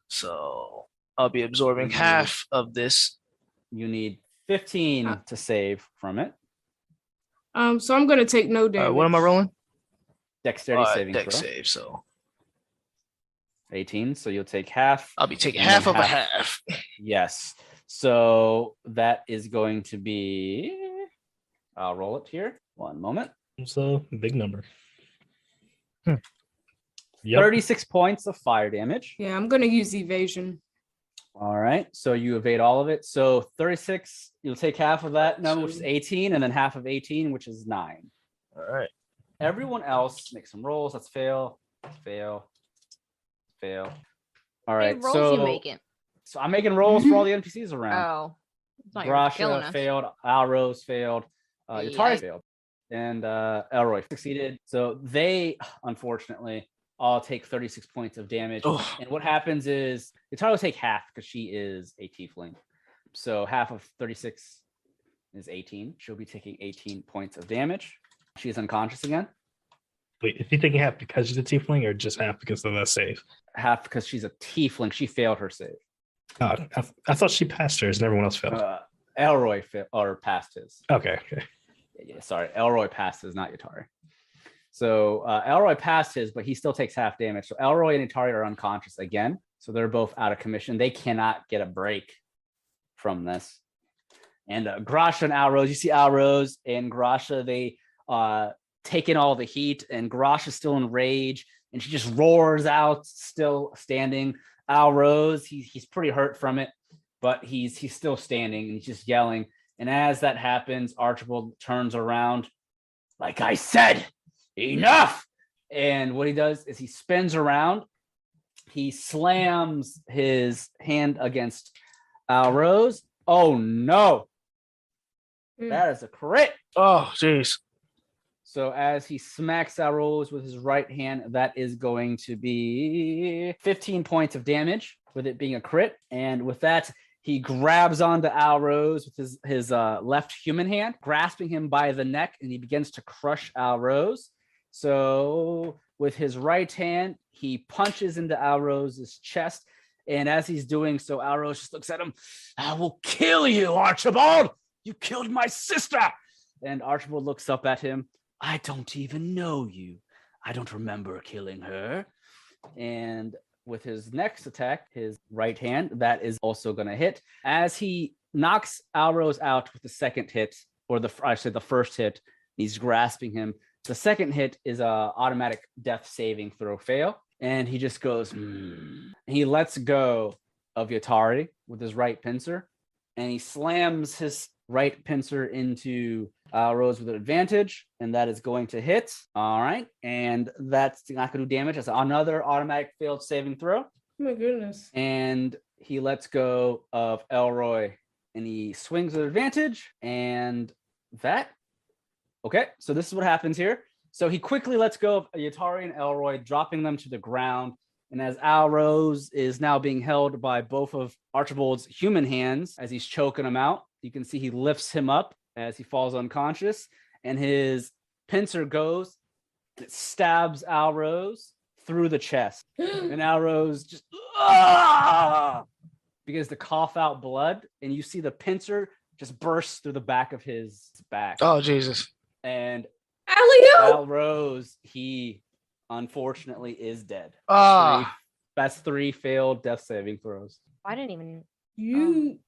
So I'll be absorbing half of this. You need 15 to save from it. So I'm gonna take no damage. What am I rolling? Dexterity saving Dex throw. save. So 18, so you'll take half. I'll be taking And half then of a half. half. Yes. So that is going to be, I'll roll it here. One moment. It's a big number. Yep. 36 points of fire damage. Yeah, I'm gonna use evasion. All right. So you evade all of it. So 36, you'll take half of that number, which is 18, and then half of 18, which is 9. All right. Everyone else make some rolls. Let's fail. All Hey, right. rolls So, you making? so I'm making rolls for all the NPCs around. Oh, it's not your killing Grasha us. failed. Alrose failed. Yatari Yikes. failed. And Elroy succeeded. So they, unfortunately, all take 36 points of damage. Oh. And what happens is Yatari will take half because she is a tiefling. So half of 36 is 18. She'll be taking 18 points of damage. She is unconscious again. Wait, is he taking half because she's a tiefling or just half because of the save? Half because she's a tiefling. She failed her save. God, I thought she passed hers and everyone else failed. Elroy passed his. Okay. Yeah, sorry, Elroy passed his, not Yatari. So Elroy passed his, but he still takes half damage. So Elroy and Yatari are unconscious again. So they're both out of commission. They cannot get a break from this. And Grasha and Alrose, you see Alrose and Grasha, they take in all the heat, and Grasha's still in rage, and she just roars out, still standing. Alrose, he's pretty hurt from it, but he's still standing, and he's just yelling. And as that happens, Archibald turns around, like I said, enough. And what he does is he spins around, he slams his hand against Alrose. Oh no, that is a crit. Oh, jeez. So as he smacks Alrose with his right hand, that is going to be 15 points of damage, with it being a crit. And with that, he grabs onto Alrose with his left human hand, grasping him by the neck, and he begins to crush Alrose. So with his right hand, he punches into Alrose's chest, And as he's doing so, Alrose just looks at him. I will kill you, Archibald. You killed my sister. And Archibald looks up at him. I don't even know you. I don't remember killing her. And with his next attack, his right hand, that is also going to hit. As he knocks Alrose out with the second hit, or the first hit, he's grasping him. The second hit is a automatic death saving throw fail. And he just goes, He lets go of Yatari with his right pincer. And he slams his right pincer into Rose with an advantage. And that is going to hit. All right. And that's not going to do damage. That's another automatic failed saving throw. Oh my goodness. And he lets go of Elroy. And he swings with advantage. And that. Okay. So this is what happens here. So he quickly lets go of Yatari and Elroy, dropping them to the ground. And as Alrose is now being held by both of Archibald's human hands, as he's choking him out, you can see he lifts him up as he falls unconscious. And his pincer goes and it stabs Alrose through the chest. And Alrose just begins to cough out blood. And you see the pincer just bursts through the back of his back. Oh, Jesus. And Alley-oop! Alrose, he unfortunately is dead. Ah. That's three failed death saving throws. I didn't even. You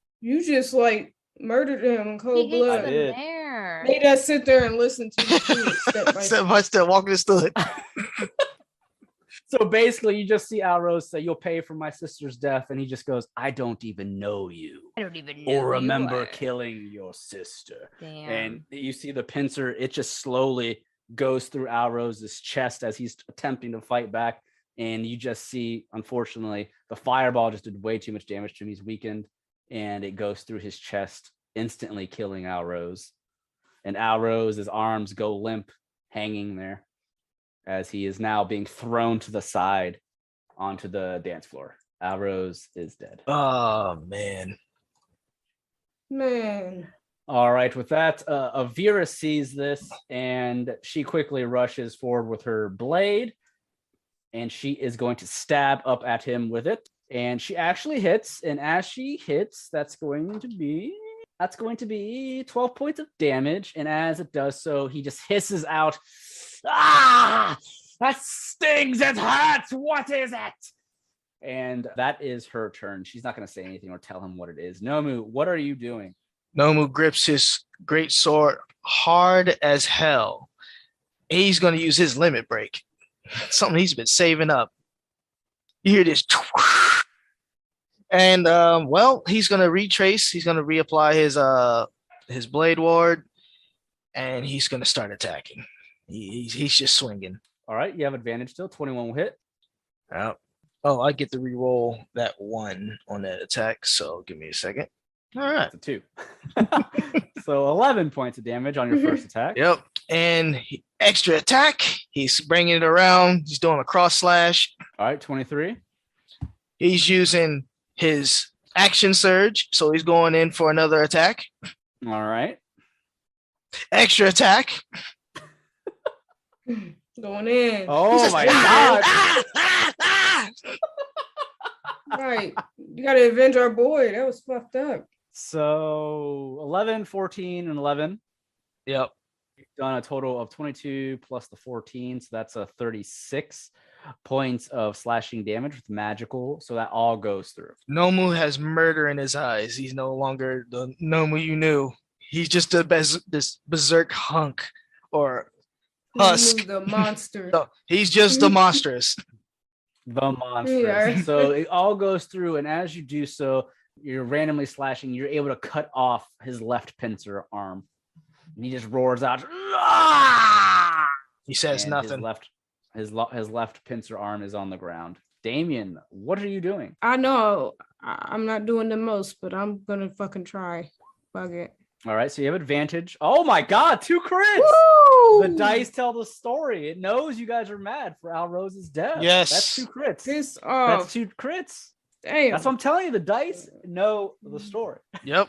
just like murdered him in cold He blood. hates did. them there. Made us sit there and listen to you do it step by Step step. by step, walking the stood. So basically, you just see Alrose say, "You'll pay for my sister's death," and he just goes, "I don't even know you, I don't even know. or who you remember are." killing your sister." Damn. And you see the pincer; it just slowly goes through Alrose's chest as he's attempting to fight back. And you just see, unfortunately, the fireball just did way too much damage to him. He's weakened, and it goes through his chest, instantly killing Alrose. And Alrose's arms go limp, hanging there, as he is now being thrown to the side onto the dance floor. Alrose is dead. Oh, man. Man. All right, with that, Avira sees this, and she quickly rushes forward with her blade, and she is going to stab up at him with it. And she actually hits, and as she hits, that's going to be 12 points of damage. And as it does so, he just hisses out, "Ah! That stings! It hurts! What is it?" And that is her turn. She's not going to say anything or tell him what it is. Nomu, what are you doing? Nomu grips his great sword hard as hell. He's going to use his limit break. Something he's been saving up. You hear this. And, he's going to retrace. He's going to reapply his blade ward. And he's going to start attacking. He's just swinging. All right, you have advantage still. 21 will hit. Oh, I get to re-roll that 1 on that attack. So give me a second. All right. That's a 2. So 11 points of damage on your first attack. Yep. And extra attack. He's bringing it around. He's doing a cross slash. All right, 23. He's using his action surge. So he's going in for another attack. All right. Extra attack. Going in. Oh my god. Right. You gotta avenge our boy. That was fucked up. So 11, 14, and 11. Yep. You've done a total of 22 plus the 14. So that's a 36 points of slashing damage with magical. So that all goes through. Nomu has murder in his eyes. He's no longer the Nomu you knew. He's just this berserk hunk or husk. Nomu the monster. No, he's just the monstrous. The monstrous. Yeah. So it all goes through. And as you do so, you're randomly slashing. You're able to cut off his left pincer arm. And he just roars out. "Ah!" He says And nothing. His left pincer arm is on the ground. Damien, what are you doing? I know I'm not doing the most, but I'm gonna fucking try. Fuck it. All right, so you have advantage. Oh my god, 2 crits! Woo! The dice tell the story. It knows you guys are mad for Alrose's death. Yes. That's 2 crits. Piss That's off. 2 crits. Damn. That's what I'm telling you. The dice know the story. Yep.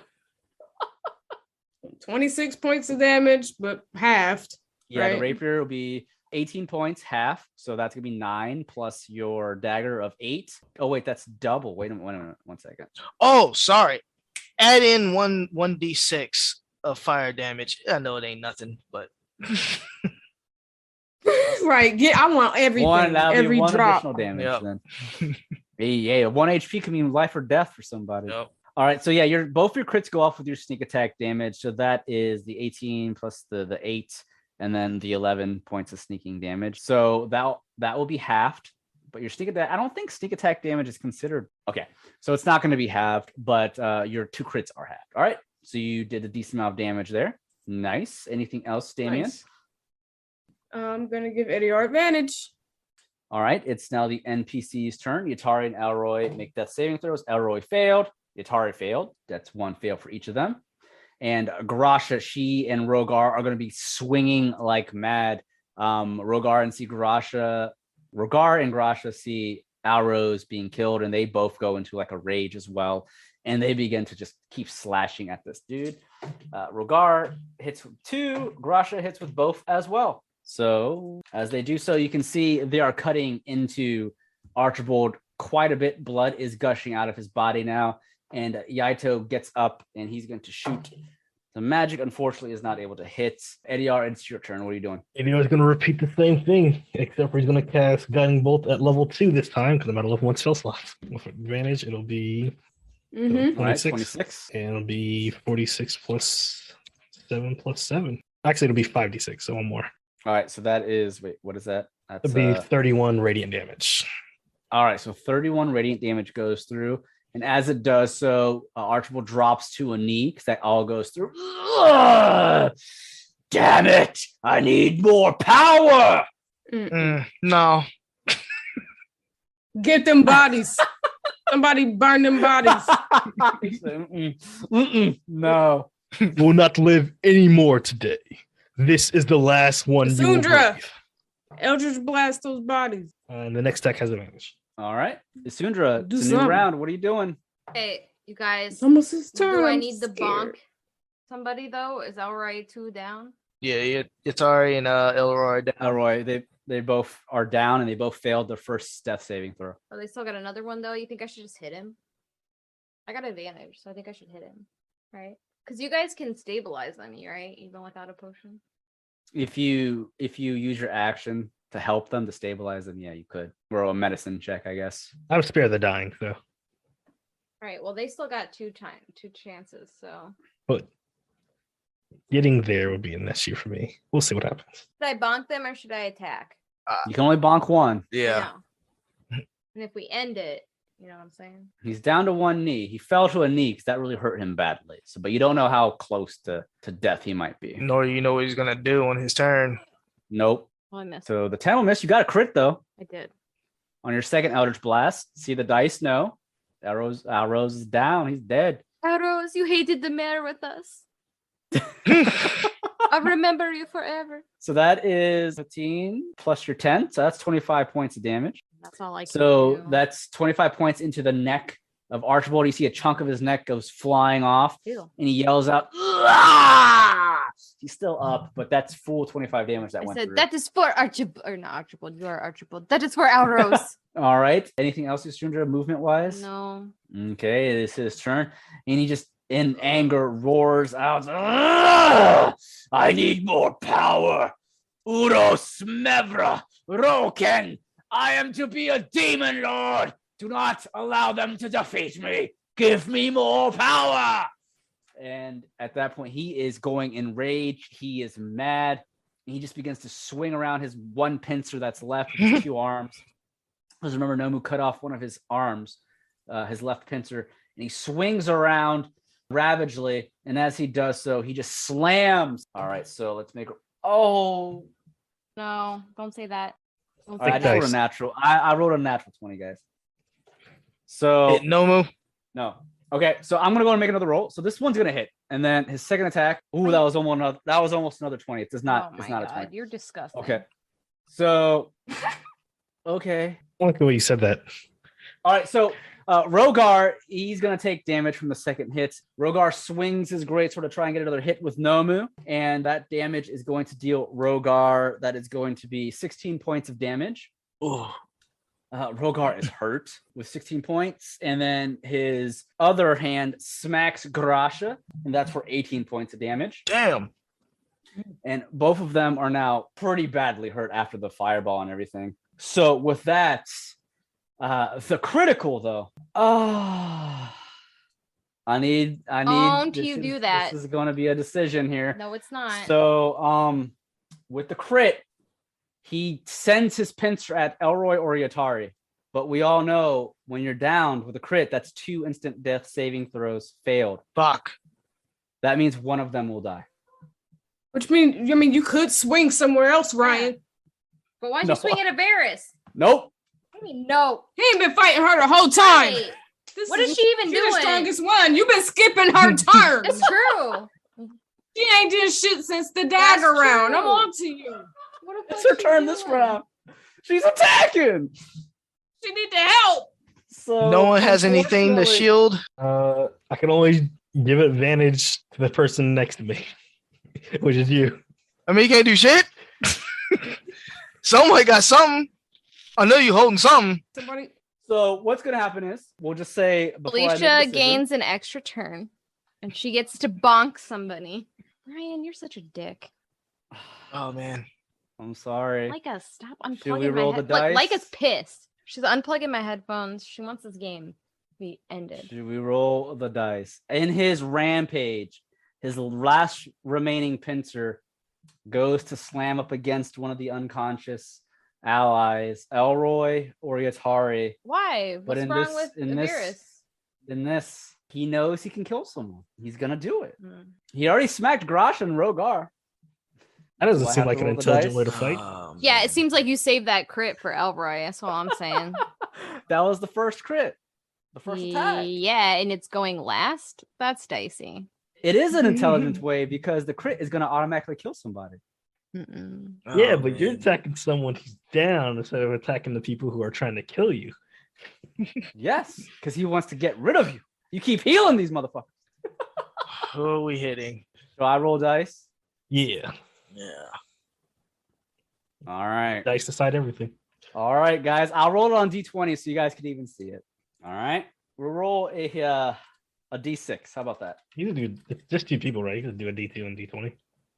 26 points of damage, but halved. Yeah, the Right. rapier will be 18 points, half. So that's going to be 9 plus your dagger of 8. Oh, wait, that's double. Wait a minute. 1 second. Oh, sorry. Add in 1d6 of fire damage. I know it ain't nothing, but Right. I want everything. Every one drop. additional damage Yep. then. Yeah, 1 HP can mean life or death for somebody. Yep. All right, so yeah, both your crits go off with your sneak attack damage. So that is the 18 plus the 8, and then the 11 points of sneaking damage. So that will be halved. But your sneak attack, I don't think sneak attack damage is considered. Okay, so it's not going to be halved, but your 2 crits are halved. All right, so you did a decent amount of damage there. Nice. Anything else, Damien? Nice. I'm gonna give Edeyar advantage. All right, it's now the NPC's turn. Yatari and Elroy make death saving throws. Elroy failed. Yatari failed. That's 1 fail for each of them. And Garasha, she and Rogar are going to be swinging like mad. Rogar and Garasha see arrows being killed, and they both go into like a rage as well. And they begin to just keep slashing at this dude. Rogar hits with 2. Garasha hits with both as well. So as they do so, you can see they are cutting into Archibald quite a bit. Blood is gushing out of his body now. And Yaito gets up and he's going to shoot. The magic, unfortunately, is not able to hit. Edeyar, it's your turn. What are you doing? Edeyar is going to repeat the same thing, except for he's going to cast Guiding Bolt at level 2 this time because I'm at a level 1 spell slot. With advantage, it'll be 26. All right, 26. And it'll be 46 plus 7 plus 7. Actually, it'll be 5d6, so 1 more. All right, so that is, wait, what is that? That's It'll be 31 radiant damage. All right, so 31 radiant damage goes through. And as it does so, Archibald drops to a knee because that all goes through. Ugh! Damn it! I need more power! No. Get them bodies. Somebody burn them bodies. No. Will not live anymore today. This is the last one. Isundra! Eldritch blast those bodies. And the next deck has advantage. All right. Isundra, Do it's a new something. round. What are you doing? Hey, you guys. It's almost his turn. Do I I'm need to scared. bonk somebody though? Is Elroy 2 down? Yeah, Yatari and Elroy down. Elroy, they both are down and they both failed their first death saving throw. Oh, they still got another one though. You think I should just hit him? I got advantage, so I think I should hit him, right? Because you guys can stabilize on me, right? Even without a potion. If you use your action to help them to stabilize them, yeah, you could. Roll a medicine check, I guess. I would spare the dying, though. All right. Well, they still got 2 chances, so. But getting there would be an issue for me. We'll see what happens. Should I bonk them or should I attack? You can only bonk one. Yeah. No. And if we end it, you know what I'm saying? He's down to 1 knee. He fell to a knee because that really hurt him badly. So, but you don't know how close to death he might be. Nor you know what he's gonna do on his turn. Nope. Oh, I missed. So the 10 will miss. You got a crit though. I did. On your second Eldritch Blast. See the dice? No. Arrows is down. He's dead. Arrows, you hated the mayor with us. I remember you forever. So that is 15 plus your 10. So that's 25 points of damage. That's all I can So do. that's 25 points into the neck of Archibald. You see a chunk of his neck goes flying off. Ew. And he yells out, "Ah!" He's still up, but that's full 25 damage that I went said, through. that is for Archibald, or not Archibald, you are Archibald. That is for Arrows. All right. Anything else, Isundra, movement-wise? No. Okay, this is his turn. And he just, in anger, roars out, "Ah! I need more power. Uros Mevra Roken. I am to be a demon lord. Do not allow them to defeat me. Give me more power." And at that point, he is going in rage. He is mad. He just begins to swing around his 1 pincer that's left with his 2 arms. Because remember, Nomu cut off one of his arms, his left pincer, and he swings around ravagely. And as he does so, he just slams. All right, so let's make. Oh, No, don't say that. Don't I say just that. rolled a natural. I rolled a natural 20, guys. So Hit Nomu. no. Okay, so I'm gonna go and make another roll. So this one's gonna hit, and then his second attack. Ooh, that was almost another 20. It does not. Oh It's my not a God, 20. you're disgusting. Okay. So, okay. I like the way you said that. All right. So Rogar, he's going to take damage from the second hit. Rogar swings his greatsword to try and get another hit with Nomu, and that damage is going to deal Rogar. That is going to be 16 points of damage. Ooh. Rogar is hurt with 16 points, and then his other hand smacks Grasha, and that's for 18 points of damage. Damn. And both of them are now pretty badly hurt after the fireball and everything. So with that, the critical though. I need. Don't you do that. This is going to be a decision here. No, it's not. So with the crit, he sends his pincer at Elroy or Yatari. But we all know when you're downed with a crit, that's 2 instant death saving throws failed. Fuck. That means one of them will die. Which means, you could swing somewhere else, Ryan. But why'd you swing at Varys? Nope. I mean, no. He ain't been fighting her the whole time. Right. What is she even doing? You're the strongest one. You've been skipping her turns. It's true. She ain't did shit since the dagger round. I'm on to you. It's her turn this round. She's attacking. She need the help. So No one has anything to shield. I can only give advantage to the person next to me, which is you. I mean, you can't do shit. Somebody got something. I know you holding something. Somebody. So what's going to happen is we'll just say Alicia gains an extra turn, and she gets to bonk somebody. Ryan, you're such a dick. Oh man, I'm sorry. Leica, stop Should we unplugging roll my the dice? Leica's pissed. She's unplugging my headphones. She wants this game to be ended. Should we roll the dice? In his rampage, his last remaining pincer goes to slam up against one of the unconscious allies, Elroy or Yatari. Why? But What's wrong with Varys? In this, he knows he can kill someone. He's gonna do it. He already smacked Grosh and Rogar. That doesn't Do I seem have like to an roll the intelligent dice? way to fight. Yeah, it seems like you saved that crit for Elroy. That's all I'm saying. That was the first crit. The first attack. Yeah, and it's going last? That's dicey. It is an intelligent way because the crit is gonna automatically kill somebody. Yeah, but you're attacking someone who's down instead of attacking the people who are trying to kill you. Yes, because he wants to get rid of you. You keep healing these motherfuckers. who are we hitting? So I roll dice. Yeah. Yeah. All right. Dice decide everything. All right, guys. I'll roll it on D20 so you guys can even see it. All right. We'll roll a D6. How about that? You can do it's just 2 people, right? You can do a D2 and D20.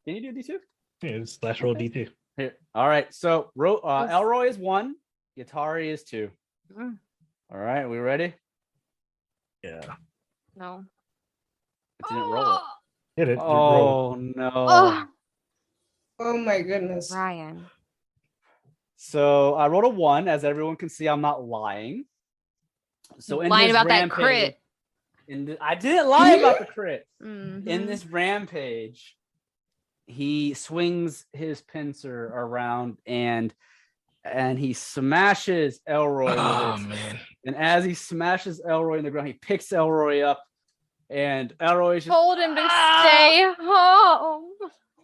Can you do D2? Yeah, just slash roll D2. Here. All right. So Elroy is 1. Yatari is 2. All right. We ready? Yeah. No. It didn't roll it. Hit it. Oh, no. Oh my goodness. Ryan. So I rolled a 1. As everyone can see, I'm not lying. So in Lying this about that rampage, I didn't lie about the crit. Mhm. In this rampage, he swings his pincer around and he smashes Elroy with it. Man. And as he smashes Elroy in the ground, he picks Elroy up, and Elroy just Told him to stay home.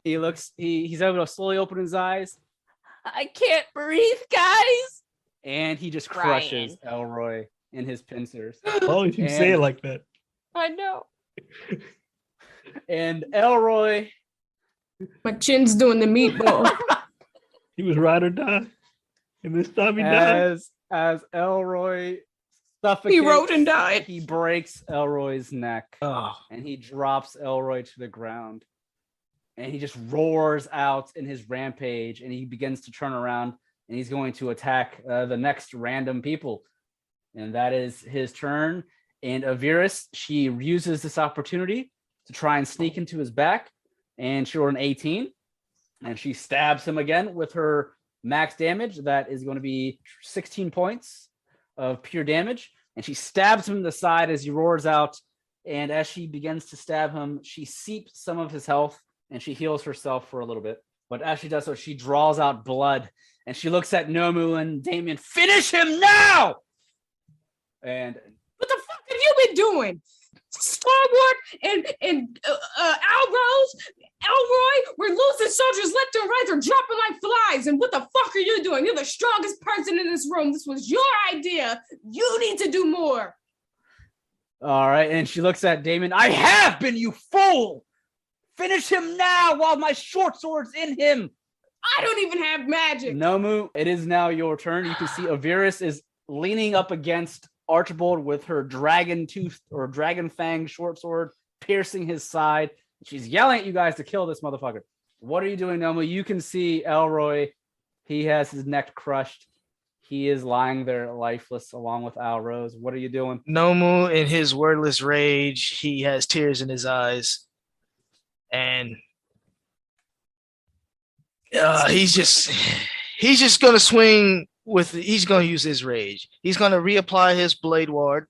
he's able to slowly open his eyes. I can't breathe, guys. And he just crushes Elroy in his pincers. Oh, you say it like that. I know. And Elroy, My chin's doing the meatball. He was ride or die. And this time he died. as Elroy suffocates, He rode and died. he breaks Elroy's neck. Oh. And he drops Elroy to the ground. And he just roars out in his rampage, and he begins to turn around, and he's going to attack the next random people. And that is his turn. And Aviris, she uses this opportunity to try and sneak into his back, and she rolled an 18. And she stabs him again with her max damage. That is going to be 16 points of pure damage. And she stabs him in the side as he roars out. And as she begins to stab him, she seeps some of his health, and she heals herself for a little bit. But as she does so, she draws out blood, and she looks at Nomu and Damien. Finish him now! And What the fuck have you been doing? Starboard and Alrose, Elroy, we're losing soldiers left and right. They're dropping like flies. And what the fuck are you doing? You're the strongest person in this room. This was your idea. You need to do more. All right, and she looks at Damien. I have been, you fool! Finish him now while my short sword's in him. I don't even have magic. Nomu, it is now your turn. You can see Aviris is leaning up against Archibald with her dragon tooth or dragon fang short sword piercing his side. She's yelling at you guys to kill this motherfucker. What are you doing, Nomu? You can see Elroy. He has his neck crushed. He is lying there lifeless along with Alrose. What are you doing? Nomu, in his wordless rage, he has tears in his eyes. And he's just going to swing he's going to use his rage. He's going to reapply his blade ward.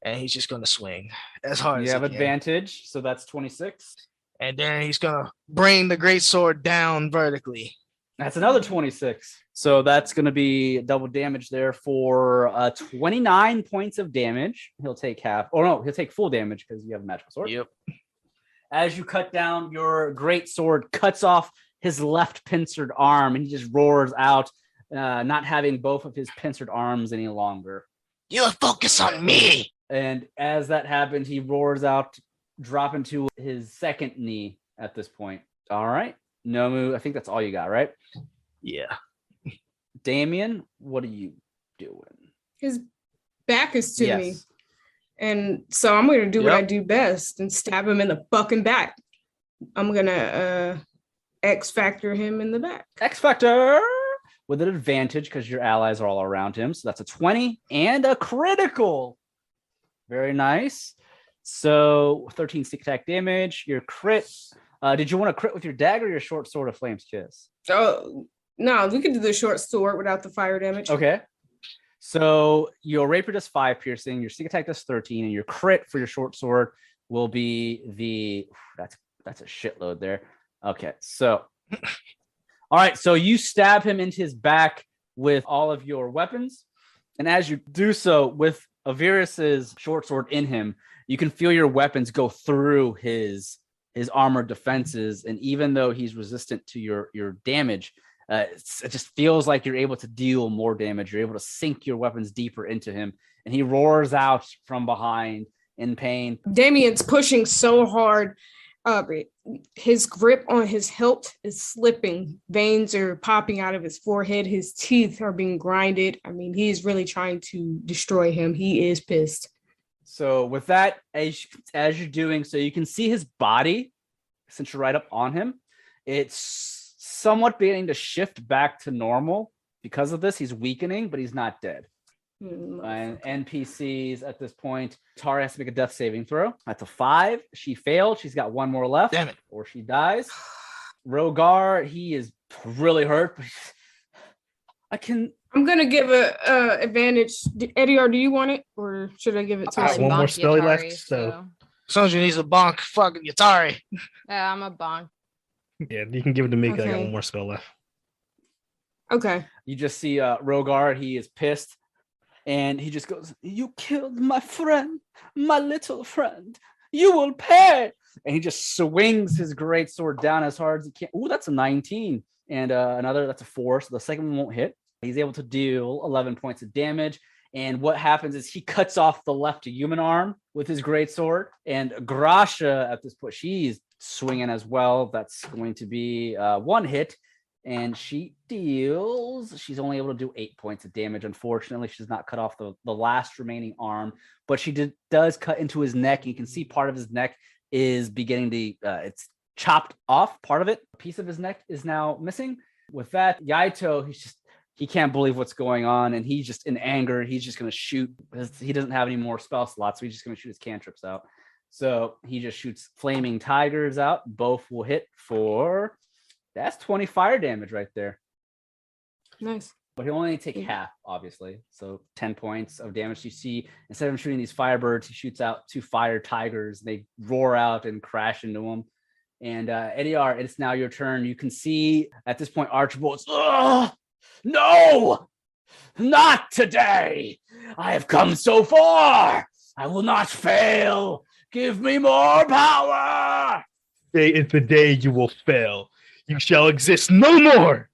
And he's just going to swing as hard as he can. You have advantage, so that's 26. And then he's going to bring the greatsword down vertically. That's another 26. So that's going to be double damage there for 29 points of damage. He'll take half. Or no, he'll take full damage because you have a magical sword. Yep. As you cut down, your great sword cuts off his left pincered arm, and he just roars out, not having both of his pincered arms any longer. You focus on me. And as that happens, he roars out, dropping to his second knee at this point. All right. Nomu, I think that's all you got, right? Yeah. Damien, what are you doing? His back is to me. Yes. And so I'm going to do what I do best and stab him in the fucking back. I'm going to X Factor him in the back. X Factor with an advantage because your allies are all around him. So that's a 20 and a critical. Very nice. So 13 stick attack damage. Your crit. Did you want to crit with your dagger or your short sword of Flame's Kiss? Oh, no, we could do the short sword without the fire damage. Okay. So your rapier does 5 piercing, your stick attack does 13, and your crit for your short sword will be the that's a shitload there. Okay, so all right, so you stab him into his back with all of your weapons, and as you do so with Aviris's short sword in him, you can feel your weapons go through his armored defenses, and even though he's resistant to your damage, it just feels like you're able to deal more damage. You're able to sink your weapons deeper into him, and he roars out from behind in pain. Damien's pushing so hard. His grip on his hilt is slipping. Veins are popping out of his forehead. His teeth are being grinded. I mean, he's really trying to destroy him. He is pissed. So with that, as you're doing, so you can see his body, since you're right up on him, it's somewhat beginning to shift back to normal. Because of this, he's weakening, but he's not dead. And NPCs at this point, Tara has to make a death saving throw. That's a 5. She failed. She's got 1 more left. Damn it. Or she dies. Rogar, he is really hurt. I'm gonna give a advantage. Edeyar, do you want it, or should I give it to I have him? one more bonk spell Yatari, left, so- Sandra needs a bonk fucking Yatari. Yeah, I'm a bonk. Yeah, you can give it to me because I got Okay. one more spell left. Okay. You just see Rogar. He is pissed. And he just goes, "You killed my friend, my little friend. You will pay." And he just swings his great sword down as hard as he can. Ooh, that's a 19. And that's a 4. So the second one won't hit. He's able to deal 11 points of damage. And what happens is he cuts off the left human arm with his great sword. And Grasha, at this point, she's swinging as well. That's going to be 1 hit. And she's only able to do 8 points of damage. Unfortunately, she's not cut off the last remaining arm, but she does cut into his neck. You can see part of his neck is beginning to, it's chopped off. Part of it, a piece of his neck is now missing. With that, Yaito, he can't believe what's going on. And he's just in anger. He's just going to shoot because he doesn't have any more spell slots. So he's just going to shoot his cantrips out. So he just shoots flaming tigers out. Both will hit for... That's 20 fire damage right there. Nice. But he'll only take half, obviously. So 10 points of damage. You see, instead of shooting these firebirds, he shoots out 2 fire tigers. They roar out and crash into him. And Edeyar, it's now your turn. You can see at this point, Archibald's, no, not today. I have come so far. I will not fail. Give me more power. Today is the day you will fail. You shall exist no more.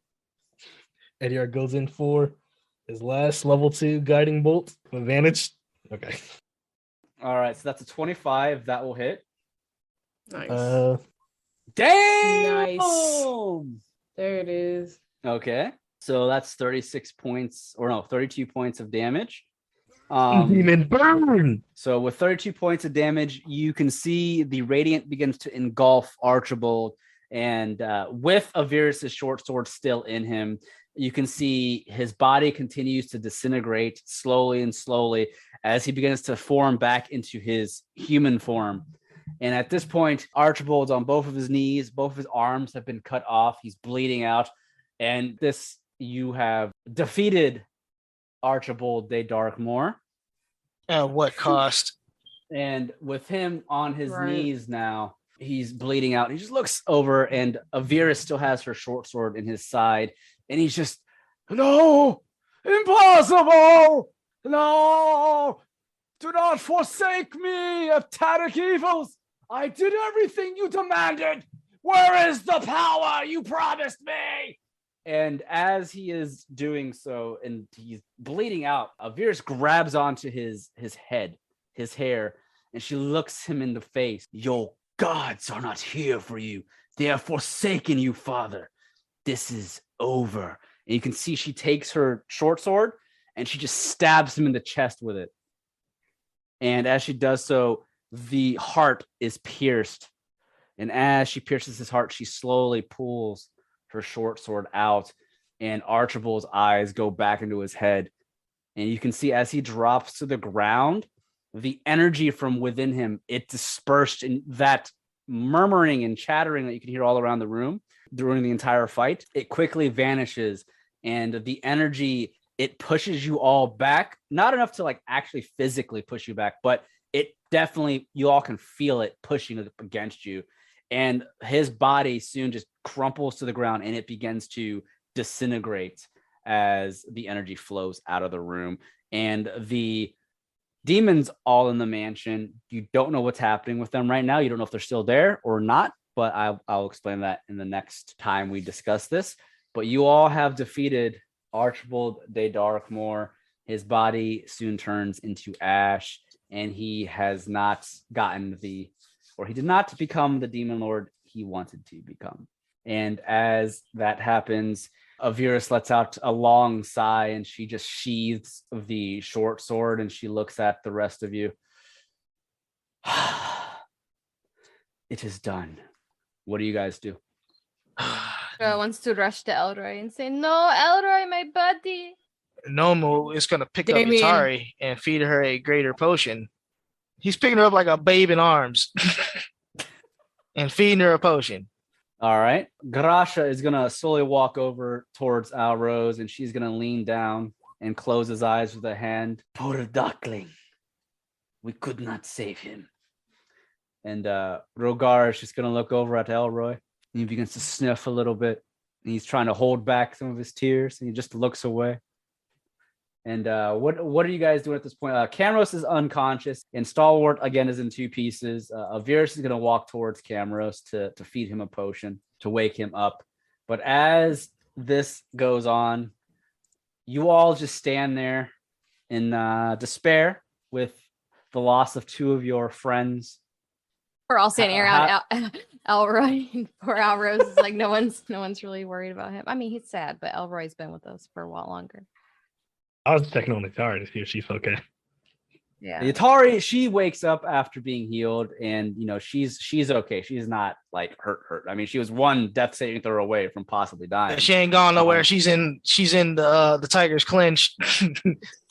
Edeyar goes in for his last level 2 guiding bolt. Advantage. Okay. All right, so that's a 25. That will hit. Nice. Damn! There it is. Okay, so that's 36 points, or no, 32 points of damage. Demon burn! So with 32 points of damage, you can see the radiant begins to engulf Archibald, and with Avirus' short sword still in him, you can see his body continues to disintegrate slowly and slowly as he begins to form back into his human form. And at this point, Archibald's on both of his knees, both of his arms have been cut off. He's bleeding out. And this, you have defeated Archibald De Darkmore. At what cost? And with him on his knees now, he's bleeding out. He just looks over, and Avirus still has her short sword in his side. And he's just, no, impossible. No, do not forsake me, Aptaric evils. I did everything you demanded. Where is the power you promised me? And as he is doing so, and he's bleeding out, Avirus grabs onto his head, his hair, and she looks him in the face. Your gods are not here for you. They have forsaken you, Father. This is over. And you can see she takes her short sword and she just stabs him in the chest with it. And as she does so, the heart is pierced. And as she pierces his heart, she slowly pulls her short sword out, and Archibald's eyes go back into his head. And you can see as he drops to the ground, the energy from within him, it dispersed in that murmuring and chattering that you can hear all around the room during the entire fight. It quickly vanishes, and the energy, it pushes you all back. Not enough to like actually physically push you back, but it definitely, you all can feel it pushing up against you. And his body soon just crumples to the ground, and it begins to disintegrate as the energy flows out of the room. And the demons all in the mansion, you don't know what's happening with them right now. You don't know if they're still there or not, but I'll explain that in the next time we discuss this. But you all have defeated Archibald De Darkmore. His body soon turns into ash, and he has not gotten he did not become the demon lord he wanted to become. And as that happens, Avirus lets out a long sigh, and she just sheathes the short sword, and she looks at the rest of you. It is done. What do you guys do? Wants to rush to Elroy and say, "No, Elroy, my buddy." Nomu is going to pick Damien. up Yutari and feed her a greater potion. He's picking her up like a babe in arms and feeding her a potion. All right. Grasha is going to slowly walk over towards Alrose, and she's going to lean down and close his eyes with a hand. Poor duckling. We could not save him. And Rogar is just going to look over at Elroy, and he begins to sniff a little bit. And he's trying to hold back some of his tears, and he just looks away. And what are you guys doing at this point? Camros is unconscious, and Stalwart, again, is in two pieces. Avirus is going to walk towards Camros to feed him a potion, to wake him up. But as this goes on, you all just stand there in despair with the loss of two of your friends. We're all standing around Elroy. Poor Elrose is like, no one's really worried about him. I mean, he's sad, but Elroy's been with us for a while longer. I was checking on Atari to see if she's okay. Yeah. Atari, she wakes up after being healed, and she's okay. She's not like hurt. I mean, she was one death saving throw away from possibly dying. She ain't gone nowhere. She's in the tiger's clinch.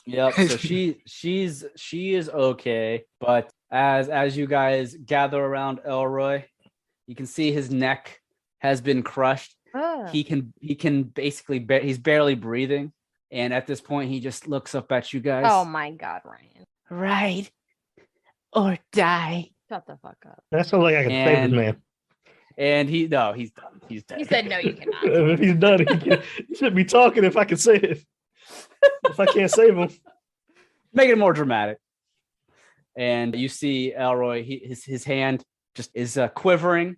Yep. So she is okay. But as you guys gather around Elroy, you can see his neck has been crushed. He can basically he's barely breathing. And at this point, he just looks up at you guys. Oh my God, Ryan. Right. Or die. Shut the fuck up. That's not like I can save this man. And he's done. He's dead. He said, no, you cannot. If he's done, he shouldn't be talking if I can save. If I can't save him. Make it more dramatic. And you see Elroy, his hand just is quivering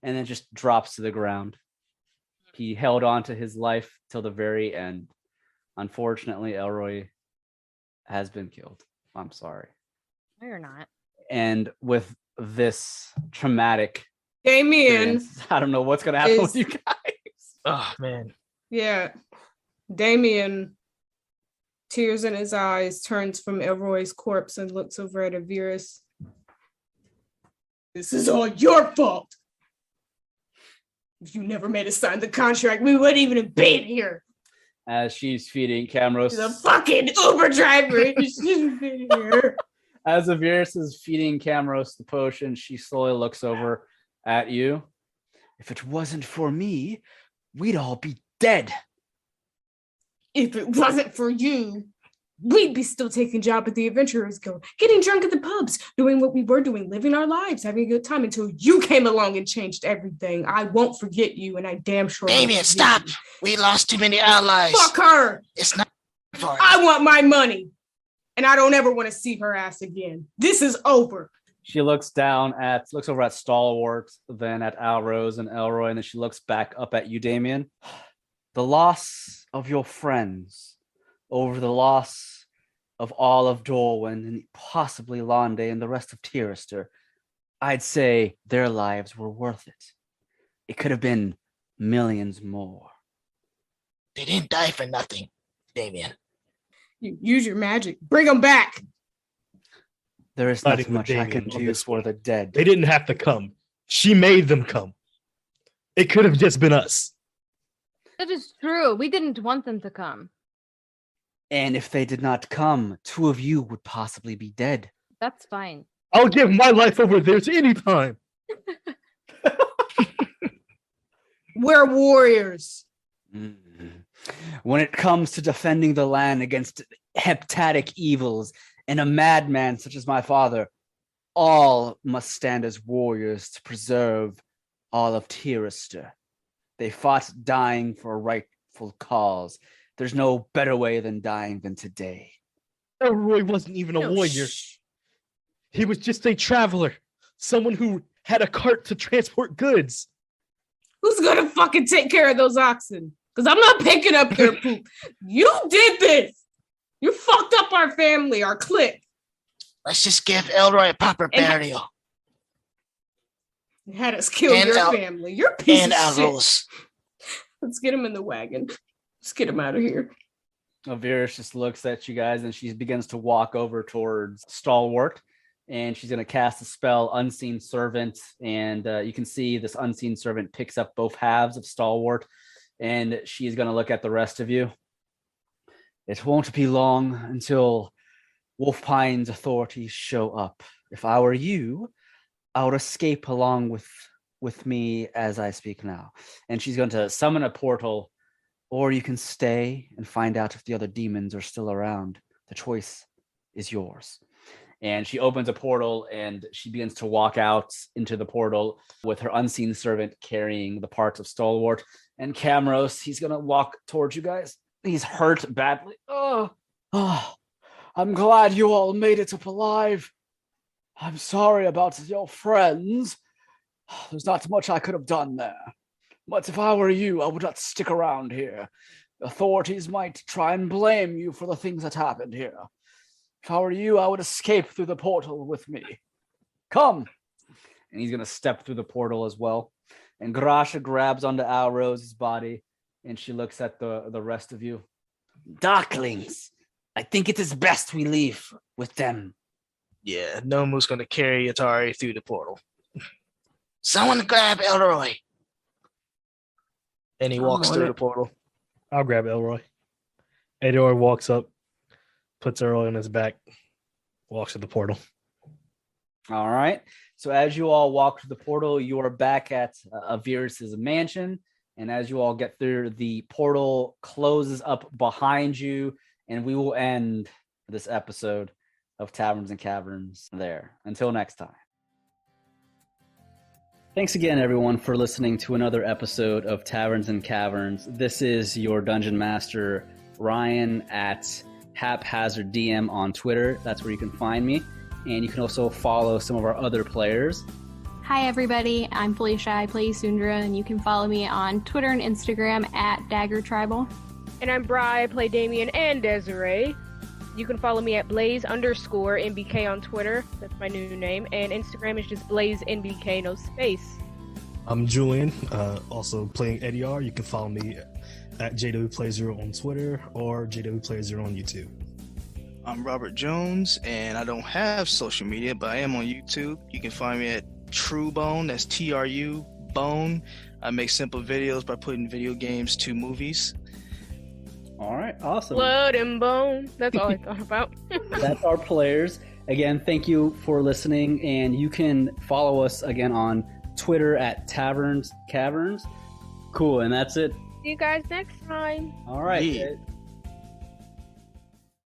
and then just drops to the ground. He held on to his life till the very end. Unfortunately, Elroy has been killed. I'm sorry. No, you're not. And with this traumatic Damien. experience, I don't know what's going to happen with you guys. Oh man. Yeah. Damien, tears in his eyes, turns from Elroy's corpse and looks over at Avirus. This is all your fault. If you never made us sign the contract, we wouldn't even have been here. As she's feeding Camros. He's a fucking Uber driver. You shouldn't have been here. As Avirus is feeding Camros the potion, she slowly looks over at you. If it wasn't for me, we'd all be dead. If it wasn't for you, we'd be still taking job at the Adventurers Guild, getting drunk at the pubs, doing what we were doing, living our lives, having a good time until you came along and changed everything. I won't forget you, and I damn sure won't Damien, forget stop. you. We lost too many allies. Fuck her. It's not for it. I want my money, and I don't ever want to see her ass again. This is over. She looks over at Stalwart, then at Alrose and Elroy, and then she looks back up at you, Damien. The loss of your friends over the loss of all of Dorwin and possibly Londe and the rest of Tirastir, I'd say their lives were worth it. It could have been millions more. They didn't die for nothing, Damien. You use your magic. Bring them back. There is Fighting not with much I Damien can on do this for one. the dead. They didn't have to come. She made them come. It could have just been us. That is true. We didn't want them to come. And if they did not come, 2 of you would possibly be dead. That's fine. I'll give my life over theirs any time. We're warriors. When it comes to defending the land against heptatic evils and a madman such as my father, all must stand as warriors to preserve all of Tirastir. They fought dying for a rightful cause. There's no better way than dying than today. Elroy wasn't even a warrior. He was just a traveler. Someone who had a cart to transport goods. Who's gonna fucking take care of those oxen? Because I'm not picking up their poop. You did this. You fucked up our family, our clique. Let's just give Elroy a proper burial. You had us kill And your family. You're a piece And of shit. Alros. Let's get him in the wagon. Let's get him out of here. Avirus just looks at you guys and she begins to walk over towards Stalwart, and she's going to cast a spell, Unseen Servant, and you can see this Unseen Servant picks up both halves of Stalwart, and she's going to look at the rest of you. It won't be long until Wolfpine's authorities show up. If I were you, I would escape along with me as I speak now. And she's going to summon a portal, or you can stay and find out if the other demons are still around. The choice is yours. And she opens a portal and she begins to walk out into the portal with her unseen servant carrying the parts of Stalwart. And Camros, he's going to walk towards you guys. He's hurt badly. Oh, I'm glad you all made it up alive. I'm sorry about your friends. There's not much I could have done there. But if I were you, I would not stick around here. Authorities might try and blame you for the things that happened here. If I were you, I would escape through the portal with me. Come. And he's going to step through the portal as well. And Grasha grabs onto Alrose's body, and she looks at the rest of you. Darklings, I think it is best we leave with them. Yeah, Nomu's gonna carry Atari through the portal. Someone grab Elroy. And he walks on through it. the portal. I'll grab Elroy. Edeyar walks up, puts Elroy on his back, walks to the portal. All right. So as you all walk to the portal, you are back at Avirus' mansion. And as you all get through, the portal closes up behind you. And we will end this episode of Taverns and Caverns there. Until next time. Thanks again, everyone, for listening to another episode of Taverns and Caverns. This is your Dungeon Master, Ryan, at Haphazard DM on Twitter. That's where you can find me. And you can also follow some of our other players. Hi everybody, I'm Felicia, I play Isundra, and you can follow me on Twitter and Instagram at Dagger Tribal. And I'm Bri, I play Damien and Desiree. You can follow me at Blaze_NBK on Twitter. That's my new name. And Instagram is just BlazeNBK, no space. I'm Julian, also playing Edeyar. You can follow me at JWPlay0 on Twitter or JWPlay0 on YouTube. I'm Robert Jones, and I don't have social media, but I am on YouTube. You can find me at TrueBone, that's TRU Bone. I make simple videos by putting video games to movies. All right, awesome. Blood and bone. That's all I thought about. That's our players. Again, thank you for listening, and you can follow us again on Twitter at Taverns Caverns. Cool, and that's it. See you guys next time. All right. Yeah.